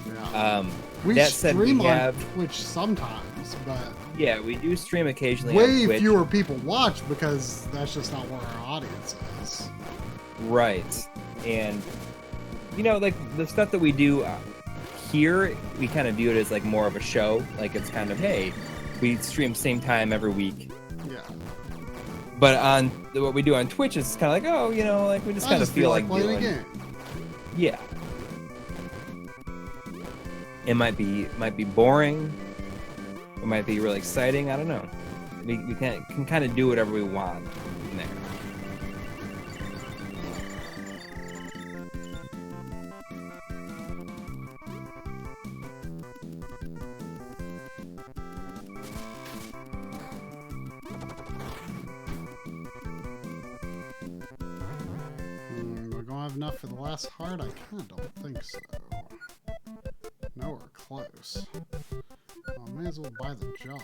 Yeah. We stream on Twitch sometimes, but yeah, we do stream occasionally. Way on Twitch. Fewer people watch because that's just not where our audience is. Right, and like the stuff that we do here, we kind of view it as like more of a show. Like it's kind of, hey, we stream same time every week. Yeah. But on what we do on Twitch is kind of like, oh, like we just kind of feel like playing a game. Yeah. It might be boring. It might be really exciting. I don't know. We can kind of do whatever we want in there. Enough for the last heart? I kind of don't think so. Nowhere close. Well, I may as well buy the jar.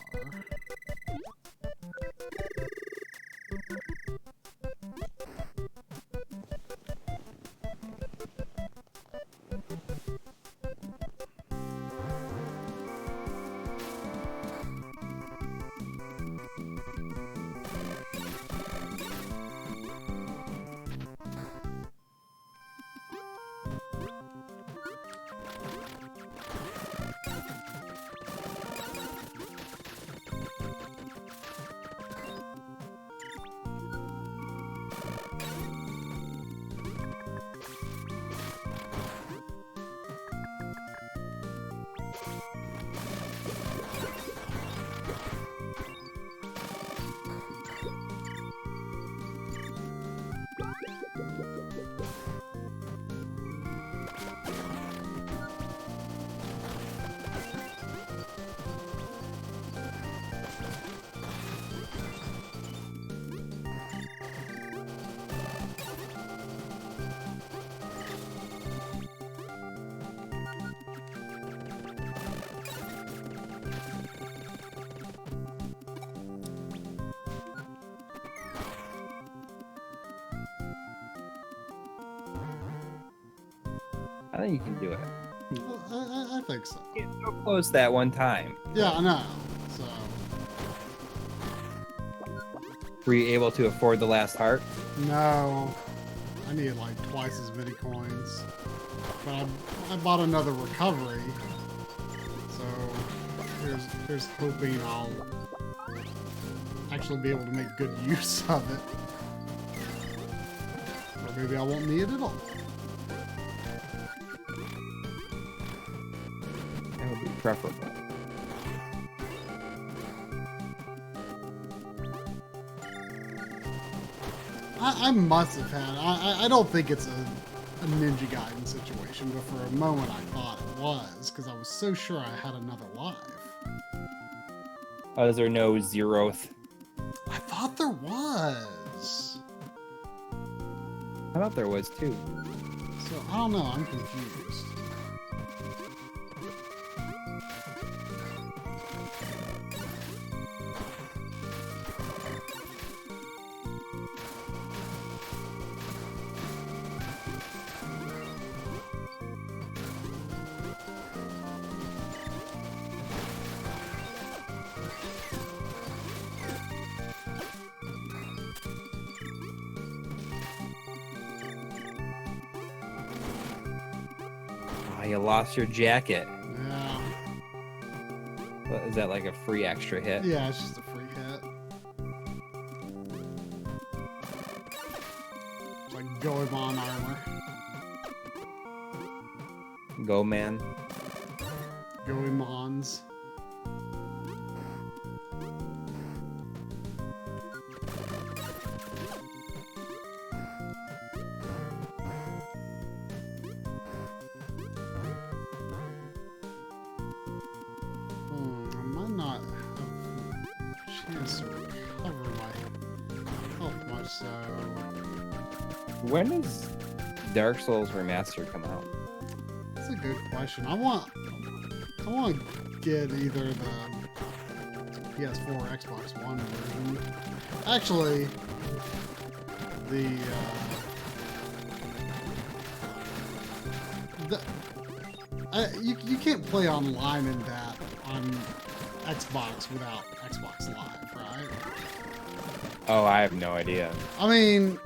I think you can do it. I think so. You get so close that one time. Yeah, I know. So. Were you able to afford the last heart? No. I need like twice as many coins. But I bought another recovery. So here's hoping I'll actually be able to make good use of it. Or maybe I won't need it at all. Preferable. I must have had. I don't think it's a Ninja Gaiden situation, but for a moment I thought it was because I was so sure I had another life. Oh, is there no zeroth? I thought there was. I thought there was too. So I don't know. I'm confused. You lost your jacket. Yeah. What, is that like a free extra hit? Yeah, it's just a free hit. like Goemon armor. Go, man. Goemons. I might not have a chance to recover my health much, so... When does Dark Souls Remastered come out? That's a good question. I want to get either the PS4 or Xbox One version. Actually, you can't play online in that on Xbox without Xbox Live, right? Oh, I have no idea. I mean,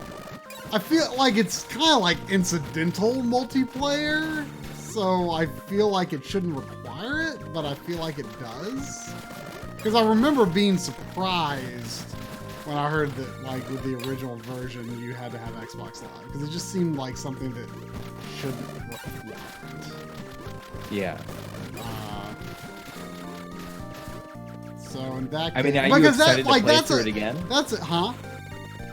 I feel like it's kind of like incidental multiplayer, so I feel like it shouldn't require it, but I feel like it does. Because I remember being surprised when I heard that, like, with the original version, you had to have Xbox Live. Because it just seemed like something that shouldn't require it. Yeah. So in that case, I mean, are you excited to play through it again? That's it, huh?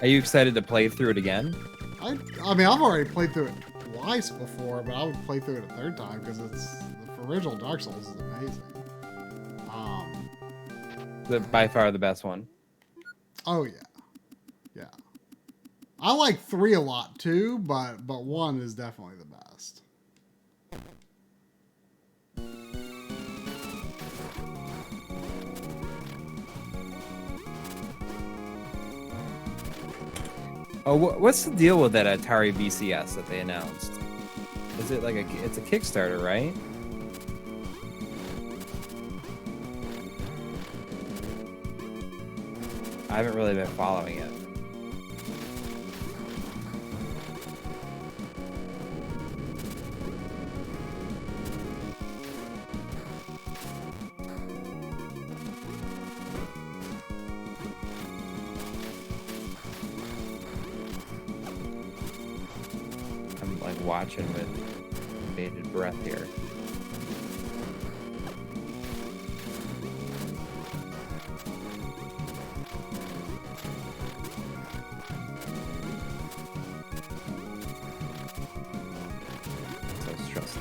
Are you excited to play through it again? I mean, I've already played through it twice before, but I would play through it a third time because it's the original Dark Souls is amazing. By far the best one. Oh yeah, yeah. I like 3 a lot too, but 1 is definitely the best. Oh, what's the deal with that Atari VCS that they announced? Is it like it's a Kickstarter, right? I haven't really been following it. I'm like watching with bated breath here.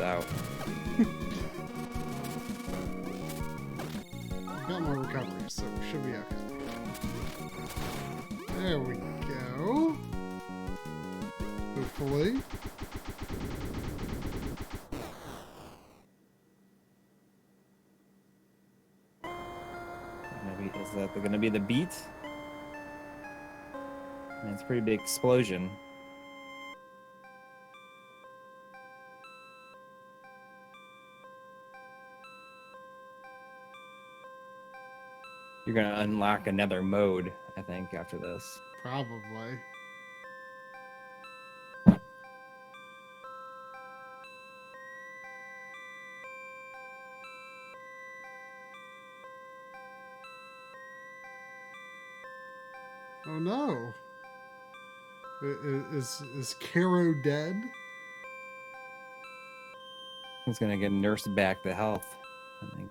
Out. Got more recovery, so we should be okay. There we go. Hopefully. Is that going to be the beat? It's a pretty big explosion. You're gonna unlock another mode, I think, after this. Probably. Oh no. Is Kero dead? He's gonna get nursed back to health, I think.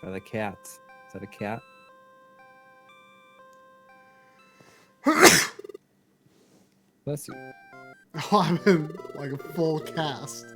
By the cat. Is that a cat? Bless you. Oh, I'm in like a full cast.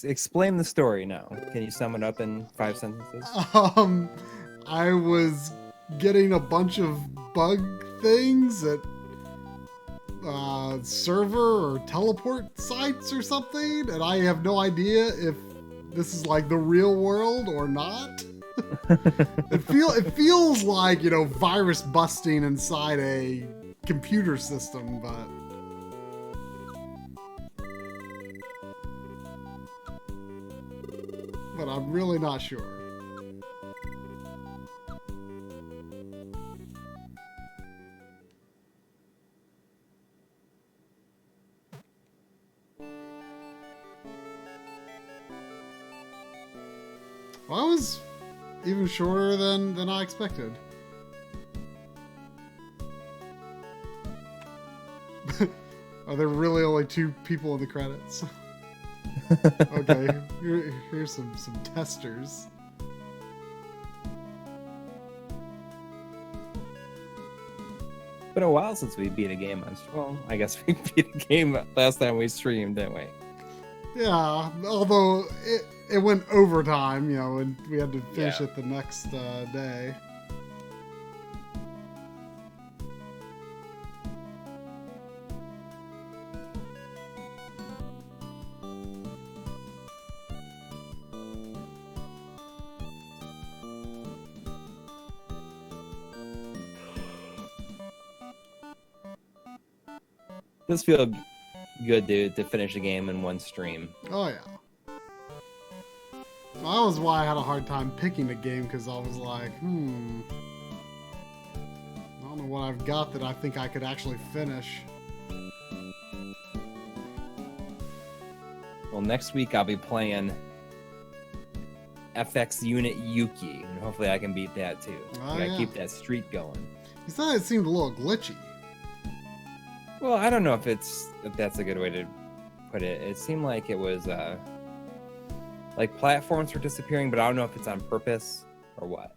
Explain the story now. Can you sum it up in 5 sentences? I was getting a bunch of bug things at server or teleport sites or something, and I have no idea if this is like the real world or not. It feels like, you know, virus busting inside a computer system, but I'm really not sure. Well, that was even shorter than I expected. Are there really only 2 people in the credits? Okay, here's some testers. Been a while since we beat a game on. Well, I guess we beat a game last time we streamed, didn't we? Yeah, although it went overtime, you know, and we had to finish it the next day. This feels good to finish a game in one stream. Oh yeah. Well, that was why I had a hard time picking a game, because I was like, I don't know what I've got that I think I could actually finish. Well, next week I'll be playing FX Unit Yuki, and hopefully I can beat that too. I gotta keep that streak going. You said it seemed a little glitchy. Well, I don't know if that's a good way to put it. It seemed like it was like platforms were disappearing, but I don't know if it's on purpose or what.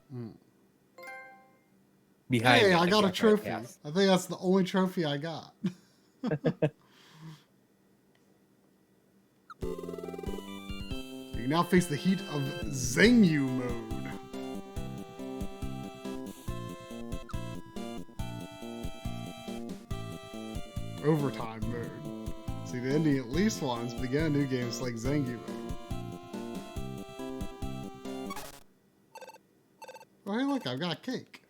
Behind hey, me, I got a trophy. Pass. I think that's the only trophy I got. You now face the heat of Zenyu mode. Overtime mode. See, the ending at least once, begin a new game. It's like Zenyu mode. Oh, hey, look, I've got a cake.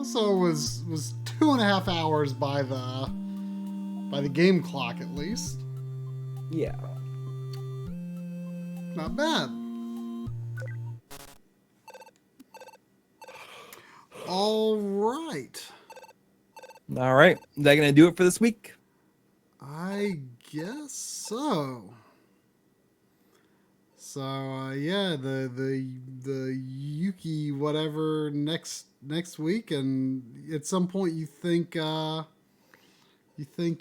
So it was 2.5 hours by the game clock at least. Yeah. Not bad. All right. All right. Is that going to do it for this week? I guess so. So yeah, the Yuki whatever next week, and at some point you think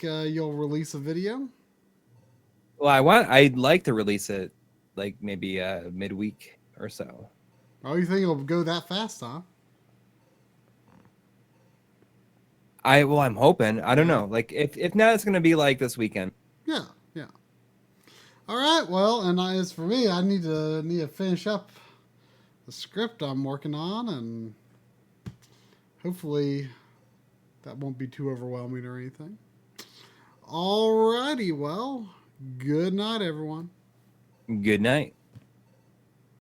you'll release a video? Well, I'd like to release it like maybe midweek or so. Oh, you think it'll go that fast, huh? I'm hoping. I don't know. Like if not, it's gonna be like this weekend. Yeah. All right. Well, and as for me, I need to finish up the script I'm working on, and hopefully that won't be too overwhelming or anything. All righty. Well, good night, everyone. Good night.